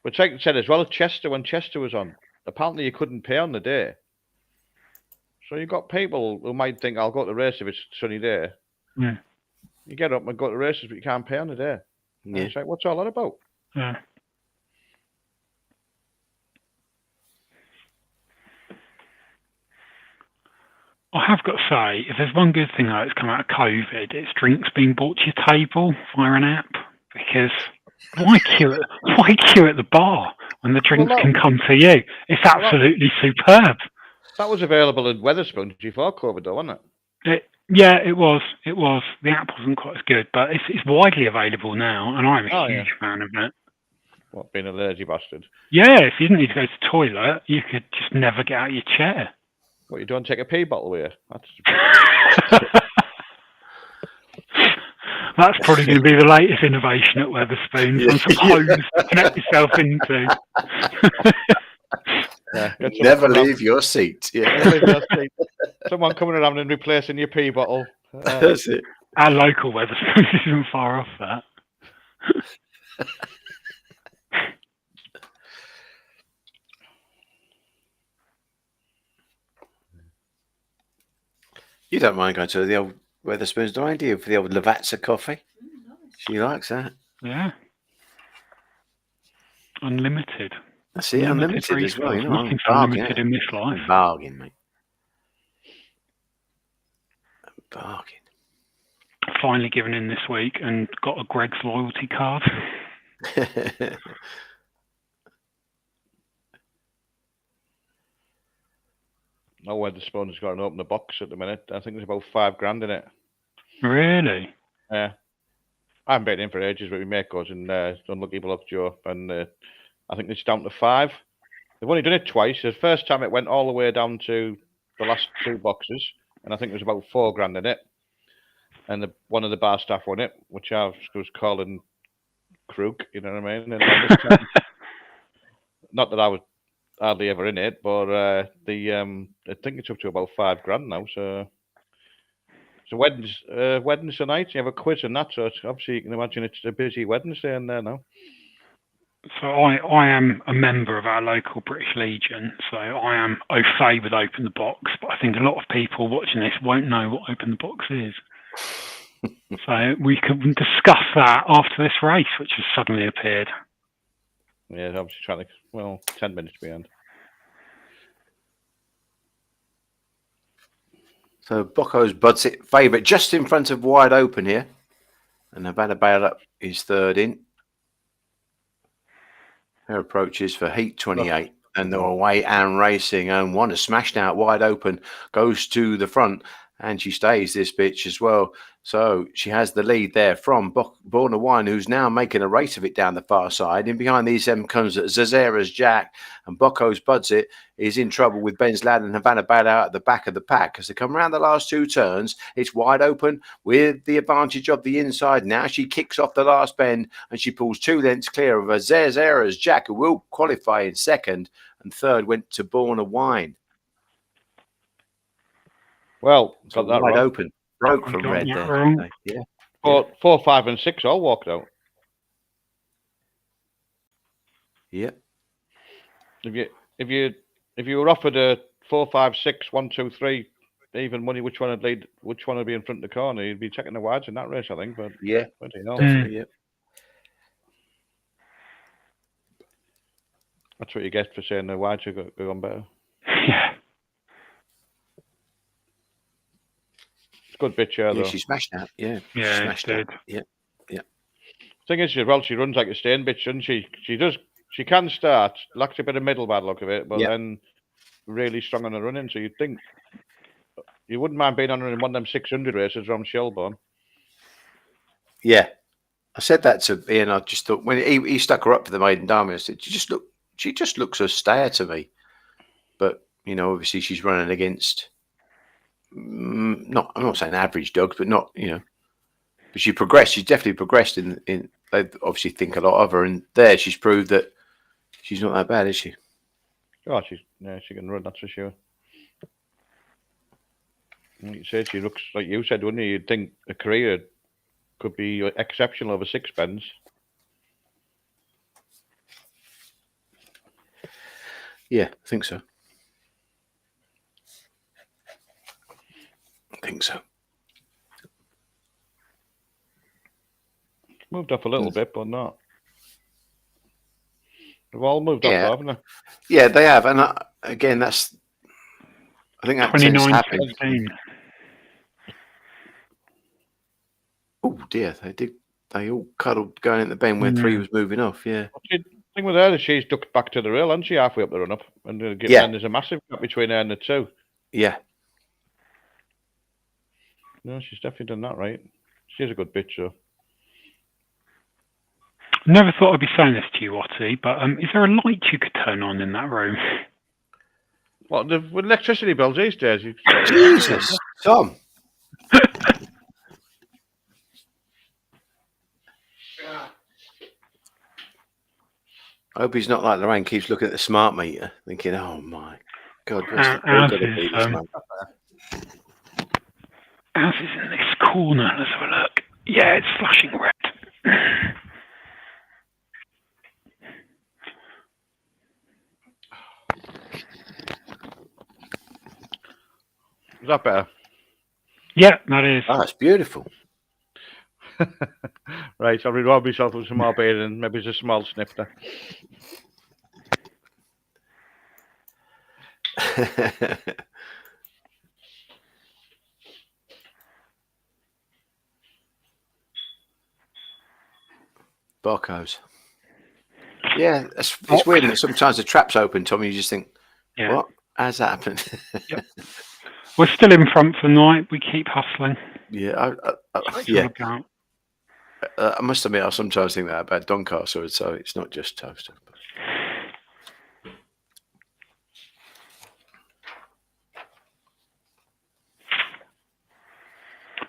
But like I said as well, Chester, when Chester was on, apparently you couldn't pay on the day. So you've got people who might think, I'll go to the race if it's a sunny day. Yeah. You get up and go to the races, but you can't pay on the day. Yeah. It's like, what's all that about? Yeah. I have got to say, if there's one good thing that's come out of COVID, it's drinks being brought to your table via an app. Because why queue at the bar when the drinks can come to you? It's absolutely superb. That was available in Wetherspoons before COVID, though, wasn't it? Yeah, it was. It was. The app wasn't quite as good, but it's widely available now, and I'm a huge fan of it. What, being a lazy bastard? Yeah, if you didn't need to go to the toilet, you could just never get out of your chair. What, you don't take a pee bottle with you? That's probably going to be the latest innovation at Wetherspoons. I'm supposed to connect yourself into. Never leave your seat. Yeah. Someone coming around and replacing your pee bottle. That's it. Our local Wetherspoons isn't far off that. You don't mind going to the old Wetherspoons, do you? For the old Lavazza coffee. Nice. She likes that. Yeah. Unlimited. That's it, unlimited as well. You know, nothing's unlimited in this life. Bargain, mate. Bargain. Finally given in this week and got a Greg's loyalty card. No, Wetherspoons got an open the box at the minute. I think there's about $5,000 in it. Really? Yeah. I haven't been in for ages, but my mate goes and Unlucky Block Joe, and I think it's down to 5. They've only done it twice. The first time it went all the way down to the last 2 boxes, and I think there was about $4,000 in it. And one of the bar staff won it, which I was calling crook, you know what I mean? And this time, not that I was hardly ever in it, but I think it's up to about $5,000 now. So Wednesday night, you have a quiz and that, so obviously you can imagine it's a busy Wednesday in there now. So I am a member of our local British Legion, so I am au fait with Open the Box, but I think a lot of people watching this won't know what Open the Box is. So we can discuss that after this race, which has suddenly appeared. Yeah, obviously trying to, 10 minutes behind. So Bocco's Bud's favourite, just in front of Wide Open here. And Nevada Bail Up is third in. Her approaches for Heat 28. And they're away and racing, and one is smashed out wide open, goes to the front, and she stays this bitch as well. So she has the lead there from Born of Wine, who's now making a race of it down the far side. In behind these comes Zazera's Jack, and Bocco's Buds It is in trouble with Ben's Lad and Havana Bad out at the back of the pack as they come around the last two turns. It's wide open with the advantage of the inside. Now she kicks off the last bend and she pulls 2 lengths clear of Zazera's Jack, who will qualify in second, and third went to Born of Wine. Well, So got that wide wrong. open. Broke from Got red that there. wrong. Yeah. 4, 5, and 6 all walked out. Yeah. If you were offered a 4, 5, 6, 1, 2, 3, even money, which one would lead? Which one would be in front of the corner? You'd be checking the wides in that race, I think. But Yeah. definitely, Yeah. that's what you get for saying the wides are going better. Yeah. It's a good bitch, Yeah, though. she smashed out. Yeah. She Yeah, smashed did. out. Yeah. Thing is, she runs like a staying bitch, doesn't she? She can start, lacks a bit of middle bad look of it, but then really strong on the running. So you'd think you wouldn't mind being on her in one of them 600 races around Shelbourne. Yeah. I said that to Ian. I just thought when he stuck her up for the maiden derby, I said, she just looks a stayer to me. But, obviously she's running against I'm not saying average dogs, but not, but she progressed. She's definitely progressed in they obviously think a lot of her, and there she's proved that she's not that bad, is she? Oh, she can run, that's for sure. Like you said, she looks like you said, wouldn't you? You'd think a career could be exceptional over 6 pence. Yeah, I think so. Moved up a little bit, but not. They've all moved up, haven't they? Yeah, they have, and again, I think that tends to happen. 29-16. Oh dear, they all cuddled going in the bend when 3 was moving off. Yeah. The thing with her is she's ducked back to the rail, hasn't she, halfway up the run up, and then there's a massive gap between her and the 2. Yeah. No, she's definitely done that right. She's a good bitch, though. Never thought I'd be saying this to you, Watty, but is there a light you could turn on in that room? What, with electricity bills these days? Jesus, Tom. I hope he's not like Lorraine, keeps looking at the smart meter, thinking, "Oh my God, what's the point of it?" Ours is in this corner. Let's have a look. Yeah, it's flashing red. Is that better? Yeah, that is. Oh, it's beautiful. Right, I'll reward myself with some more beer and maybe it's a small snifter. Barcodes. Yeah, it's weird. And sometimes the trap's open, Tommy. You just think, what? How's that happened? Yep. We're still in front for the night. We keep hustling. Yeah, I must admit, I sometimes think that about Doncaster, so it's not just Toaster.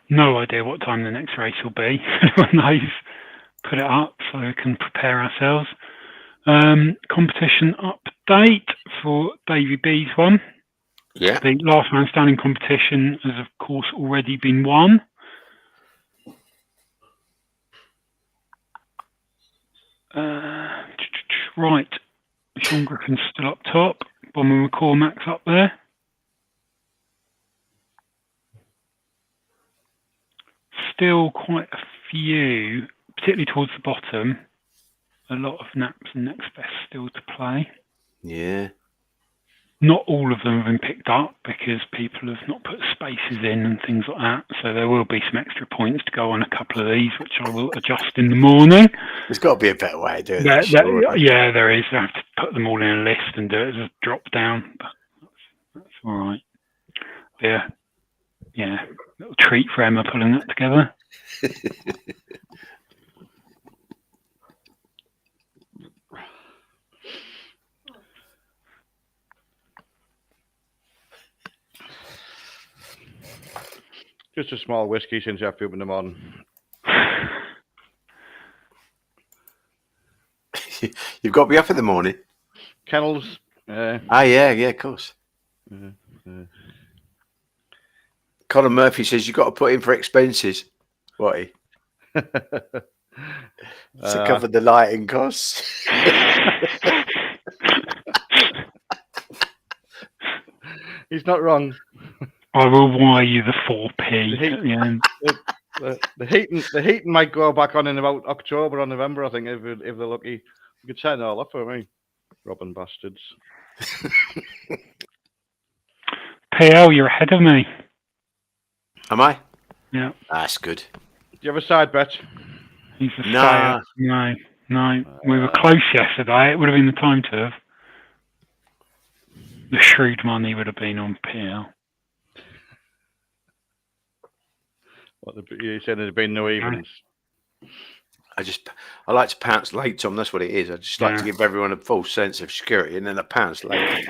No idea what time the next race will be. When they've put it up so we can prepare ourselves. Competition update for Davy B's one. Yeah. The last man standing competition has, of course, already been won. Right. Sean Griffin's still up top. Bomber McCormack's up there. Still quite a few, particularly towards the bottom. A lot of naps and next best still to play. Yeah. Not all of them have been picked up because people have not put spaces in and things like that. So there will be some extra points to go on a couple of these, which I will adjust in the morning. There's got to be a better way of doing that. Yeah, there is. I have to put them all in a list and do it as a drop down. But that's all right. Yeah, little treat for Emma pulling that together. Just a small whiskey since I've opened them on. You've got to be up in the morning. Kennels. Yeah, of course. Colin Murphy says you've got to put in for expenses. What? To cover the lighting costs. He's not wrong. I will wire you the 4p at the end. The heating might go back on in about October or November, I think, if they're lucky. You could turn it all off for me. Robbing bastards. PL, you're ahead of me. Am I? Yeah. That's good. Do you have a side bet? He's a stayer. No. We were close yesterday. It would have been the time to have. The shrewd money would have been on PL. What you said there'd been no evens. I like to pounce late, Tom. That's what it is. I just like to give everyone a false sense of security and then a pounce late.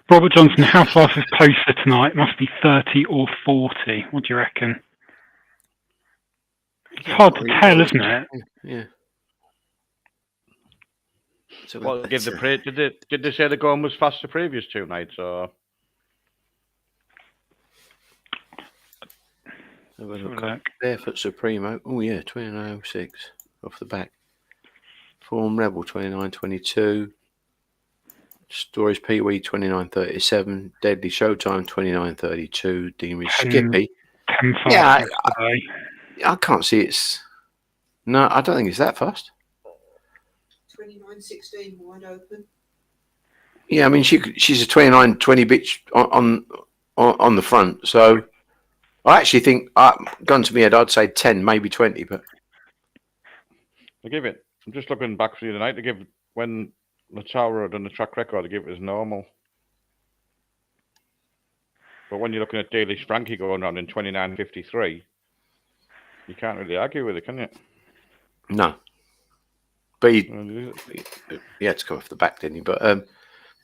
Robert Johnson, how fast is Poster tonight? Must be 30 or 40. What do you reckon? It's hard to tell, isn't it? Yeah. So Well, did they say the going was fast the previous 2 nights, or? Barefoot Supremo. Oh yeah, 29.06 off the back. Form Rebel 29.22. Stories Pee-wee 29.37. Deadly Showtime 29.32. Deanery Skippy. 10-5 Yeah, I can't see it's. No, I don't think it's that fast. 29.16 wide open. Yeah, I mean she's a 29.20 bitch on the front. So I actually think, gun to my head, I'd say 10, maybe 20. But I give it. I'm just looking back for the other night to give when Latara had done the track record. To give it as normal. But when you're looking at Daily Frankie going on in 29.53, you can't really argue with it, can you? No. But he had to come off the back, didn't he? But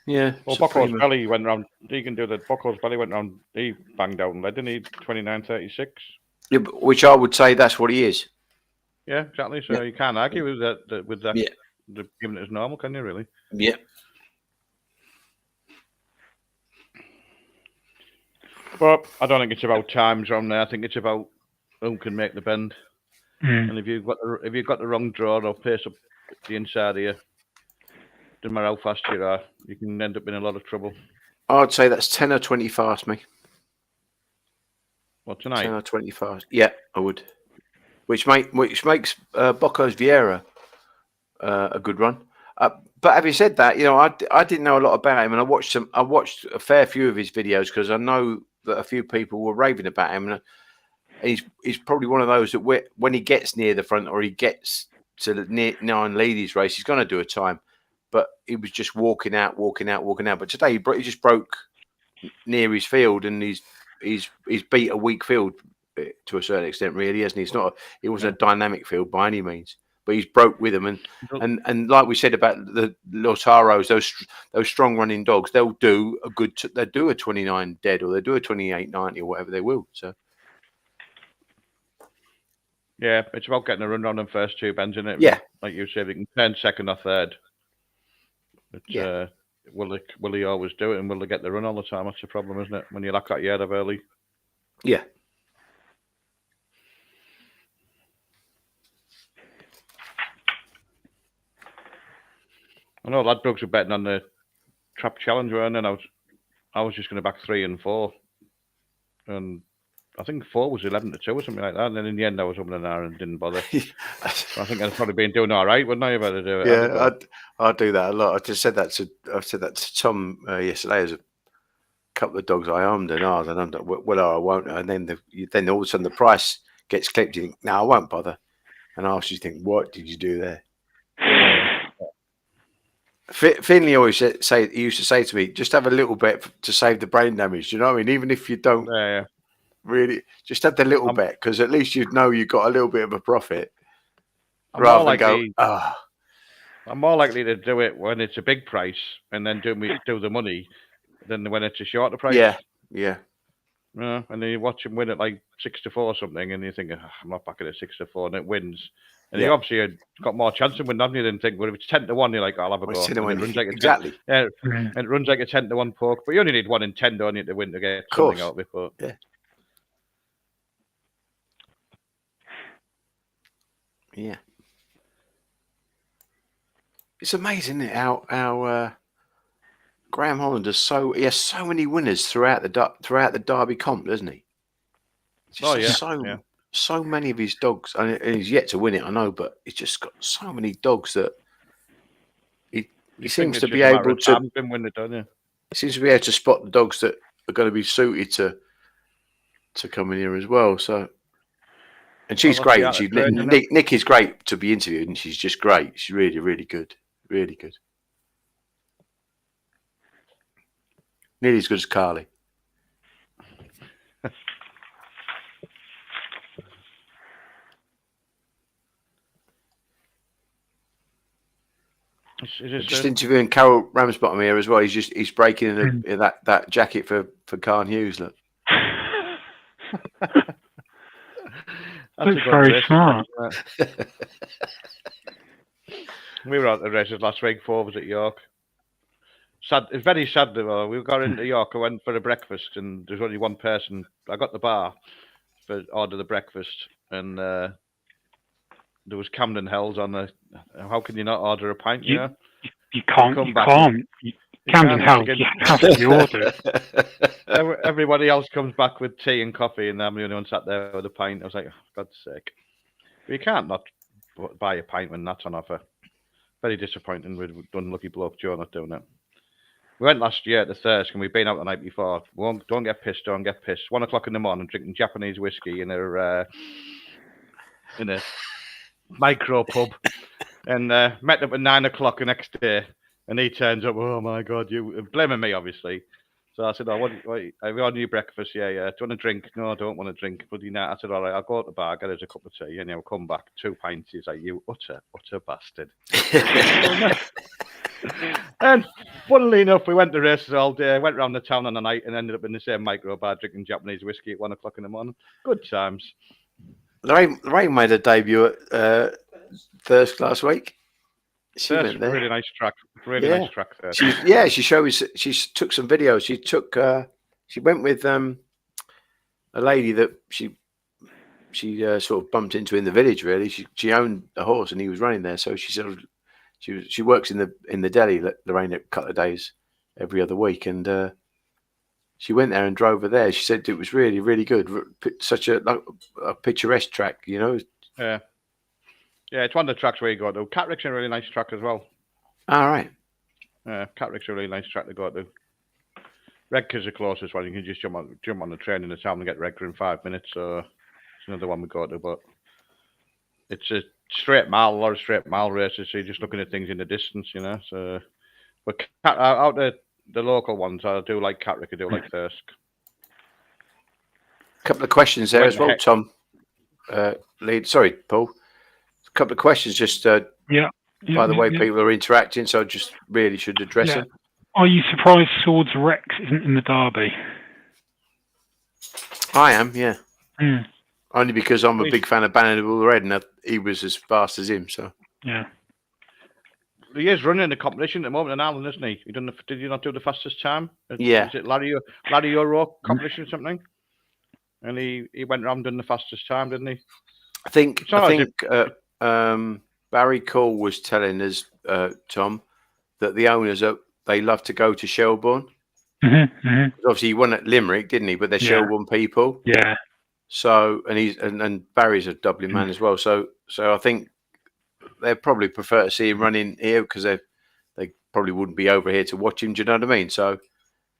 yeah. Well, Bocco's Belly went round. He can do that. Bocco's Belly went round. He banged out and led, didn't he? 29.36. Yeah, which I would say that's what he is. Yeah, exactly. So you can't argue with that. With that, yeah. Giving it as normal, can you really? Yeah. But I don't think it's about times on there. I think it's about who can make the bend. And if you've got the wrong draw or pace up the inside here, no matter how fast you are, you can end up in a lot of trouble. I'd say that's 10 or 20 fast, me. What, tonight? 10 or 20 fast. Yeah, I would. Which makes Bocco's Vieira a good run. But having said that, I didn't know a lot about him, and I watched a fair few of his videos because I know that a few people were raving about him, and he's probably one of those that when he gets near the front or he gets to the near 9 ladies race, he's going to do a time. But he was just walking out. But today he just broke near his field, and he's beat a weak field to a certain extent, really, hasn't he? It wasn't a dynamic field by any means, but he's broke with them, and like we said about the Lotaros, those strong running dogs, they'll do a 29 dead, or they'll do a 28.90 or whatever they will. So. Yeah, it's about getting a run on them first 2 bends, isn't it? Yeah. Like you said, they can turn second or third. But, will they always do it, and will they get the run all the time? That's the problem, isn't it? When you lack that yard of early. Yeah. I know Ladbrokes were betting on the Trap Challenge, weren't they? And I was just going to back 3 and 4. And I think 4 was 11-2 or something like that. And then in the end, I was up an hour and didn't bother. I think I'd probably been doing all right, wouldn't I? If I'd do it. Yeah, I do that a lot. I just said that to Tom yesterday. There's a couple of dogs I owned and ours, and I'm like, well, I won't. And then all of a sudden the price gets clipped. You think, no, I won't bother. And after you think, what did you do there? Finley always he used to say to me, just have a little bit to save the brain damage. Do you know what I mean? Even if you don't really, just have the little bit, because at least you'd know you got a little bit of a profit. Rather than go, I'm more likely to do it when it's a big price and then do the money than when it's a shorter price. Yeah. And then you watch him win at like 6-4 or something, and you think, I'm not backing at 6-4, and it wins. And you obviously had got more chance of winning, haven't you, than think, well, if it's 10-1, you're like, I'll have a go. And it runs like exactly. And it runs like a 10-1 poke, but you only need 1 in 10, don't you, to win to get something out of it. But yeah. It's amazing, isn't it, how Graham Holland has so many winners throughout the Derby comp, doesn't he? So many of his dogs, and he's yet to win it, I know, but he's just got so many dogs that he seems to be able to win it, don't you? He seems to be able to spot the dogs that are going to be suited to come in here as well. So, and she's great. Nick is great to be interviewed, and she's just great. She's really, really good. Really good. Nearly as good as Carly. Just interviewing Carol Ramsbottom here as well. He's breaking in that jacket for Carn Hughes. Look. That's very smart. We were at the races last week. 4 was at York. Sad. It's very sad. Though. We got into York. I went for a breakfast, and there's only one person. I got the bar for order the breakfast, and there was Camden Hells on the. How can you not order a pint? You can't. Camden Hells, you have to be ordered. Everybody else comes back with tea and coffee, and I'm the only one sat there with a pint. I was like, oh, for God's sake. But you can't not buy a pint when that's on offer. Very disappointing with unlucky bloke Joe not doing it. We went last year at the Thirsk, and we'd been out the night before. Don't get pissed. 1 o'clock in the morning, drinking Japanese whiskey in a micro pub, and met up at 9 o'clock the next day. And he turns up. Oh my God, you blaming me, obviously. So I said, "Oh, have you on your breakfast? Yeah. Do you want a drink? No, I don't want a drink." Bloody night. I said, "All right, I'll go to the bar, get us a cup of tea, and he'll come back 2 pints." He's like, "You utter bastard." And funnily enough, we went to races all day, went around the town on the night, and ended up in the same micro bar drinking Japanese whiskey at 1 o'clock in the morning. Good times. Lorraine made a debut at Thirsk last week. She went there. Really nice track. Nice track there. She took some videos. She went with a lady that she sort of bumped into in the village. Really, she owned a horse and he was running there. So she works in the deli, Lorraine, a couple of days every other week, and she went there and drove her there. She said it was really, really good. Such a picturesque track, you know. Yeah. Yeah, it's one of the tracks where you go to. Catrick's a really nice track as well. All right. Yeah, Catrick's a really nice track to go to. Redcar's the closest one. You can just jump on the train in the town and get Redcar in 5 minutes. So it's another one we go to. But it's a a lot of straight mile races. So you're just looking at things in the distance, you know. So, but out the local ones, I do like Catrick. I do like Thirsk. A couple of questions there as well, Tom. Sorry, Paul. A couple of questions just by the way people are interacting, so I just really should address them. Are you surprised Swords Rex isn't in the Derby? I am, yeah. Only because I'm a big fan of Bannable Red, and he was as fast as him. So yeah, he is running the competition at the moment in Ireland, isn't he? Did you not do the fastest time? Yeah, is it Larry O'Rourke competition or something? And he went around doing the fastest time, didn't he? I think Barry Cole was telling us, Tom, that the owners they love to go to Shelbourne. Obviously, he won at Limerick, didn't he? But they're Shelbourne people. Yeah. So, and Barry's a Dublin man as well. So I think they'd probably prefer to see him running here because they probably wouldn't be over here to watch him. Do you know what I mean? So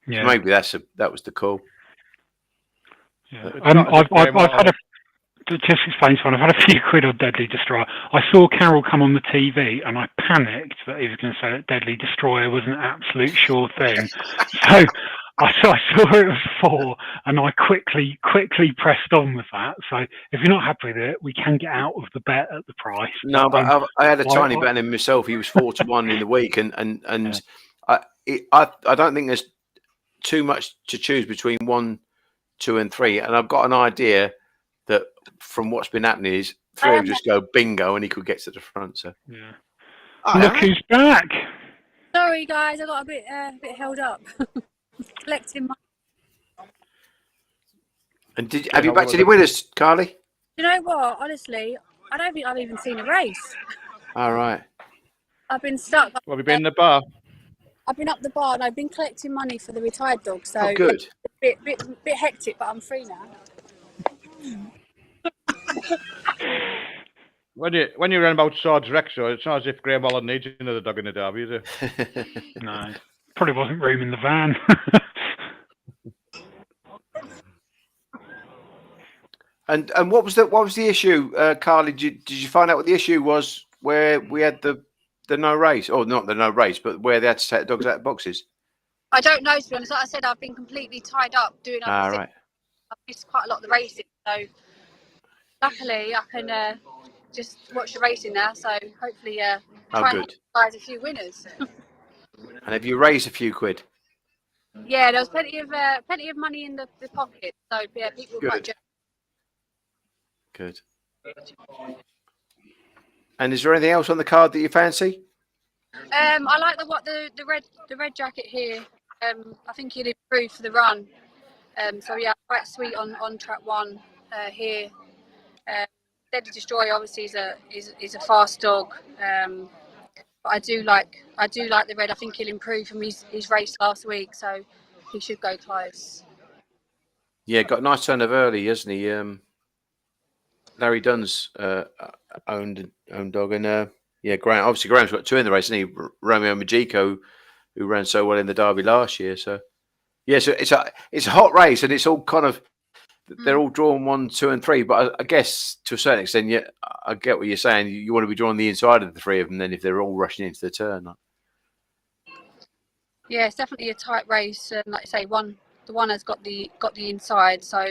maybe that was the call. Yeah. I've had just explain to one. I've had a few quid on Deadly Destroyer. I saw Carroll come on the TV and I panicked that he was going to say that Deadly Destroyer was an absolute sure thing. So I saw it was 4 and I quickly pressed on with that. So if you're not happy with it, we can get out of the bet at the price. No, but I had a tiny bet on him myself. He was 4-1 in the week, and I don't think there's too much to choose between 1, 2, and 3. And I've got an idea that from what's been happening is 3 will just go bingo and he could get to the front. So look who's back. Sorry guys, I got a bit held up. Collecting money. And have you backed any winners, Carly? You know what? Honestly, I don't think I've even seen a race. All right. I've been stuck. Well, have you been in the bar? I've been up the bar and I've been collecting money for the retired dog. So good. Bit hectic, but I'm free now. When you run about Swords Rex, so it's not as if Graham Holland needs another dog in the derby, is it? No, probably wasn't room in the van. And what was the issue, Carly? Did you find out what the issue was where we had the no race, or not the no race, but where they had to take the dogs out of boxes? I don't know, to be honest. Like I said, I've been completely tied up doing other things. Right. I've missed quite a lot of the racing, so luckily I can just watch the racing now. So hopefully, try and prize a few winners. And have you raised a few quid? Yeah, there was plenty of money in the pocket. So yeah, people were quite generous. Good. And is there anything else on the card that you fancy? I like the red jacket here. I think he'll improve for the run. So yeah, quite sweet on track 1 here. Deadly Destroyer obviously is a fast dog, but I do like the red. I think he'll improve from his race last week, so he should go close. Yeah, got a nice turn of early, hasn't he? Larry Dunn's owned dog, and Graham. Obviously, Graham's got 2 in the race, and he Romeo Majiko, who ran so well in the Derby last year. So yeah, so it's a hot race, and it's all kind of they're all drawn 1, 2, and 3. But I guess to a certain extent, yeah, I get what you're saying. You want to be drawing the inside of the 3 of them, then if they're all rushing into the turn. Yeah, it's definitely a tight race. Like I say, the one has got the inside, so.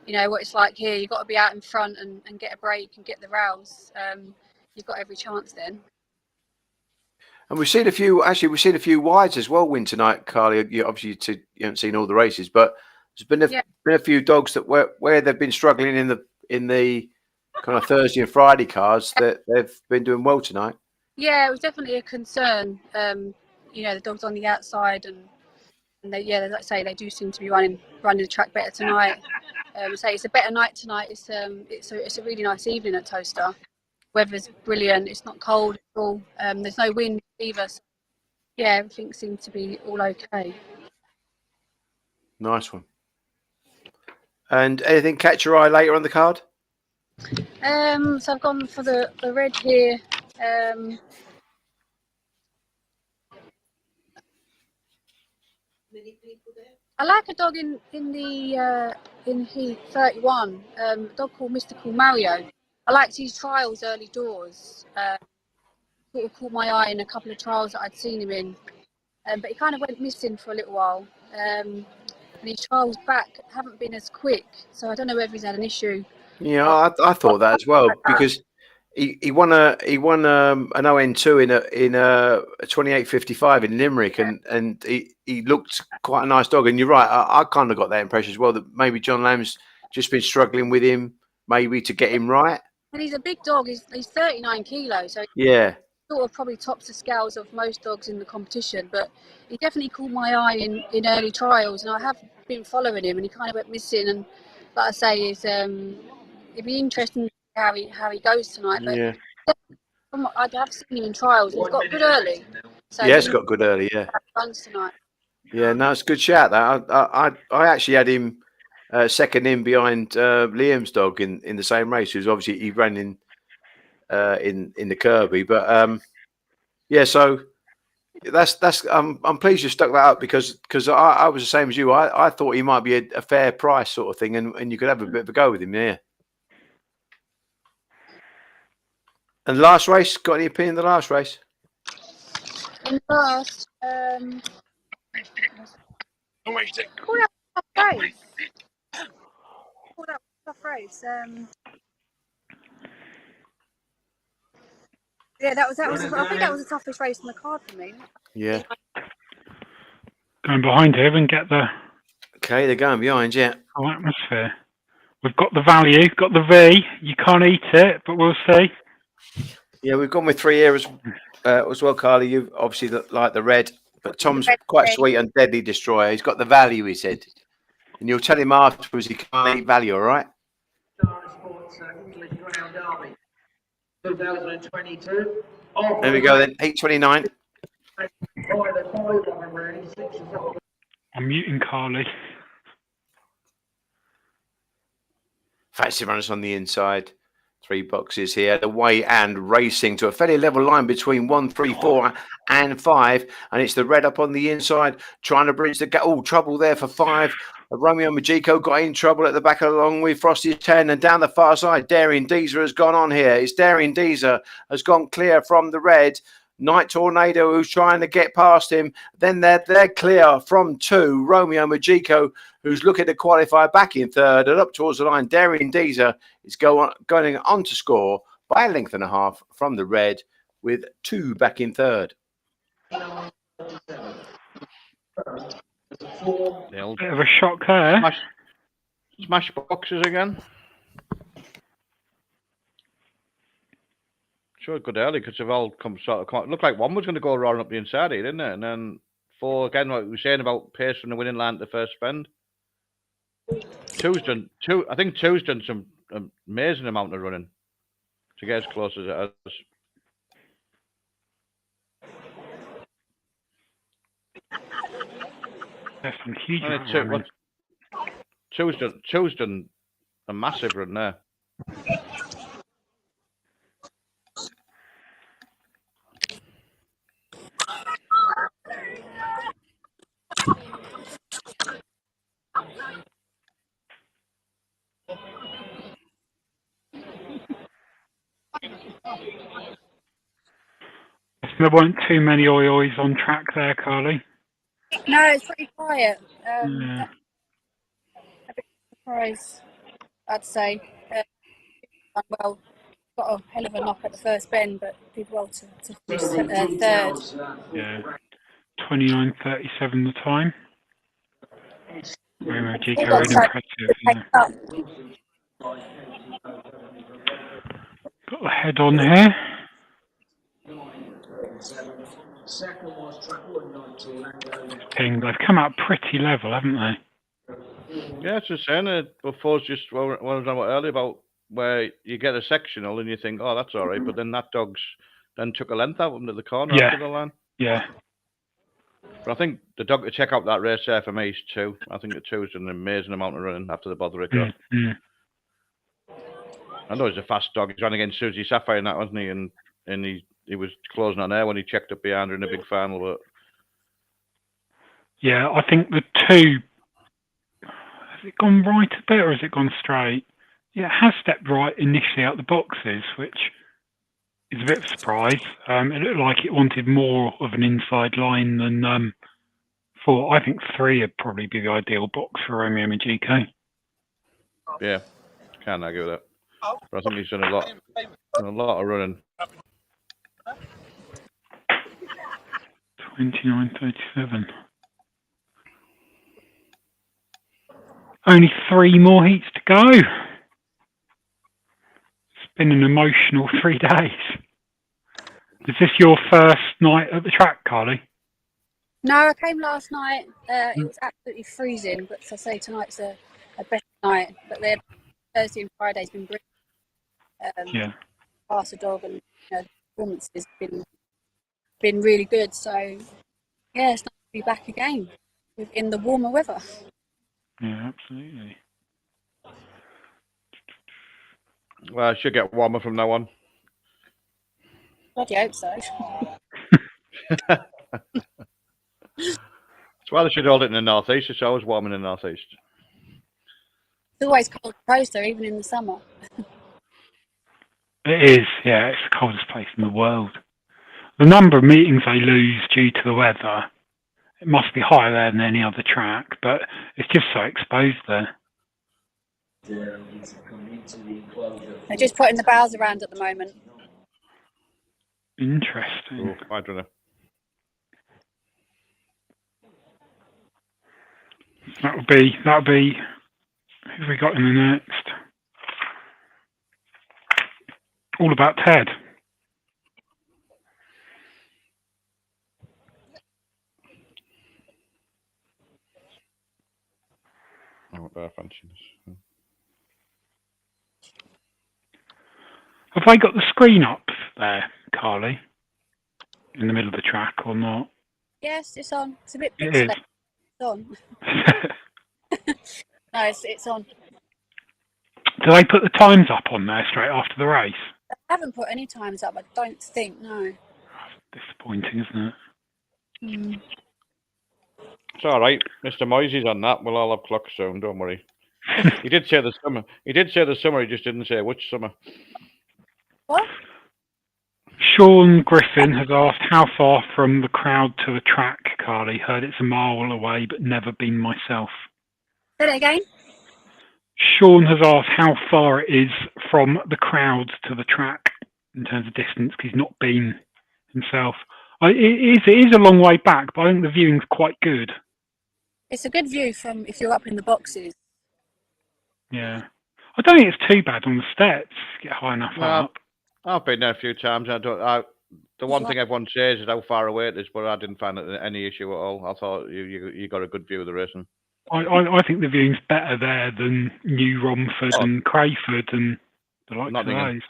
You know what it's like here. You've got to be out in front and get a break and get the rouse. You've got every chance then. And we've seen a few wides as well win tonight, Carly. You haven't seen all the races, but there's been a few dogs that where they've been struggling in the kind of Thursday and Friday cards that they've been doing well tonight. Yeah, it was definitely a concern. The dogs on the outside and they, like I say, they do seem to be running the track better tonight. It's a better night tonight. It's a really nice evening at Toaster. Weather's brilliant. It's not cold at all. There's no wind either. So, yeah, everything seems to be all okay. Nice one. And anything catch your eye later on the card? So I've gone for the red here. I like a dog in Heat 31, a dog called Mystical Mario. I liked his trials early doors. Sort of caught my eye in a couple of trials that I'd seen him in, but he kind of went missing for a little while. And his trials back haven't been as quick, so I don't know whether he's had an issue. Yeah, I thought that as well because he won an ON2 in a 28.55 in Limerick, and he looked quite a nice dog. And you're right, I kind of got that impression as well that maybe John Lamb's just been struggling with him, maybe to get him right. And he's a big dog. He's 39 kilos, so yeah, sort of probably tops the scales of most dogs in the competition. But he definitely caught my eye in early trials, and I have been following him, and he kind of went missing. And like I say, it'd be interesting how he goes tonight. But yeah, I have seen him in trials. He's got good early. So yeah, it's got good early. Yeah, runs tonight. Yeah, no, it's a good shout. That I actually had him second in behind Liam's dog in the same race. Who's obviously he ran in the Kirby, but yeah. So that's I'm pleased you stuck that up because I was the same as you. I thought he might be a fair price sort of thing, and you could have a bit of a go with him there. And the last race, got any opinion of the last race? In the last, call that a tough race. Call that a tough race. Yeah, that was. I think that was the toughest race on the card for me. Yeah. Going behind here and get the Okay, they're going behind. Yeah. atmosphere. We've got the value, got the V. You can't eat it, but we'll see. Yeah, we've gone with 3 here as well, Carly. You obviously like the red, but Tom's quite sweet and Deadly Destroyer. He's got the value, he said. And you'll tell him afterwards he can't eat value, all right? Greyhound 2022. There we go then, 8:29. I'm muting Carly. Fancy runners on the inside. 3 boxes here. The way and racing to a fairly level line between 1, 3, 4 and 5. And it's the red up on the inside trying to bridge the gap. Oh, trouble there for 5. Romeo Majiko got in trouble at the back along with Frosty's 10. And down the far side, Daring Deezer has gone on here. It's Daring Deezer has gone clear from the red. Night Tornado, who's trying to get past him. Then they're clear from 2. Romeo Majiko, who's looking to qualify back in 3rd. And up towards the line, Daring Deezer is going on to score by a length and a half from the red with 2 back in 3rd. Bit of a shock there. Smash boxes again. Sure, good early because they've all come looked like one was going to go roaring up the inside here, didn't it? And then 4 again, like we were saying about pace from the winning line at the first spend. Two's done some amazing amount of running to get as close as it has. There's some huge. Two's done a massive run there. There weren't too many oi-ois on track there, Carly. No, it's pretty quiet. Yeah. A bit surprised, I'd say. Well, got a hell of a knock at the first bend, but did well to finish 3rd. Yeah. 29:37 the time. Romeo Majiko really impressive. Yeah. Got the head on here. Ping, they've come out pretty level, haven't they? Yeah, it's just saying it before. Just what I was talking about earlier about where you get a sectional and you think, oh, that's all right, but then that dog's then took a length out into the corner after the line. Yeah. But I think the dog to check out that race there for me is 2. I think the 2 is an amazing amount of running after the bother it got. I know he's a fast dog. He's running against Susie Sapphire in that, wasn't he? And he was closing on there when he checked up behind her in a big final. But yeah, I think the 2. Has it gone right a bit or has it gone straight? Yeah, it has stepped right initially out the boxes, which is a bit of a surprise. It looked like it wanted more of an inside line than 4. I think 3 would probably be the ideal box for Romeo Majiko. Yeah, can't argue with that. But I think he's done a lot of running. 29:37. Only 3 more heats to go. It's been an emotional 3 days. Is this your first night at the track, Carly? No, I came last night. It was absolutely freezing, but as I say, tonight's a better night. But Thursday and Friday's been brilliant. Yeah. Pass a dog and the performance has been really good. So yeah, it's nice to be back again in the warmer weather. Yeah, absolutely. Well, I should get warmer from now on. Bloody hope so. That's why they should hold it in the northeast. It's always warm in the northeast. It's always cold coast there, even in the summer. It is, yeah, it's the coldest place in the world. The number of meetings they lose due to the weather, it must be higher there than any other track, but it's just so exposed there. They're just putting the boughs around at the moment. Interesting. Oh, I don't know. That'll be. Who have we got in the next? All About Ted. Oh, I fancy this. Have they got the screen up there, Carly? In the middle of the track or not? Yes, it's on. It's a bit It pixelated. is. It's on. No, it's on. Do they put the times up on there straight after the race? I haven't put any times up, I don't think, no. Disappointing, isn't it? Mm. It's all right. Mr. Moisey's on that. We'll all have clocks soon. Don't worry. He did say the summer. He did say the summer. He just didn't say which summer. What? Sean Griffin has asked how far from the crowd to the track, Carly. Heard it's a mile away, but never been myself. Say that again? Sean has asked how far it is from the crowd to the track in terms of distance, because he's not been himself. It is a long way back, but I think the viewing's quite good. It's a good view from if you're up in the boxes. Yeah. I don't think it's too bad on the steps. Get high enough up. I've been there a few times. The one thing everyone says is how far away it is, but I didn't find it any issue at all. I thought you got a good view of the racing. I think the viewing's better there than New Romford and Crayford and the likes of those.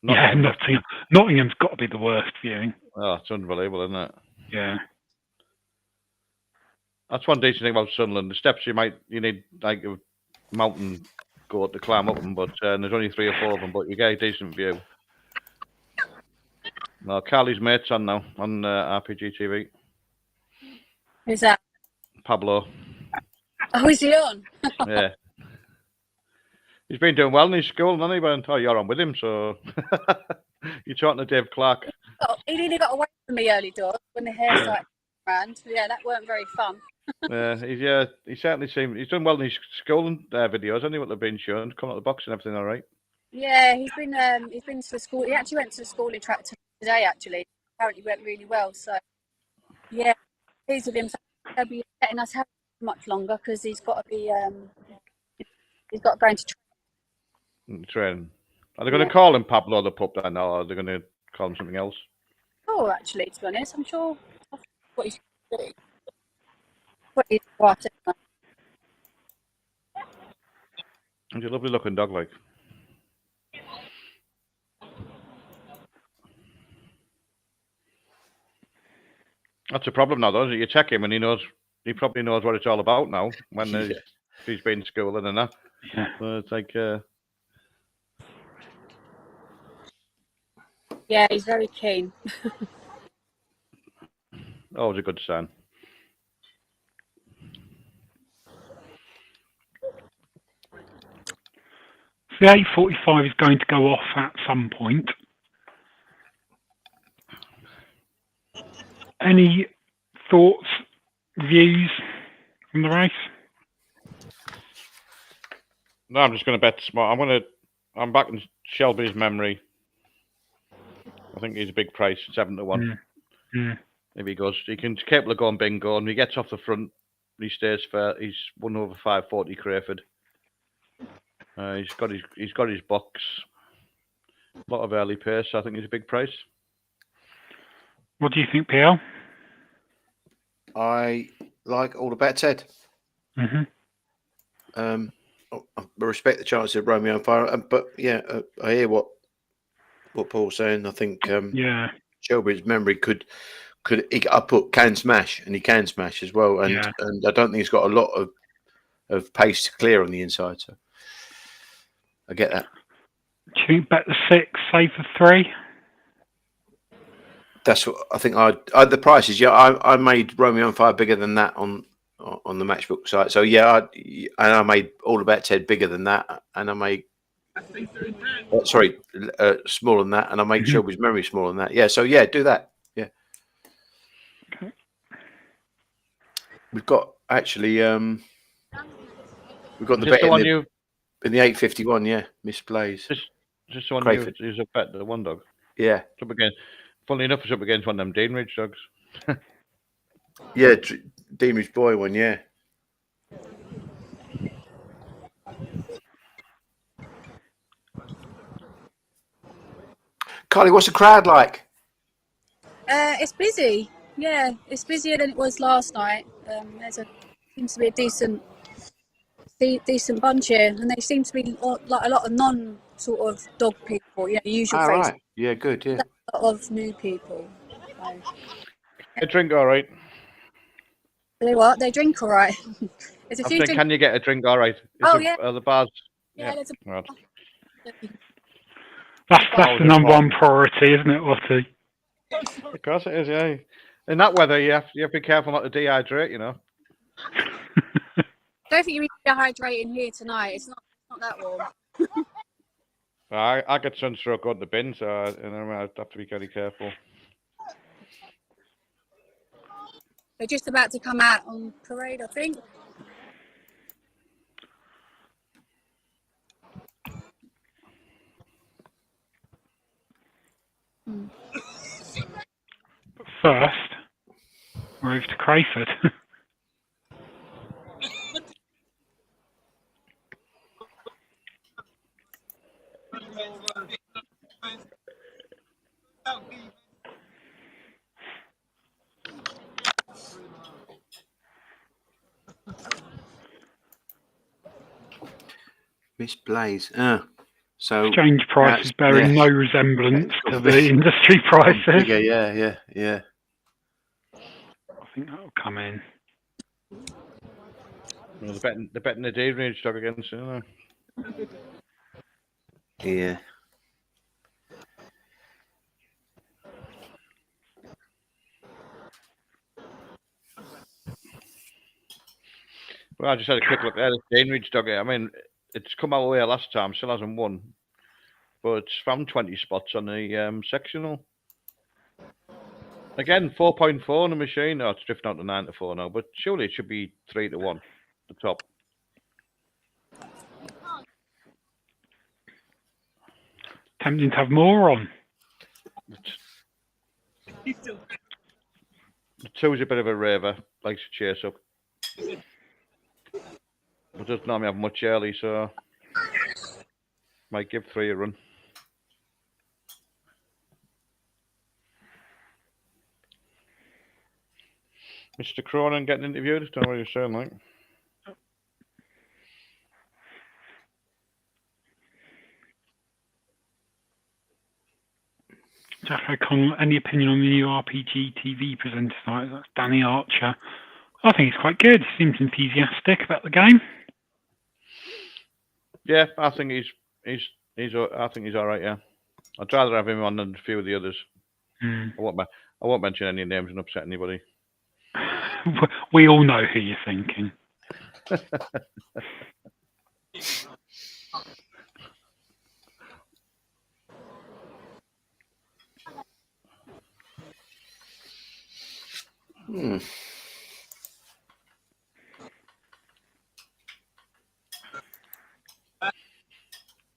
Yeah, Nottingham. Nottingham's got to be the worst viewing. Oh, it's unbelievable, isn't it? Yeah. That's one decent thing about Sunderland. The steps you need like a mountain goat to climb up them, but there's only 3 or 4 of them, but you get a decent view. No, Carly's mate's on now on RPG TV. Who's that? Pablo. Oh, is he on? Yeah. He's been doing well in his school, hasn't he? But you're on with him, so you're talking to Dave Clark. Oh, he nearly got away from me early doors when the hair started around. Yeah, that weren't very fun. He certainly seemed he's done well in his school videos, hasn't he? What they've been showing, coming out of the box and everything, all right. Yeah, he's been to the school. He actually went to the schooling track today. Actually, apparently went really well. So yeah, pleased with him. So he'll be letting us have much longer because he's got to be go into train. Are they going to call him Pablo the Pup then, or are they going to call him something else? Oh, actually, to be honest, I'm sure what he's doing. What he's what. He's a lovely looking dog, like. That's a problem now, though, isn't it? You check him and he probably knows what it's all about now when he's been in school and that. Yeah. So it's like... Yeah, he's very keen. Always a good sign. The 8:45 is going to go off at some point. Any thoughts, views from the race? No, I'm just going to bet smart. I'm back in Shelby's memory. I think he's a big price, 7-1. If he can capable of going bingo, and he gets off the front, he stays fair. He's won over 540 Crayford. He's got his box. A lot of early pace. So I think he's a big price. What do you think, PL? I like All About Ted. I respect the chances of Romeo and Fire, but yeah, I hear what Paul's saying. I think Shelby's memory I put can smash, and he can smash as well, and I don't think he's got a lot of pace to clear on the inside. So I get that. Should we bet the 6, save the 3? That's what I think. I the prices. Yeah, I made Romeo and Fire bigger than that on the matchbook site. So yeah, I made all about Ted bigger than that, and I made smaller than that, and I made Shelby's Memory smaller than that. Yeah, so yeah, do that. Yeah. Okay. We've got actually we've got the Just bet the in one the, you, in the 851. Yeah, Miss Blaze. just the one Crayford. you use a bet the one dog. Yeah, It's up against. Funnily enough, it's up against one of them Dean Ridge dogs. yeah, Deanridge Boy one. Yeah. Carly, what's the crowd like? It's busy. Yeah, it's busier than it was last night. Seems to be a decent bunch here, and they seem to be like a lot of non sort of dog people. Usual All face. right. Yeah, good. Yeah. A lot of new people. So, A drink, all right. they drink all right. There's a I'm few saying, drinks. can you get a drink, all right? Yeah. The bars. Yeah, there's Right. That's the number one priority, isn't it, Watty? Of course it is, yeah. In that weather, you have to be careful not to dehydrate, you know. I don't think you need to dehydrate in here tonight. It's not that warm. I get sunstroke on the bin, so I have to be very careful. They're just about to come out on parade, I think. But first, move to Crayford. Miss Blaze. So Exchange prices bearing no resemblance to the industry prices. Yeah. I think that'll come in. Well, they're betting the Dean Ridge dog against, you know. Yeah. Well, I just had a quick look there. The Dean Ridge dog. I mean, it's come our way last time. Still hasn't won, but it's found 20 spots on the sectional. Again, 4.4 on the machine. Oh, it's drifting out to 9 to 4 now, but surely it should be 3 to 1. The top. Tempting to have more on. The 2's a bit of a raver. Likes to chase up. But doesn't normally have much early, so might give 3 a run. Mr. Cronin getting interviewed. Don't know what you're saying, like. Jack O'Connell, any opinion on the new RPG TV presenter tonight? That's Danny Archer. I think he's quite good. He seems enthusiastic about the game. Yeah, I think he's all right. Yeah, I'd rather have him on than a few of the others. I won't mention any names and upset anybody. We all know who you're thinking.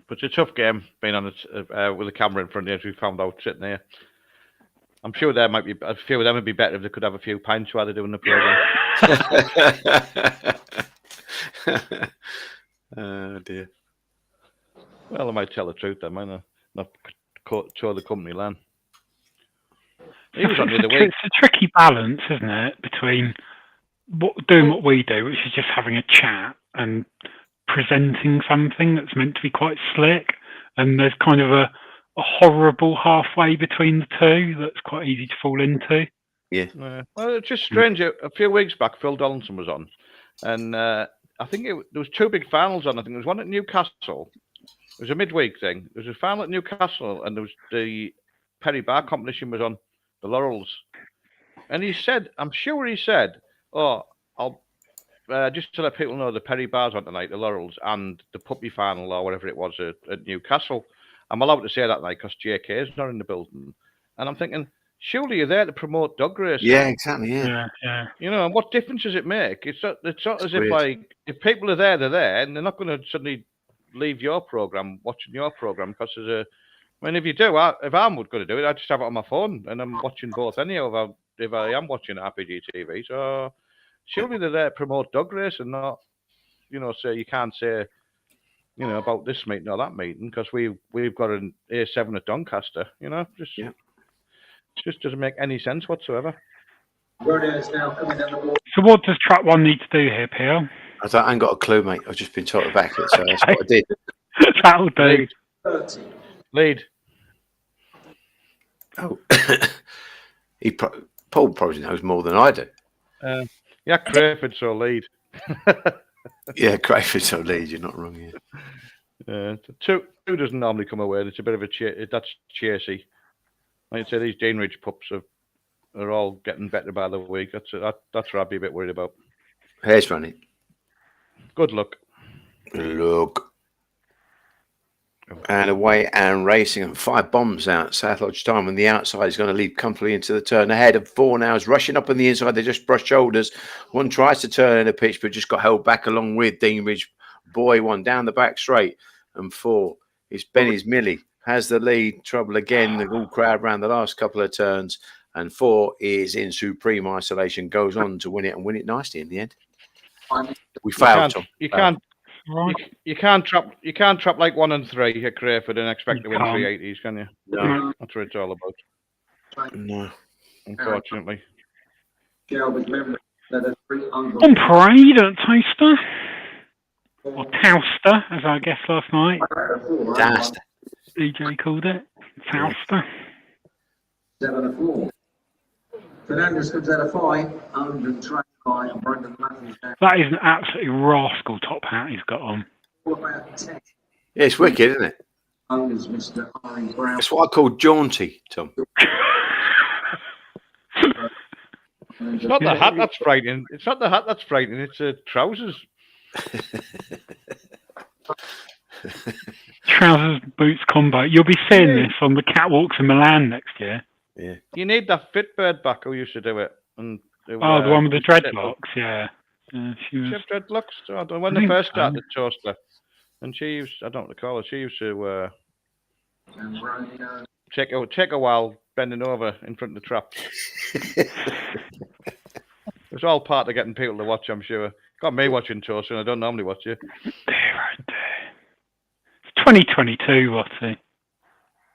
But it's a tough game being on it with a camera in front of you, as we found out sitting there. I'm sure there might be a few of them would be better if they could have a few pints while they're doing the program. Oh dear. Well, I might tell the truth then, might I? Not show the company land. He was on the other week. It's a tricky balance, isn't it, between doing what we do, which is just having a chat, and presenting something that's meant to be quite slick, and there's kind of a horrible halfway between the two that's quite easy to fall into. Yeah. Well, it's just strange. A few weeks back, Phil Donaldson was on, and I think there was 2 big finals on. I think there was one at Newcastle, It was a midweek thing. There was a final at Newcastle, and there was the Perry Bar competition was on the Laurels. And he said, I'm sure he said, "Oh, I'll just to let people know the Perry Bar's on tonight, the Laurels, and the puppy final or whatever it was at Newcastle. I'm allowed to say that night because JK is not in the building." And I'm thinking, surely you're there to promote dog racing. Yeah, exactly. Yeah. Yeah, yeah. You know, and what difference does it make? It's not as if weird. like if people are there, they're there, and they're not going to suddenly leave your program, watching your program because there's a. I mean, if you do, if I'm going to do it, I just have it on my phone and I'm watching both anyhow. If I am watching RPG TV, so surely they're there to promote dog race and not, you know, say you can't say, you know, about this meeting or that meeting because we've got an A7 at Doncaster. You know, it just doesn't make any sense whatsoever. So what does track 1 need to do here, Pierre? I ain't got a clue, mate. I've just been told to back it, so that's what I did. That'll do. Lead. Oh, Paul probably knows more than I do. Yeah, Crayford, so lead. Yeah, Crayford's so lead. You're not wrong here. Two doesn't normally come away. It's a bit of a that's chasey. Like I say, these Dean Ridge pups are all getting better by the week. That's what I'd be a bit worried about. Hair's running. Good luck. Look. And away and racing and 5 bombs out. South Lodge time on the outside is going to lead comfortably into the turn ahead of 4 now. Is rushing up on the inside. They just brush shoulders. 1 tries to turn in the pitch, but just got held back along with Dean Ridge. Boy 1 down the back straight. And 4 is Benny's Millie. Has the lead. Trouble again. The all crowd around the last couple of turns. And 4 is in supreme isolation. Goes on to win it and win it nicely in the end. We failed, Tom. You can't trap like 1 and 3 at Crayford and expect to win 380s, can you? No. That's what it's all about. No. Unfortunately. On parade at Toaster. Or Towster, as I guessed last night. Towster. DJ called it. Towster. 7-4. Fernandez comes out of 5. 125. And Brendan Matthews down. That is an absolutely rascal top hat he's got on. What about 10? Yeah, it's wicked, isn't it? Owners Mr. Ari Brown. That's what I call jaunty, Tom. It's not the hat that's frightening. It's not the hat that's frightening. It's the trousers. Trousers, boots combo. You'll be seeing this on the catwalks in Milan next year. Yeah. You need that Fitbird back who used to do it. And the one with the dreadlocks, yeah. She was... She had dreadlocks. When they first started Toaster, and she used, I don't recall her, she used to take a while bending over in front of the trap. It was all part of getting people to watch, I'm sure. Got me watching Toaster, and I don't normally watch you. Right there. It's 2022, what's it?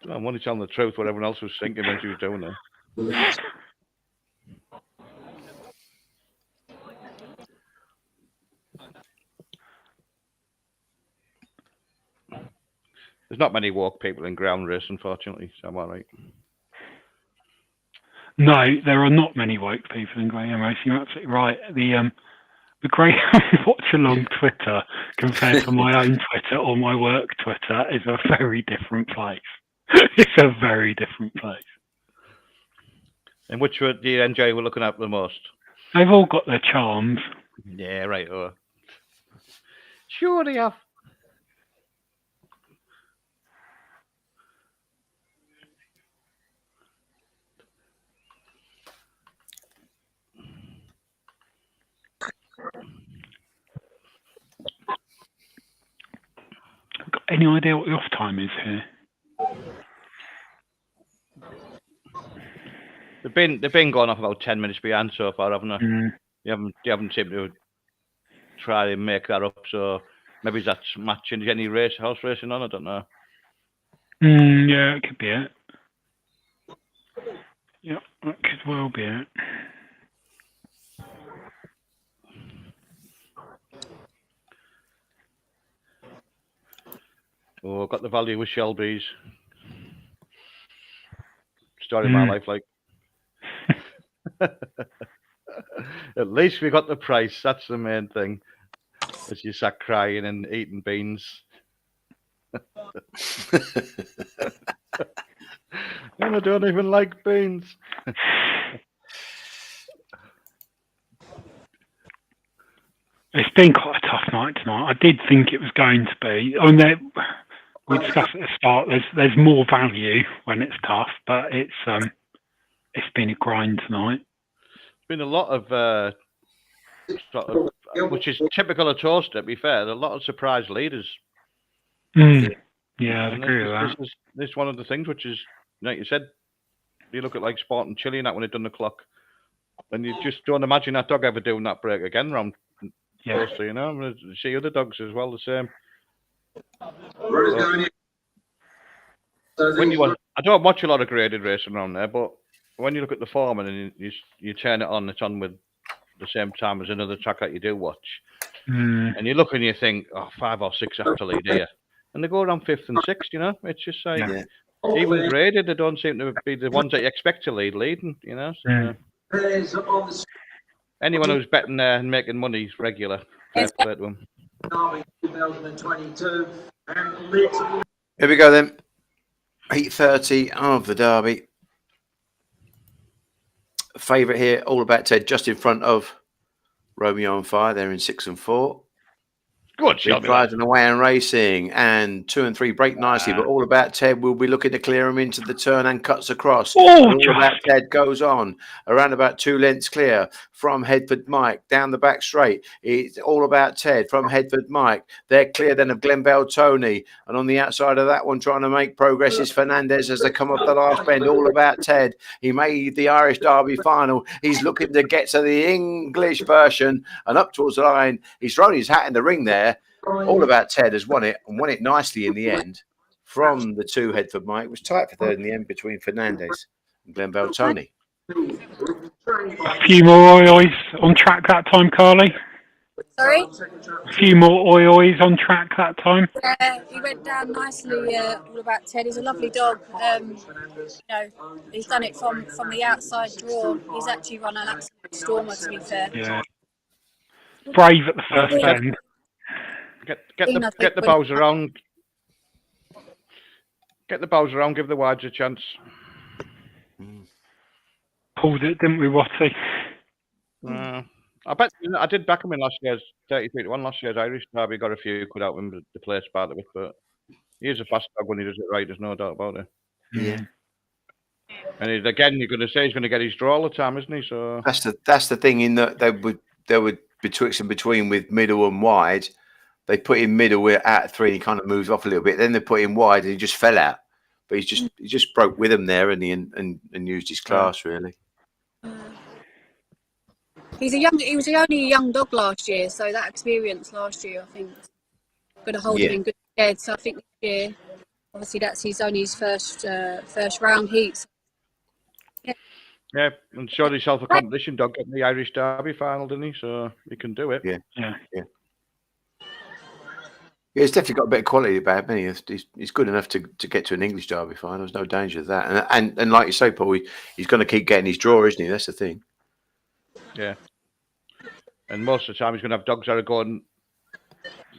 I'm only telling the truth what everyone else was thinking when she was doing it. There's not many woke people in ground race, unfortunately, so I'm all right. No, there are not many woke people in Greyhound racing. You're absolutely right. The Greyhound Watchalong Twitter compared to my own Twitter or my work Twitter is a very different place. It's a very different place. And which do you enjoy looking at the most? They've all got their charms. Yeah, right. Sure they have. Got any idea what the off time is here? They've been going off about 10 minutes behind so far, haven't they? Mm. You haven't seemed to try and make that up. So maybe that's matching any horse racing on. I don't know. Yeah, it could be it. Yeah, that could well be it. Oh, got the value with Shelby's. Story of my life, like. At least we got the price. That's the main thing. As you sat crying and eating beans. And I don't even like beans. It's been quite a tough night tonight. I did think it was going to be. I mean, we discussed at the start. There's more value when it's tough, but it's been a grind tonight. Been a lot of which is typical of Toaster. To be fair, a lot of surprise leaders. Yeah, I And agree with that. This is one of the things which is, like you said, you look at like Sport and Chile and that when they've done the clock, and you just don't imagine that dog ever doing that break again round Toaster. You know, and you see other dogs as well the same. I don't watch a lot of graded racing around there, but when you look at the form and you turn it on, it's on with the same time as another track that you do watch, and you look and you think, 5 or 6 have to lead here, and they go around 5th and 6th. You know, it's just like even graded, they don't seem to be the ones that you expect to leading. You know, so, anyone who's betting there and making money regular, fair play to them. Here we go then. 8:30 of the Derby. Favourite here, All About Ted, just in front of Romeo on Fire. They're in 6 and 4. Good, Riding away and racing, and 2 and 3 break nicely, but All About Ted will be looking to clear him into the turn and cuts across. All About Ted goes on around about 2 lengths clear from Headford Mike down the back straight. It's All About Ted from Headford Mike. They're clear then of Glenvale Tony, and on the outside of that one, trying to make progress is Fernandez as they come off the last bend. All About Ted. He made the Irish Derby final. He's looking to get to the English version and up towards the line. He's thrown his hat in the ring there. All About Ted has won it and won it nicely in the end from the 2 Headford Mike. It was tight for third in the end between Fernandez and Glenvale Tony. A few more oi-ois on track that time, Carly. Sorry? A few more oi-ois on track that time. Yeah, he went down nicely. All About Ted. He's a lovely dog. He's done it from the outside draw. He's actually run an absolute stormer, to be fair. Yeah. Brave at the first bend. Get the bows around. Get the bows around. Give the wides a chance. Pulled it, didn't we, Watty? I bet I did back him in last year's 33-1. Last year's Irish Derby got a few good out of him to play part of it, but he is a fast dog when he does it right. There's no doubt about it. Yeah. And you're going to say he's going to get his draw all the time, isn't he? So that's the thing in that they would betwixt and between with middle and wide. They put him middle out of 3 and he kind of moves off a little bit. Then they put him wide and he just fell out. But he just broke with him there and used his class really. He was only a young dog last year, so that experience last year, I think, going to hold him in good stead. So I think this year, obviously, that's only his first round heat. Yeah, and showed himself a competition dog getting the Irish Derby final, didn't he? So he can do it. Yeah, he's definitely got a bit of quality about him. He's good enough to get to an English Derby final. There's no danger of that. And like you say, Paul, he's going to keep getting his draw, isn't he? That's the thing. Yeah. And most of the time, he's going to have dogs that are going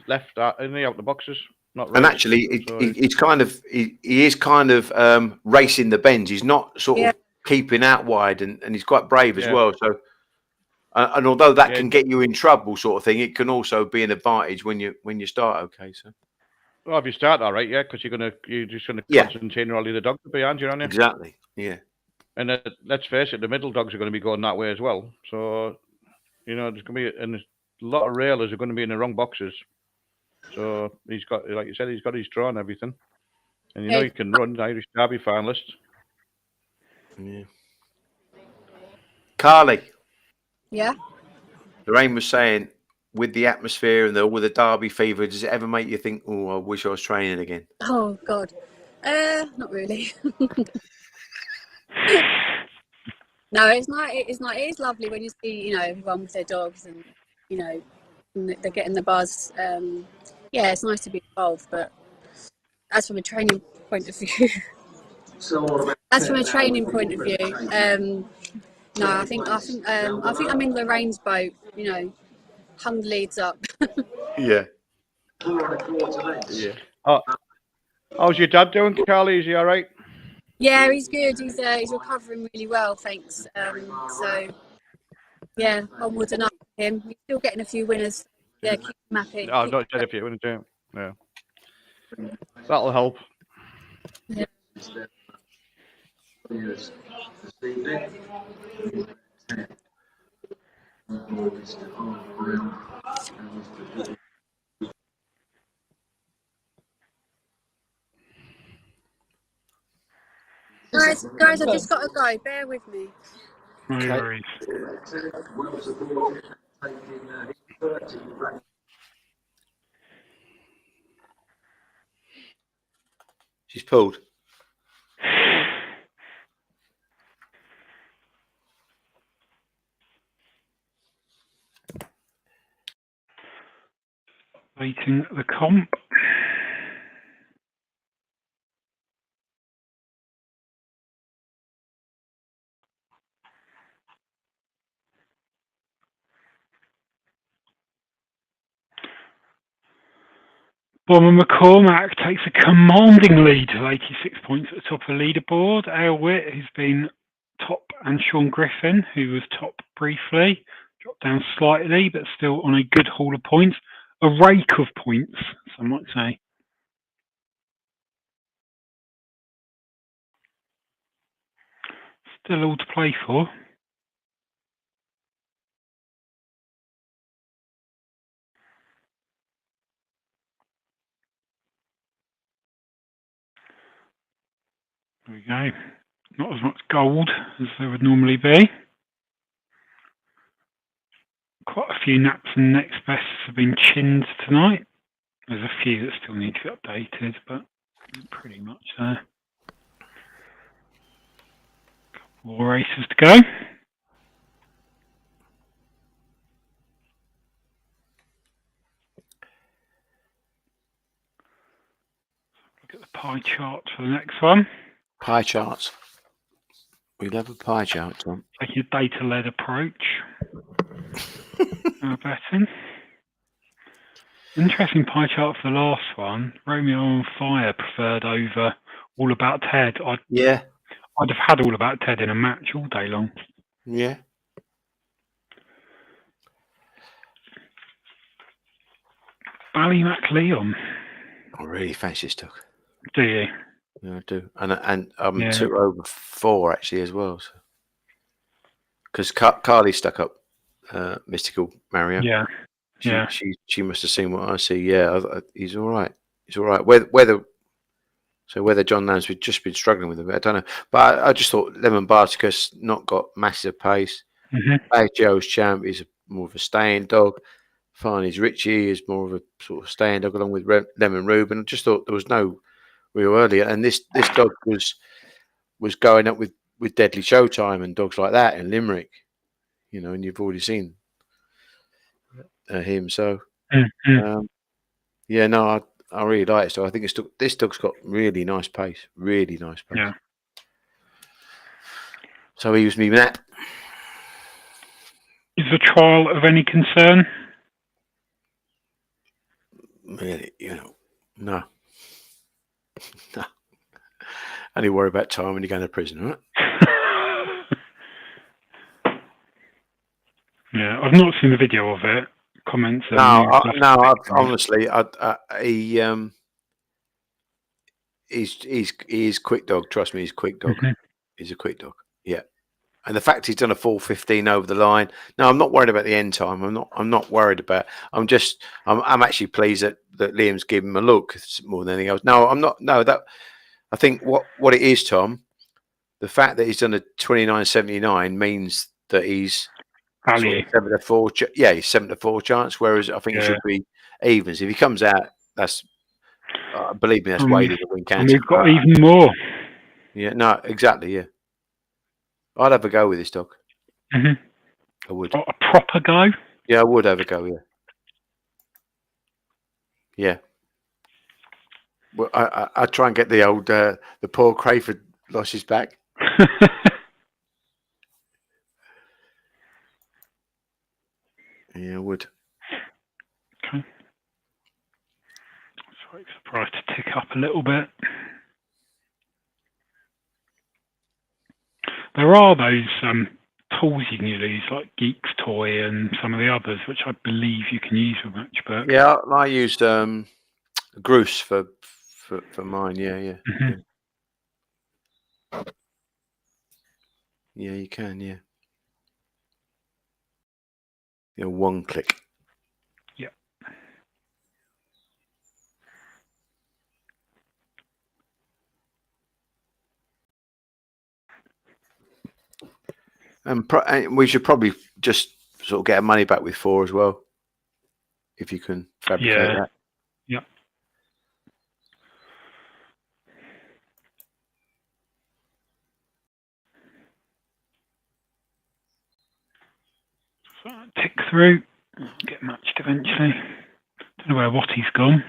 left, isn't he, out the boxes? Not right. And actually, he is kind of racing the bends. He's not sort of keeping out wide, and he's quite brave as well. So, and although that can get you in trouble, sort of thing, it can also be an advantage when you start. Okay, so. Well, if you start all right, because you're just gonna concentrate on all the other dogs behind you, aren't you? Exactly. Yeah. And let's face it, the middle dogs are going to be going that way as well. So, there's going to be a lot of railers are going to be in the wrong boxes. So he's got, like you said, he's got his draw and everything, and he can run the Irish Derby finalist. Yeah. Carly. Yeah. Lorraine was saying, with the atmosphere and all the Derby fever, does it ever make you think, "Oh, I wish I was training again"? Oh God, not really. No, it's not. It's not. It is lovely when you see, everyone with their dogs, and they're getting the buzz. It's nice to be involved, but as from a training point of view, no, I think I'm in Lorraine's boat. Hung the leads up. Yeah. Oh, How's your dad doing, Carly? Is he all right? Yeah, he's good. He's recovering really well, thanks. So yeah, onwards and up for him. He's still getting a few winners. Yeah, keep him happy. No, I've not said if you want to. Yeah, that'll help. Yeah. Guys, I've just got to go. Bear with me. No Okay. worries. She's pulled. Waiting the comp. Bomber McCormack takes a commanding lead to 86 points at the top of the leaderboard. Ale Witt, who's been top, and Sean Griffin, who was top briefly, dropped down slightly, but still on a good haul of points. A rake of points, some might say. Still all to play for. There we go. Not as much gold as there would normally be. Quite a few naps and next bests have been chinned tonight. There's a few that still need to be updated, but pretty much there. More races to go. Look at the pie chart for the next one. Pie charts. We love a pie chart, Tom. Taking a data-led approach. Betting. Interesting pie chart for the last one. Romeo on Fire preferred over All About Ted. I'd have had All About Ted in a match all day long. Yeah. Ballymac Leon. I really fancy this dog. Do you? Yeah, I do. And Yeah. 2 over 4 actually as well. Because Carly stuck up Mystical Mario. Yeah. She must have seen what I see. Yeah, he's all right. He's all right. Whether John Lamb's just been struggling with him, I don't know. But I just thought Lemon Barticus not got massive pace. Mm-hmm. Joe's Champ is more of a staying dog. Farney's Richie is more of a sort of staying dog along with Lemon Reuben. I just thought there was no real earlier. And this dog was going up with Deadly Showtime and dogs like that in Limerick, and you've already seen him. So, yeah, no, I really like it. So I think this dog's got really nice pace. Really nice pace. Yeah. So he was me that. Is the trial of any concern? Really, no. No. Only worry about time when you're going to prison, right? Yeah, I've not seen the video of it. Comments. Honestly, he's quick dog. Trust me, he's quick dog. Mm-hmm. He's a quick dog. Yeah. And the fact he's done a 4:15 over the line. No, I'm not worried about the end time. I'm not worried about. I'm actually pleased that Liam's given him a look more than anything else. No, I'm not. No, that I think what it is, Tom. The fact that he's done a 29.79 means that he's value. Sort of 7-4. Yeah, he's 7-4 chance. Whereas I think it should be evens. If he comes out, that's believe me, that's way to win cancer. And we've got even more. Yeah. No. Exactly. Yeah. I'd have a go with this dog. Mm-hmm. I would. A proper go? Yeah, I would have a go, yeah. Yeah. Well, I try and get the old, the Paul Crayford losses back. Yeah, I would. Okay. So wait for the price to tick up a little bit. There are those tools you can use, like Geek's Toy and some of the others, which I believe you can use with Matchbook. Yeah, I used Groose for mine. Yeah. Yeah, you can. Yeah. Yeah, one click. Yeah. And we should probably just sort of get our money back with 4 as well, if you can fabricate that. Yeah. So tick through, get matched eventually. Don't know where Watty's gone.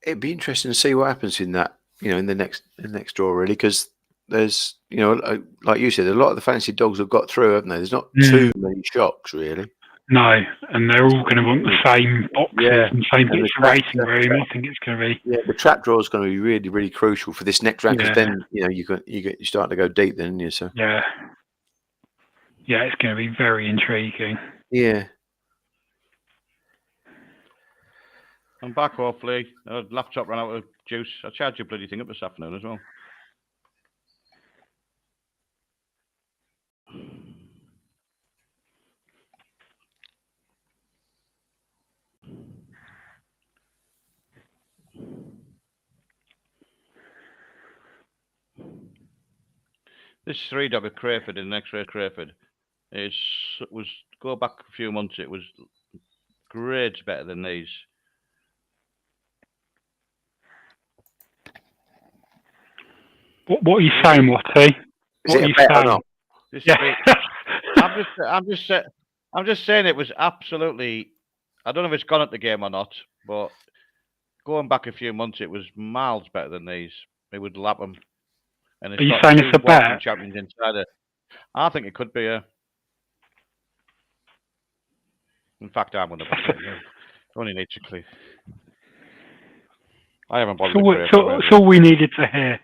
It'd be interesting to see what happens in that, in the next draw, really, because there's, like you said, a lot of the fancy dogs have got through, haven't they? There's not too many shocks, really. No, and they're all going to want the same boxes and same bits of racing room. I think it's going to be. Yeah, the trap draw is going to be really, really crucial for this next round, because then you start to go deep, then, aren't you? So yeah, it's going to be very intriguing. Yeah. I'm back, hopefully. Laptop ran out of juice. I charged your bloody thing up this afternoon as well. This 3-dog at Crayford in X-Ray Crayford go back a few months, it was grades better than these. What are you saying, Watty? What are you saying? I'm just saying it was absolutely. I don't know if it's gone at the game or not, but going back a few months, it was miles better than these. It would lap them. And are you saying it's a bet? Champions inside it. I think it could be a. In fact, I'm going to back it. Only need to clear. I haven't bothered. It's all we needed to hear.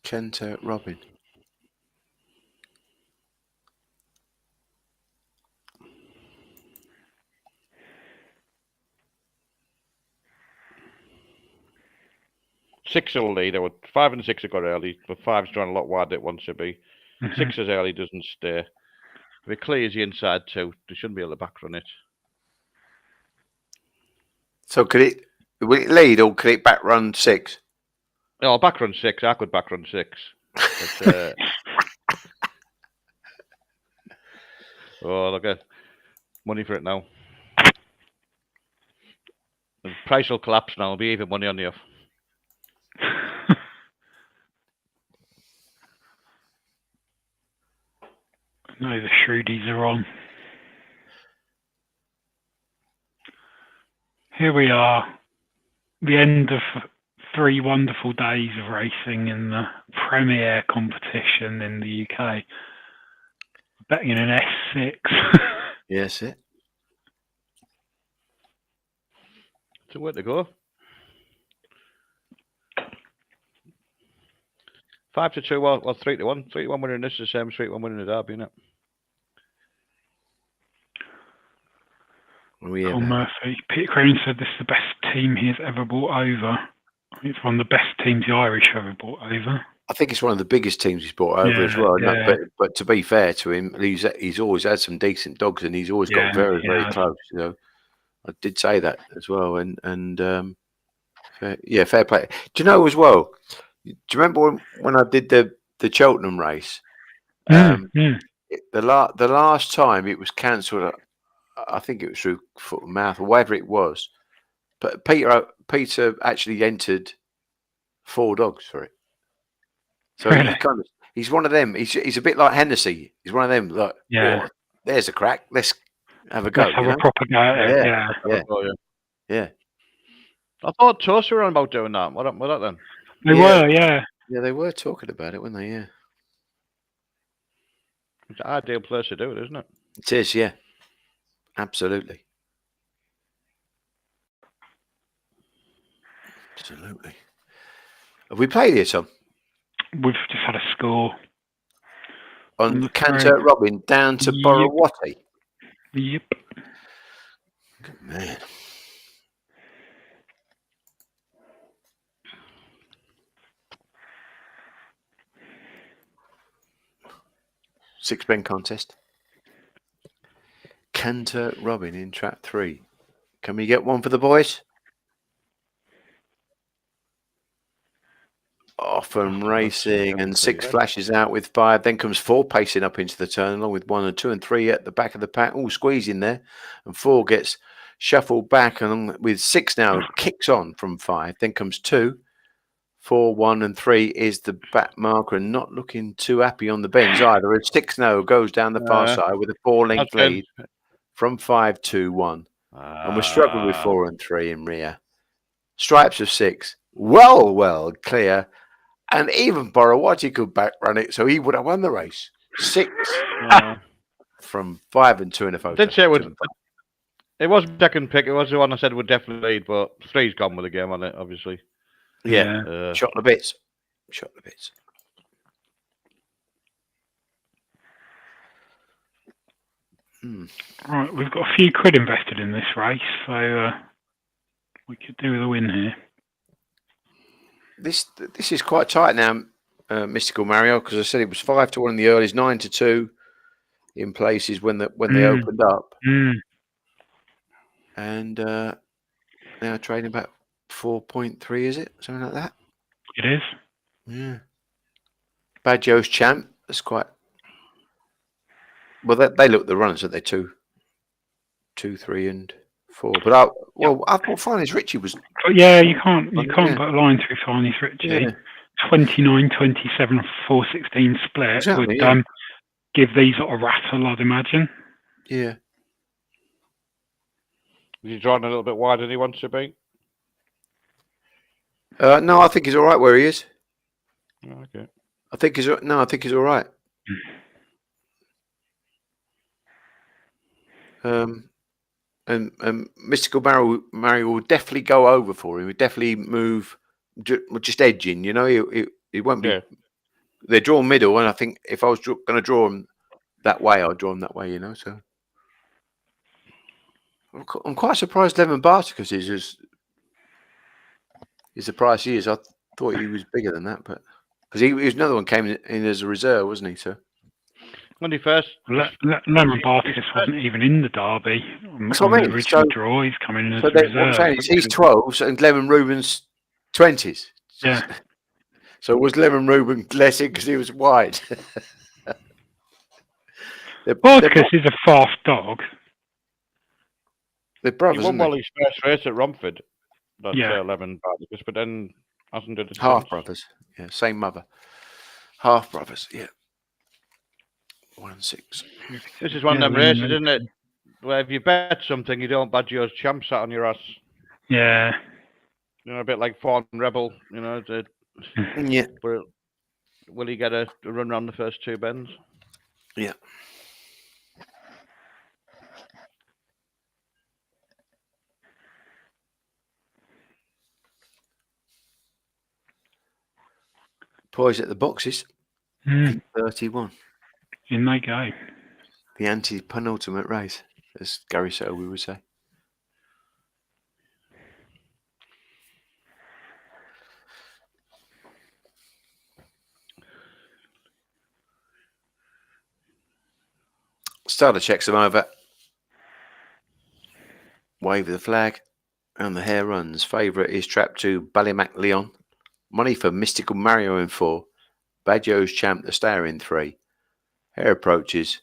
Kent Robin. Six will lead. 5 and 6 have got early, but 5's drawn a lot wider than it wants to be. 6 is early, doesn't stay. If it clears the inside too, they shouldn't be able to back run it. So will it lead or could it back run 6? No, back run 6. I could back run 6. But, look at money for it now. The price will collapse now. It'll be even money on the off. No, the Shrewdies are on. Here we are, the end of 3 wonderful days of racing in the premier competition in the UK. Betting in an S6. Yes, it. So where to go? 5-2, well, 3-1. 3-1 winning this is the same as 3-1 winning the Derby, isn't it? Paul Murphy. Peter Crane said this is the best team he has ever brought over. I think it's one of the best teams the Irish have ever brought over. I think it's one of the biggest teams he's brought over as well. Yeah. But to be fair to him, he's always had some decent dogs, and he's always got very, very close. I did say that as well, and fair play. Do you know as well? Do you remember when I did the Cheltenham race? The last time it was cancelled, I think it was through foot and mouth or whatever it was. But Peter actually entered 4 dogs for it. So really? he's one of them. He's a bit like Hennessy. He's one of them. Like, there's a crack. Let's have a go. Let's have a proper go at it. Yeah. I thought Toast were on about doing that. What that then? They were, yeah. Yeah, they were talking about it, weren't they? Yeah. It's an ideal place to do it, isn't it? It is, yeah. Absolutely. Absolutely. Have we played here, Tom? We've just had a score. On the Canter thread. Robin down to Yep. Borowati. Yep. Good man. Six-pen contest. Canter Robin in trap 3. Can we get one for the boys? Off and racing, and 6 flashes out with 5. Then comes 4 pacing up into the turn, along with 1 and 2 and 3 at the back of the pack, all squeezing there. And 4 gets shuffled back, and with 6 now kicks on from 5. Then comes 2, 4, 1 and 3 is the back marker, and not looking too happy on the bends either. As 6 now goes down the far side with a 4-length lead from 5, 2, 1. And we're struggling with 4 and 3 in rear. Stripes of 6. Well clear. And even Borowati could back run it, so he would have won the race. 6 from 5 and 2 in a photo. Did say it was second pick. It was the one I said would definitely lead, but 3's gone with the game on it, obviously. Yeah. Shot the bits. Shot the bits. Right, we've got a few quid invested in this race, so we could do with a win here. This is quite tight now, Mystical Mario, because I said it was 5 to 1 in the earlies, 9 to 2 in places when they opened up, and now trading about 4.3, is it something like that? It is. Yeah. Bad Joe's Champ. That's quite. Well, they look the runners, aren't they? 2, 3, and 4. But I thought Finest Richie was. But yeah, you can't put a line through Finest Richie. Yeah. 29, 27, 416 split Exactly, would give these a rattle, I'd imagine. Yeah. Is he drawing a little bit wider than he wants to be? No, I think he's all right where he is. Okay. I think he's all right. And Mystical Mario will definitely go over for him. He'll definitely move, just edging. You know, he won't be. Yeah. They're drawn middle, and I think if I was going to draw him that way, I'd draw him that way. You know, so I'm quite surprised Lemon Barticus is the price he is. I thought he was bigger than that, but because he was another one came in as a reserve, wasn't he? So. When he first, Lemon Barticus wasn't even in the Derby. That's what I mean. Original draw, he's coming in as a reserve. What I'm saying is he's 12s and Lemon Rubin's 20s. Yeah. So was Lemon Rubin less in because he was wide? Barticus is a fast dog. They're brothers. He won Wally's first race at Romford. That's Lemon Barticus, but then hasn't done it. Half brothers. Yeah, same mother. Half brothers. Yeah. 1 and 6. This is one of them races, isn't it? Where if you bet something, you don't badge your champ sat on your ass. Yeah. You know, a bit like Fawn Rebel. You know, yeah. Will he get a run round the first 2 bends? Yeah. Poise at the boxes. 31. In they go. The anti-penultimate race, as Gary Selby would say. Starter checks them over. Wave of the flag. And the hare runs. Favourite is trap 2, Ballymac Leon. Money for Mystical Mario in 4. Badjo's Champ, the Stayer in 3. Hare approaches.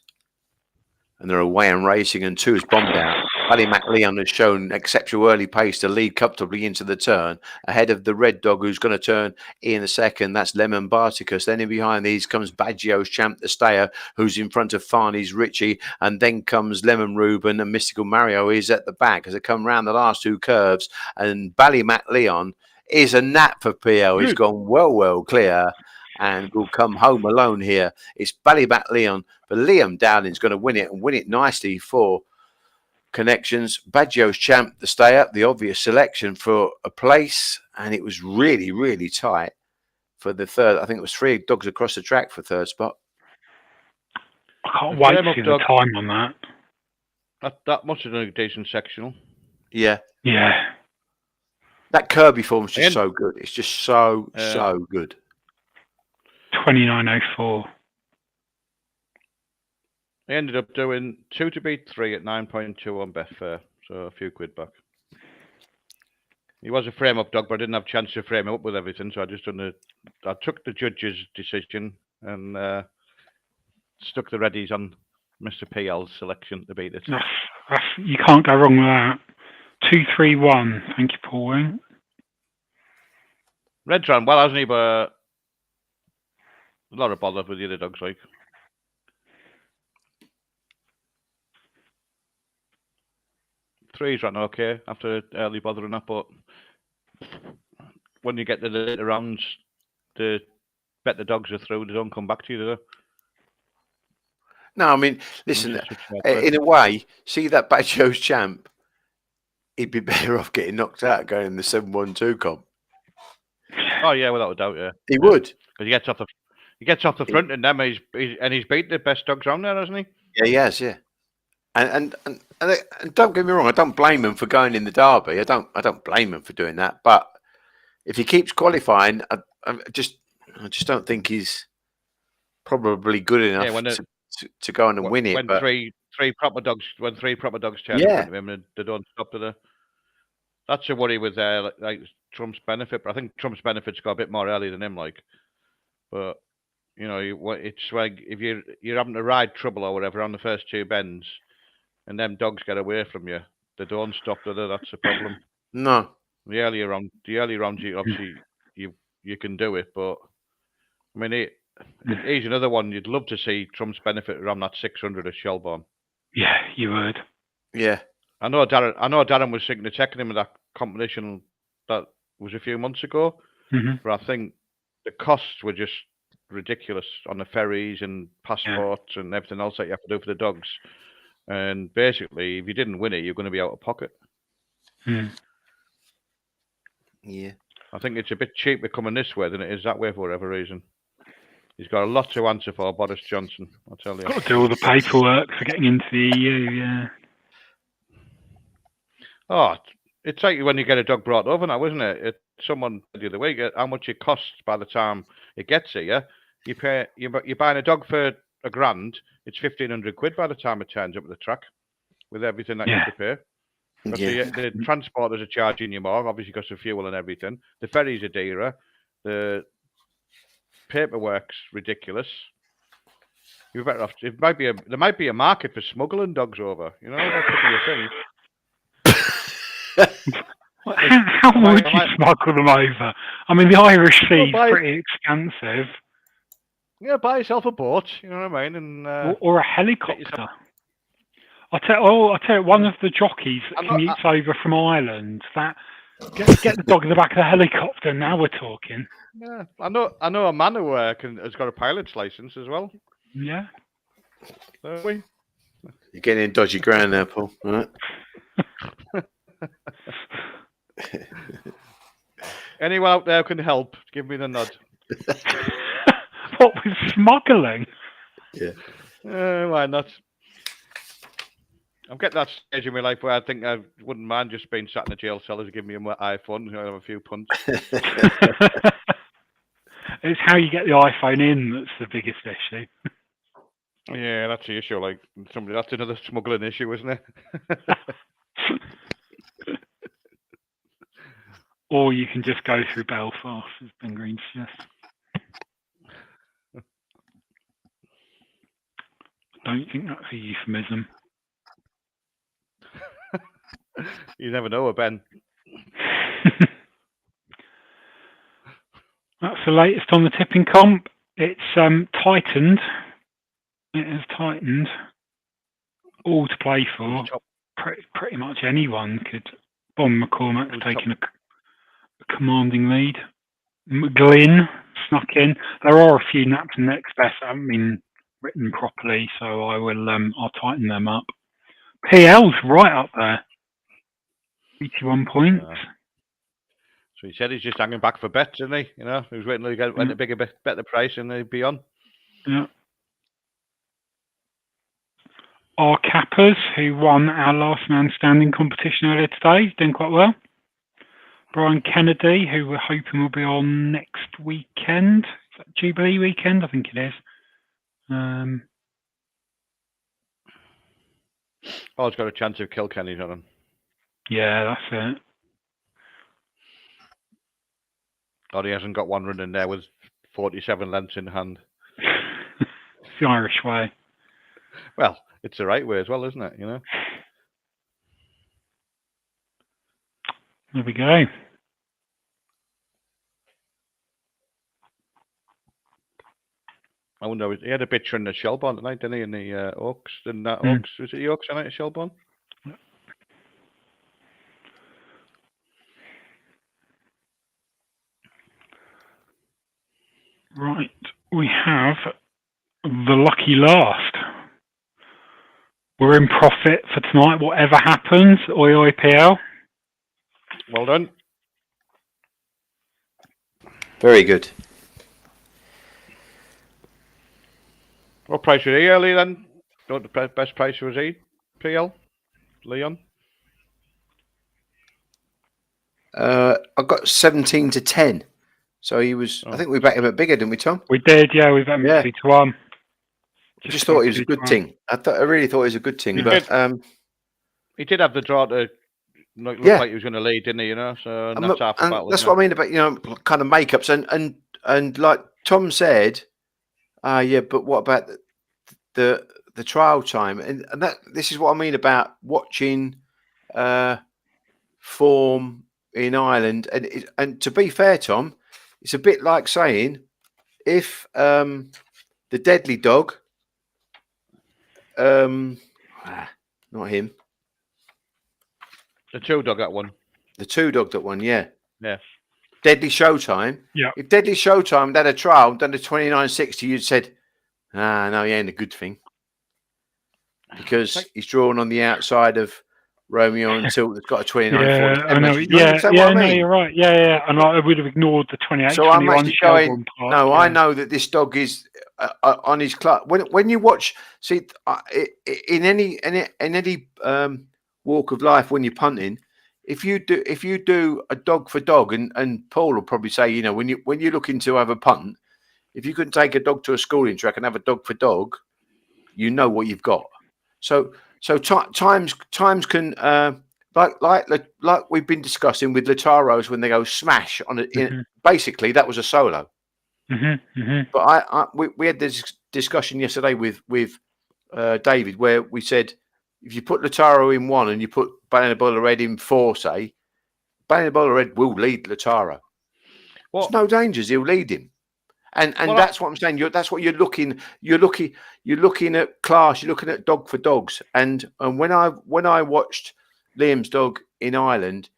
And they're away and racing, and 2 is bombed out. Ballymac Leon has shown exceptional early pace to lead comfortably into the turn, ahead of the red dog who's going to turn in a second. That's Lemon Barticus. Then in behind these comes Badgio's Champ, the Stayer, who's in front of Farney's Richie. And then comes Lemon Reuben, and Mystical Mario is at the back as they come round the last 2 curves. And Ballymac Leon is a nap for PL. He's gone well clear. and will come home alone here. It's Ballyback Leon, but Liam Dowling's going to win it and win it nicely for Connections. Baggio's Champ, the stay up, the obvious selection for a place, and it was really, really tight for the third. I think it was 3 dogs across the track for third spot. I can't wait to see the time on that. That must have been a decent sectional. Yeah. Yeah. That Kirby form's just so good. It's just so good. 29.04. I ended up doing 2 to beat 3 at 9.2 on Betfair, so a few quid back. He was a frame-up dog, but I didn't have a chance to frame him up with everything, so I took the judge's decision and stuck the readies on Mr. PL's selection to beat it. You can't go wrong with that. 231. Thank you, Paul Wing. Red's ran well, hasn't he? But a lot of bother with the other dogs, like. Three's ran okay after early bothering up, but when you get to the later rounds, the better dogs are through. They don't come back to you, do they? No, I mean, listen, in a way, see that Baggio's Champ, he'd be better off getting knocked out going in the 7-1-2 comp. Oh yeah, without a doubt, yeah. He would. Because he gets off the front and them he's beat the best dogs around there, hasn't he? Yeah, he has, yeah. And don't get me wrong, I don't blame him for going in the Derby. I don't blame him for doing that. But if he keeps qualifying, I just don't think he's probably good enough to go on and win it. When but three proper dogs turn in front of him and they don't stop to the. That's a worry with like Trump's Benefit, but I think Trump's Benefit's got a bit more early than him, like. But you know, it's like if you're having to ride trouble or whatever on the first 2 bends, and them dogs get away from you, they don't stop to there. That's a problem. No. The earlier rounds, you obviously you can do it, but I mean, he's another one you'd love to see Trump's Benefit around that 600 at Shelbourne. Yeah, you would. Yeah. I know Darren was thinking of taking him in that competition that was a few months ago, but I think the costs were just ridiculous on the ferries and passports and everything else that you have to do for the dogs. And basically, if you didn't win it, you're going to be out of pocket. Yeah. I think it's a bit cheaper coming this way than it is that way for whatever reason. He's got a lot to answer for, Boris Johnson, I'll tell you. Got to do all the paperwork for getting into the EU, yeah. Oh, it's like when you get a dog brought over now, isn't it? Someone said the other week how much it costs by the time it gets here. You're buying a dog for $1,000. It's 1,500 quid by the time it turns up at the track, with everything that you have to pay. The transporters are charging you more, obviously because of fuel and everything. The ferries are dearer. The paperwork's ridiculous. You're better off. There might be a market for smuggling dogs over. You know, that could be a thing. How would you smuggle them over? I mean, the Irish Sea is pretty expensive. Yeah, buy yourself a boat. You know what I mean, and or a helicopter. I'll tell you, one of the jockeys that commutes over from Ireland. Get the dog in the back of the helicopter. Now we're talking. Yeah, I know a man who has got a pilot's license as well. Yeah. You're getting in dodgy ground there, Paul. All right. Anyone out there can help? Give me the nod. What with smuggling? Yeah. Why not? I'm getting that stage in my life where I think I wouldn't mind just being sat in a jail cell and giving me my iPhone. I have a few punts. It's how you get the iPhone in that's the biggest issue. Yeah, that's the issue. Like that's another smuggling issue, isn't it? Or you can just go through Belfast, as Ben Green suggests. I don't think that's a euphemism. You never know, Ben. That's the latest on the tipping comp. It's tightened. It has tightened. All to play for. Pretty much anyone could. Bon McCormack's taken a commanding lead. McGlynn snuck in. There are a few naps and next best that haven't been written properly, so I'll tighten them up. PL's right up there. 81 points. So he said he's just hanging back for bets, isn't he? You know, he was waiting to get a bigger, better price and he'd be on. Yeah. Our Cappers, who won our last man standing competition earlier today, he's doing quite well. Brian Kennedy, who we're hoping will be on next weekend. Is that Jubilee weekend? I think it is. Oh, he's got a chance of Kilkenny on him. Yeah, that's it. Oh, he hasn't got one running there with 47 lengths in hand. It's the Irish way. Well, it's the right way as well, isn't it? You know. There we go. I wonder, he had a picture in the Shelbourne tonight, didn't he? In the Oaks, didn't that Oaks? Was it the Oaks tonight at Shelbourne? Right, we have the lucky last. We're in profit for tonight, whatever happens. Oi, oi, PL. Well done. Very good. What price was he earlier then? What the best price was he? PL? Leon? I got 17 to 10. So he was, I think we backed him at bigger, didn't we, Tom? We did, yeah. We bet him 2 to 1. I just thought it was a good thing. I really thought it was a good thing. But he did have the draw to look like he was going to lead, didn't he? You know, so and that's half the battle. That's what I mean about kind of makeups and like Tom said, yeah. But what about the trial time? And that this is what I mean about watching form in Ireland. And to be fair, Tom, it's a bit like saying if the Deadly Dog. Not him. The two dog that one. The two dog that one, yeah. Yeah. Deadly Showtime. Yeah. If Deadly Showtime had a trial done the 29.60, you'd said, no, he ain't a good thing. Because he's drawn on the outside of Romeo and Tilt that's got a 29.47. Yeah, I know. No, you're right. Yeah. And I would have ignored the 28. So I'm actually going, I know that this dog is on his club. When you watch, see, in any walk of life when you're punting, if you do a dog for dog, and Paul will probably say, when you're looking to have a punt, if you can take a dog to a schooling track and have a dog for dog, you know what you've got. So times can like we've been discussing with Lataros when they go smash on it. Basically, that was a solo. But we had this discussion yesterday with David where we said if you put Lataro in 1 and you put Banana Red in 4, say Banana Red will lead Lataro. There's no dangers; he'll lead him. And that's what I'm saying. That's what you're looking. You're looking at class. You're looking at dog for dogs. And when I watched Liam's dog in Ireland,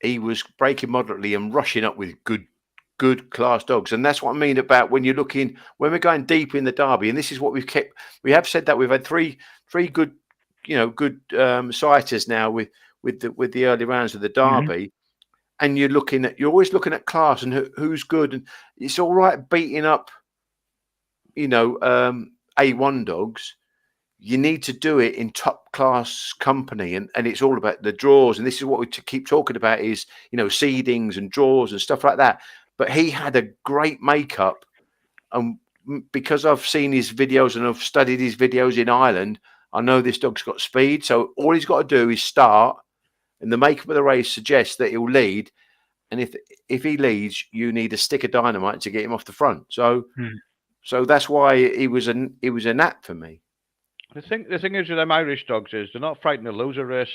he was breaking moderately and rushing up with good class dogs. And that's what I mean about when we're going deep in the derby. And this is what we have said that we've had three good, good sighters now with the early rounds of the derby. And you're always looking at class and who's good. And it's all right beating up, A1 dogs. You need to do it in top class company. And it's all about the draws. And this is what we keep talking about is, seedings and draws and stuff like that. But he had a great makeup. And because I've seen his videos and I've studied his videos in Ireland, I know this dog's got speed. So all he's got to do is start. And the makeup of the race suggests that he'll lead. And if he leads, you need a stick of dynamite to get him off the front. So that's why he was a nap for me. The thing is with them Irish dogs is they're not frightened to lose a race.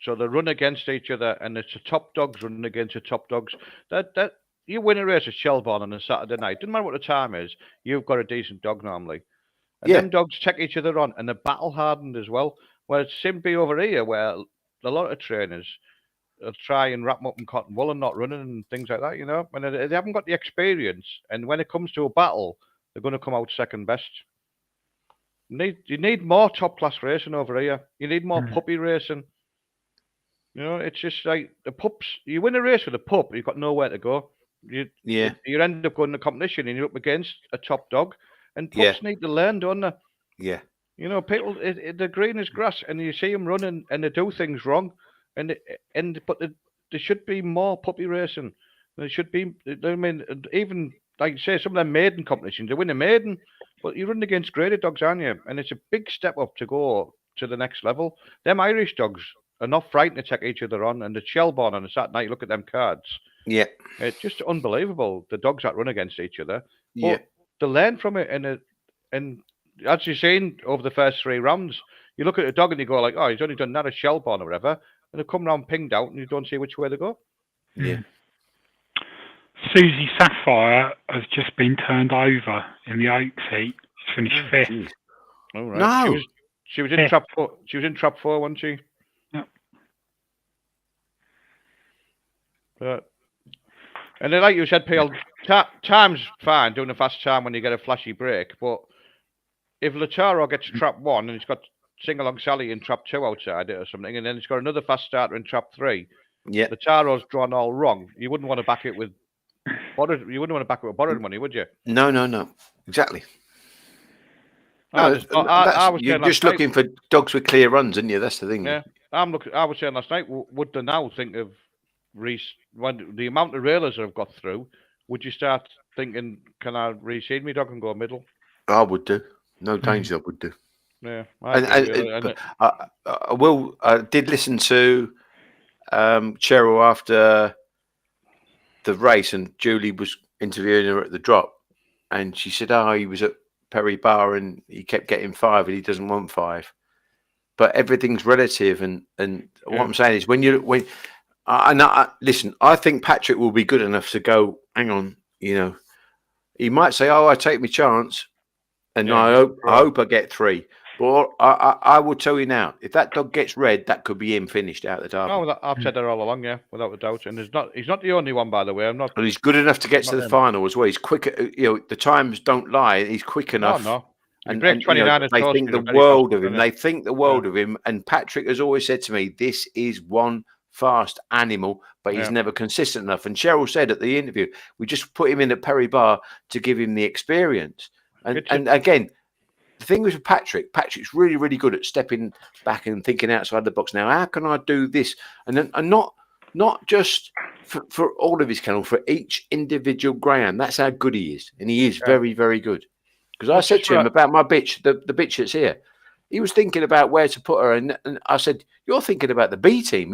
So they run against each other, and it's the top dogs running against the top dogs. That you win a race at Shelbourne on a Saturday night, doesn't matter what the time is, you've got a decent dog normally. And them dogs check each other on, and they're battle hardened as well. Whereas simply over here, where a lot of trainers, try and wrap them up in cotton wool and not running and things like that, you know. And they haven't got the experience. And when it comes to a battle, they're going to come out second best. You need more top class racing over here. You need more puppy racing. You know, it's just like the pups. You win a race with a pup, you've got nowhere to go. You end up going to competition and you're up against a top dog. And pups need to learn, don't they? Yeah. You know, people, they're green as grass, and you see them running, and they do things wrong, but there should be more puppy racing. There should be. I mean, even like you say, some of them maiden competitions, they win a maiden, but you're running against graded dogs, aren't you? And it's a big step up to go to the next level. Them Irish dogs are not frightened to take each other on, and the Shelbourne on a Saturday night, look at them cards. Yeah, it's just unbelievable. The dogs that run against each other. Yeah, but to learn from it, and as you've seen over the first 3 rounds, you look at a dog and you go like, oh, he's only done that a Shelbourne or whatever, and they come round pinged out, and you don't see which way they go. Yeah. Susie Sapphire has just been turned over in the Oaks heat. She's finished 5th. All right. No. She was in trap 4. She was in trap 4, wasn't she? Yep. And then, like you said, PL, time's fine doing a fast time when you get a flashy break, but if Lataro gets trap 1 and he's got Sing Along Sally in trap 2 outside it or something, and then he's got another fast starter in trap 3, Lataro's drawn all wrong. You wouldn't want to back it with borrowed. You wouldn't want to back it with borrowed money, would you? No. Exactly. You're just looking for dogs with clear runs, aren't you? That's the thing. Yeah, I was saying last night, would they now think of Reese, when the amount of railers that have got through, would you start thinking, can I reseed me dog and go middle? I would do. No danger, I would do. Yeah. I did listen to Cheryl after the race, and Julie was interviewing her at the drop, and she said, he was at Perry Bar and he kept getting 5 and he doesn't want 5. But everything's relative, and what I'm saying is listen, I think Patrick will be good enough to go, hang on, you know. He might say, I take my chance, and I hope I get 3. But I will tell you now, if that dog gets red, that could be him finished out of the derby. No, I've said that all along, without a doubt. And he's not the only one, by the way. But he's good enough to get to the final as well. He's quick. You know, the times don't lie. He's quick enough. No. And they think the world of him. They think the world of him. And Patrick has always said to me, this is one fast animal, but he's never consistent enough. And Cheryl said at the interview, we just put him in at Perry Bar to give him the experience. And again, the thing with Patrick's really, really good at stepping back and thinking outside the box. Now, how can I do this? And not just for all of his kennel, for each individual greyhound. That's how good he is. And he is very, very good. Because I said to him about my bitch, the bitch that's here. He was thinking about where to put her. And I said, you're thinking about the B team,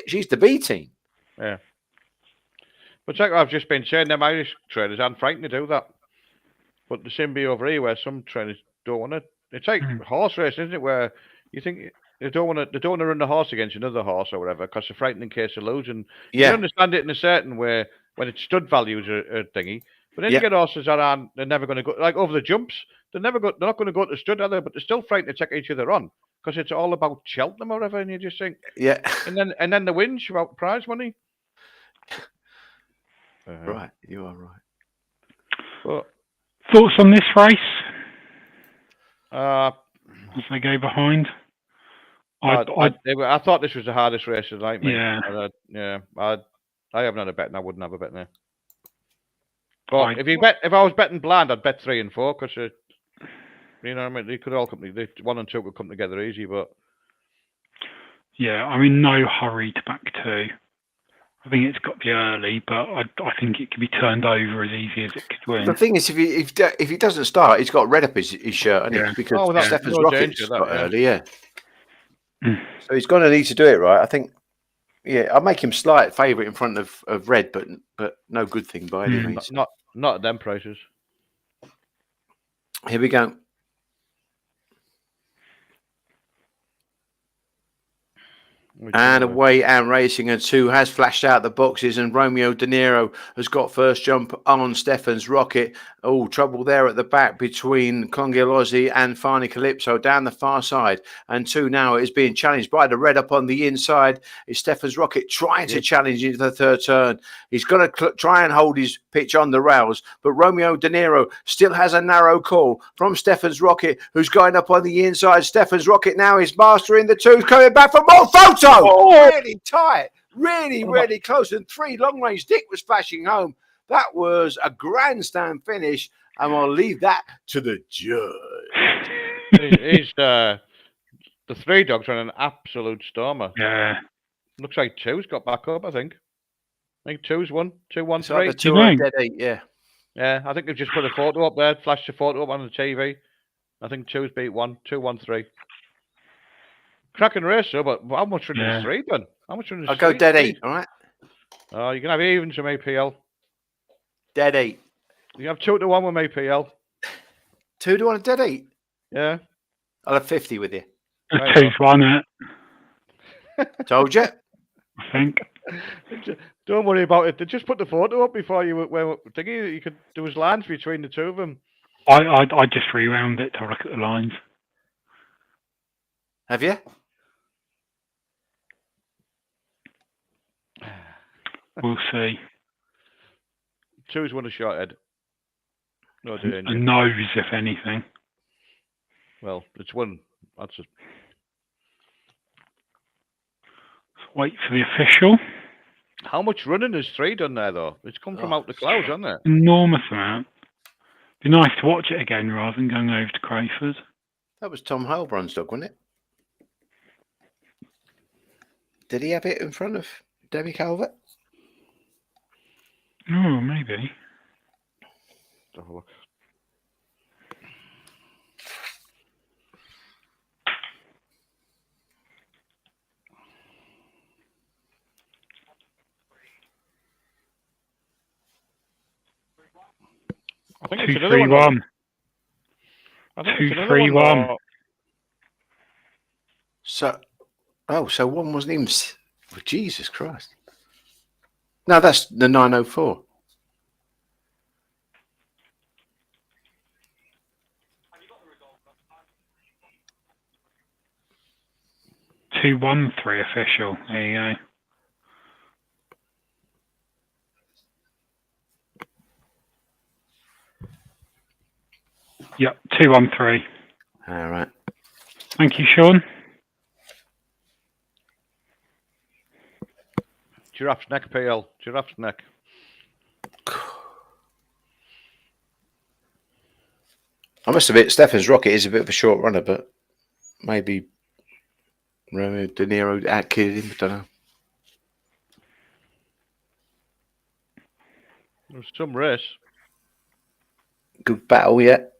she's the B team. Yeah. But like I've just been saying, them Irish trainers aren't frightened to do that. But the same be over here where some trainers don't want to. It's like horse racing, isn't it? Where you think they don't want to run the horse against another horse or whatever because they're frightened in case of losing. You understand it in a certain way when its stud values are thingy. But then you get horses that they're never going to go, like over the jumps. They're not going to go to stud, are they? But they're still frightened to take each other on because it's all about Cheltenham or whatever. And you just think, and then the wins about prize money. Right, you are right. But thoughts on this race? As they go behind. I thought this was the hardest race of the night, mate. Yeah. I haven't had a bet, and I wouldn't have a bet now. But if I was betting blind, I'd bet 3 and 4 because you know what I mean. They could all come. 1 and 2 could come together easy, but yeah, I mean, no hurry to back 2. I think it's got to be early, but I think it can be turned over as easy as it could win. The thing is, if he doesn't start, he's got red up his shirt, because Stefan's Rocket's got early, So he's going to need to do it right. I think, I'll make him slight favourite in front of red, but no good thing by any means. Not at them prices. Here we go. And away and racing, and 2 has flashed out the boxes, and Romeo De Niro has got first jump on Stefan's Rocket. Oh, trouble there at the back between Congiolosi and Fani Calypso down the far side. And 2 now is being challenged by the red up on the inside. Is Stefan's Rocket trying to challenge into the third turn. He's going to try and hold his pitch on the rails, but Romeo De Niro still has a narrow call from Stefan's Rocket, who's going up on the inside. Stefan's Rocket now is mastering the 2, coming back for more photo. Really tight, really close, and 3 long range. Dick was flashing home. That was a grandstand finish, and I'll leave that to the judge. He's the 3 dogs are an absolute stormer. Yeah. Looks like 2's got back up. I think 2's won. 2 1 It's 3. like the 2 are dead 8, yeah. Yeah, I think they've just put a photo up there. Flashed a photo up on the TV. I think 2's beat 1. 2 1 3. Cracking race, though, but how much run is 3 done? How much run is I'll go dead 8, all right? Oh, you can have evens from APL. Dead 8. You have 2 to 1 with APL. 2 to 1 dead 8? Yeah. I'll have 50 with you. Right, 2's won it. Told you. I think. Don't worry about it. They just put the photo up before you were thinking. You could. There was lines between the 2 of them. I just rewound it to look at the lines. Have you? We'll see. 2's won a shot head. No danger. A nose, if anything. Well, it's one. That's a... Wait for the official. How much running has 3 done there, though? It's come from out the clouds, hasn't it? Enormous amount. Be nice to watch it again rather than going over to Crayford. That was Tom Heilbronn's dog, wasn't it? Did he have it in front of Debbie Calvert? Oh, maybe. Let's have a look. I think 2 3 1. 2 3 1. So, so one wasn't even. Oh, Jesus Christ! No, that's the 904. Two 1 3 official. There you go. Yep, 2 1 3. All right. Thank you, Sean. Giraffe's neck, PL. Giraffe's neck. I must admit, Stefan's Rocket is a bit of a short runner, but maybe Romeo De Niro outkidded him. I don't know. There was some race. Good battle yet.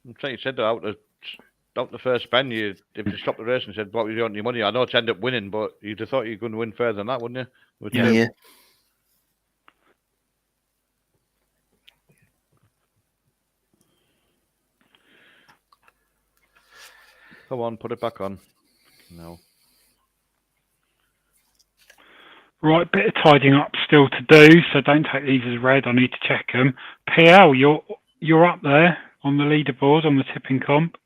I'm saying you said that out the first bend, if you stopped the race and said, what was you on your money? I know it's ended up winning, but you'd have thought you were going to win further than that, wouldn't you? Yeah. Come on, put it back on. No. Right, bit of tidying up still to do, so don't take these as read. I need to check them. PL, you're up there on the leaderboard on the tipping comp.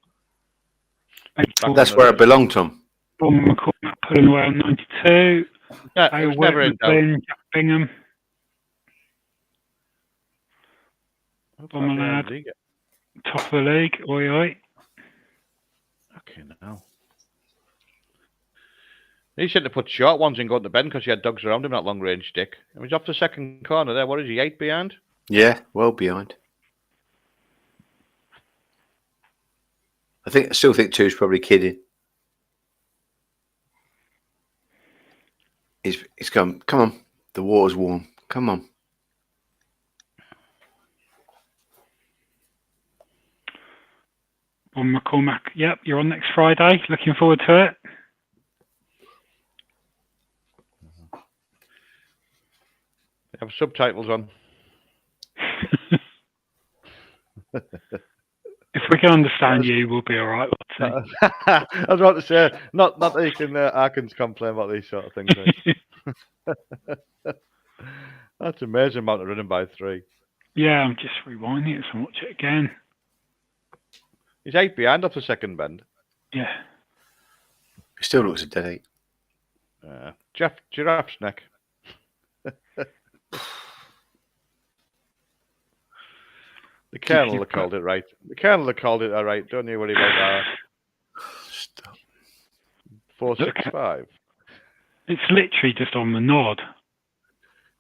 That's where it belonged, Tom. Bournemouth McCormack pulling away on 92. Yeah, it was never in doubt. Jack Bingham. Bomber top of the league. Oi, oi. Okay, now. He should have put short ones in going to bend because he had dogs around him, that long range stick. It was off the second corner there. What is he, 8 behind? Yeah, well behind. I still think 2's probably kidding. He's come on. The water's warm. Come on. On McCormack. Yep, you're on next Friday. Looking forward to it. They have subtitles on. If we can understand you, we'll be all right. Toasty. I was about to say, not that you can, I can complain about these sort of things. Like. That's an amazing amount of running by 3. Yeah, I'm just rewinding it so watch it again. He's 8 behind off the second bend. Yeah. It still looks a dead 8. Giraffe's neck. The Colonel called it right. The Colonel called it all right. Don't you worry about that. Stop. 465. It's literally just on the nod.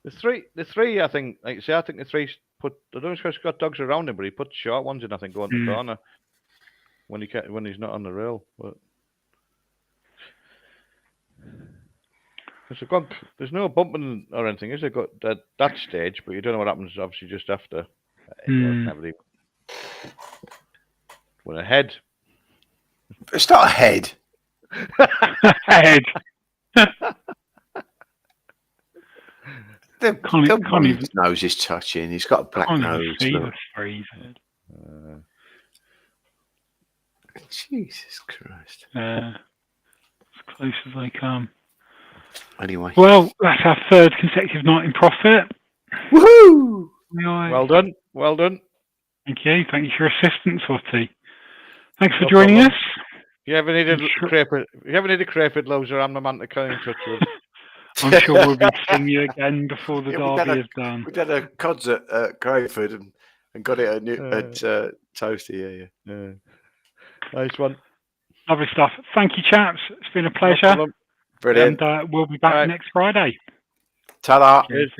The three. I think, like you say, I think the 3 put. I don't know if he's got dogs around him, but he put short ones in. I think going to the corner when he's not on the rail. But there's no bumping or anything, is there? Got that stage, but you don't know what happens. Obviously, just after. Went ahead. It's not a head. Head. His nose is touching. He's got a black nose. See Look. the freeze head. Jesus Christ. As close as they come. Anyway. Well, that's our 3rd consecutive night in profit. Woohoo! Well done. Well done. Thank you. Thank you for your assistance, Watty. Thanks for joining us. If you ever need a crayford loser, I'm the man to get in touch with. I'm sure we'll be seeing you again before the derby is done. We did a cods at Greyhound and got it at Toasty. Yeah. Nice one. Lovely stuff. Thank you, chaps. It's been a pleasure. Brilliant. And we'll be back next Friday. Ta-da. Cheers.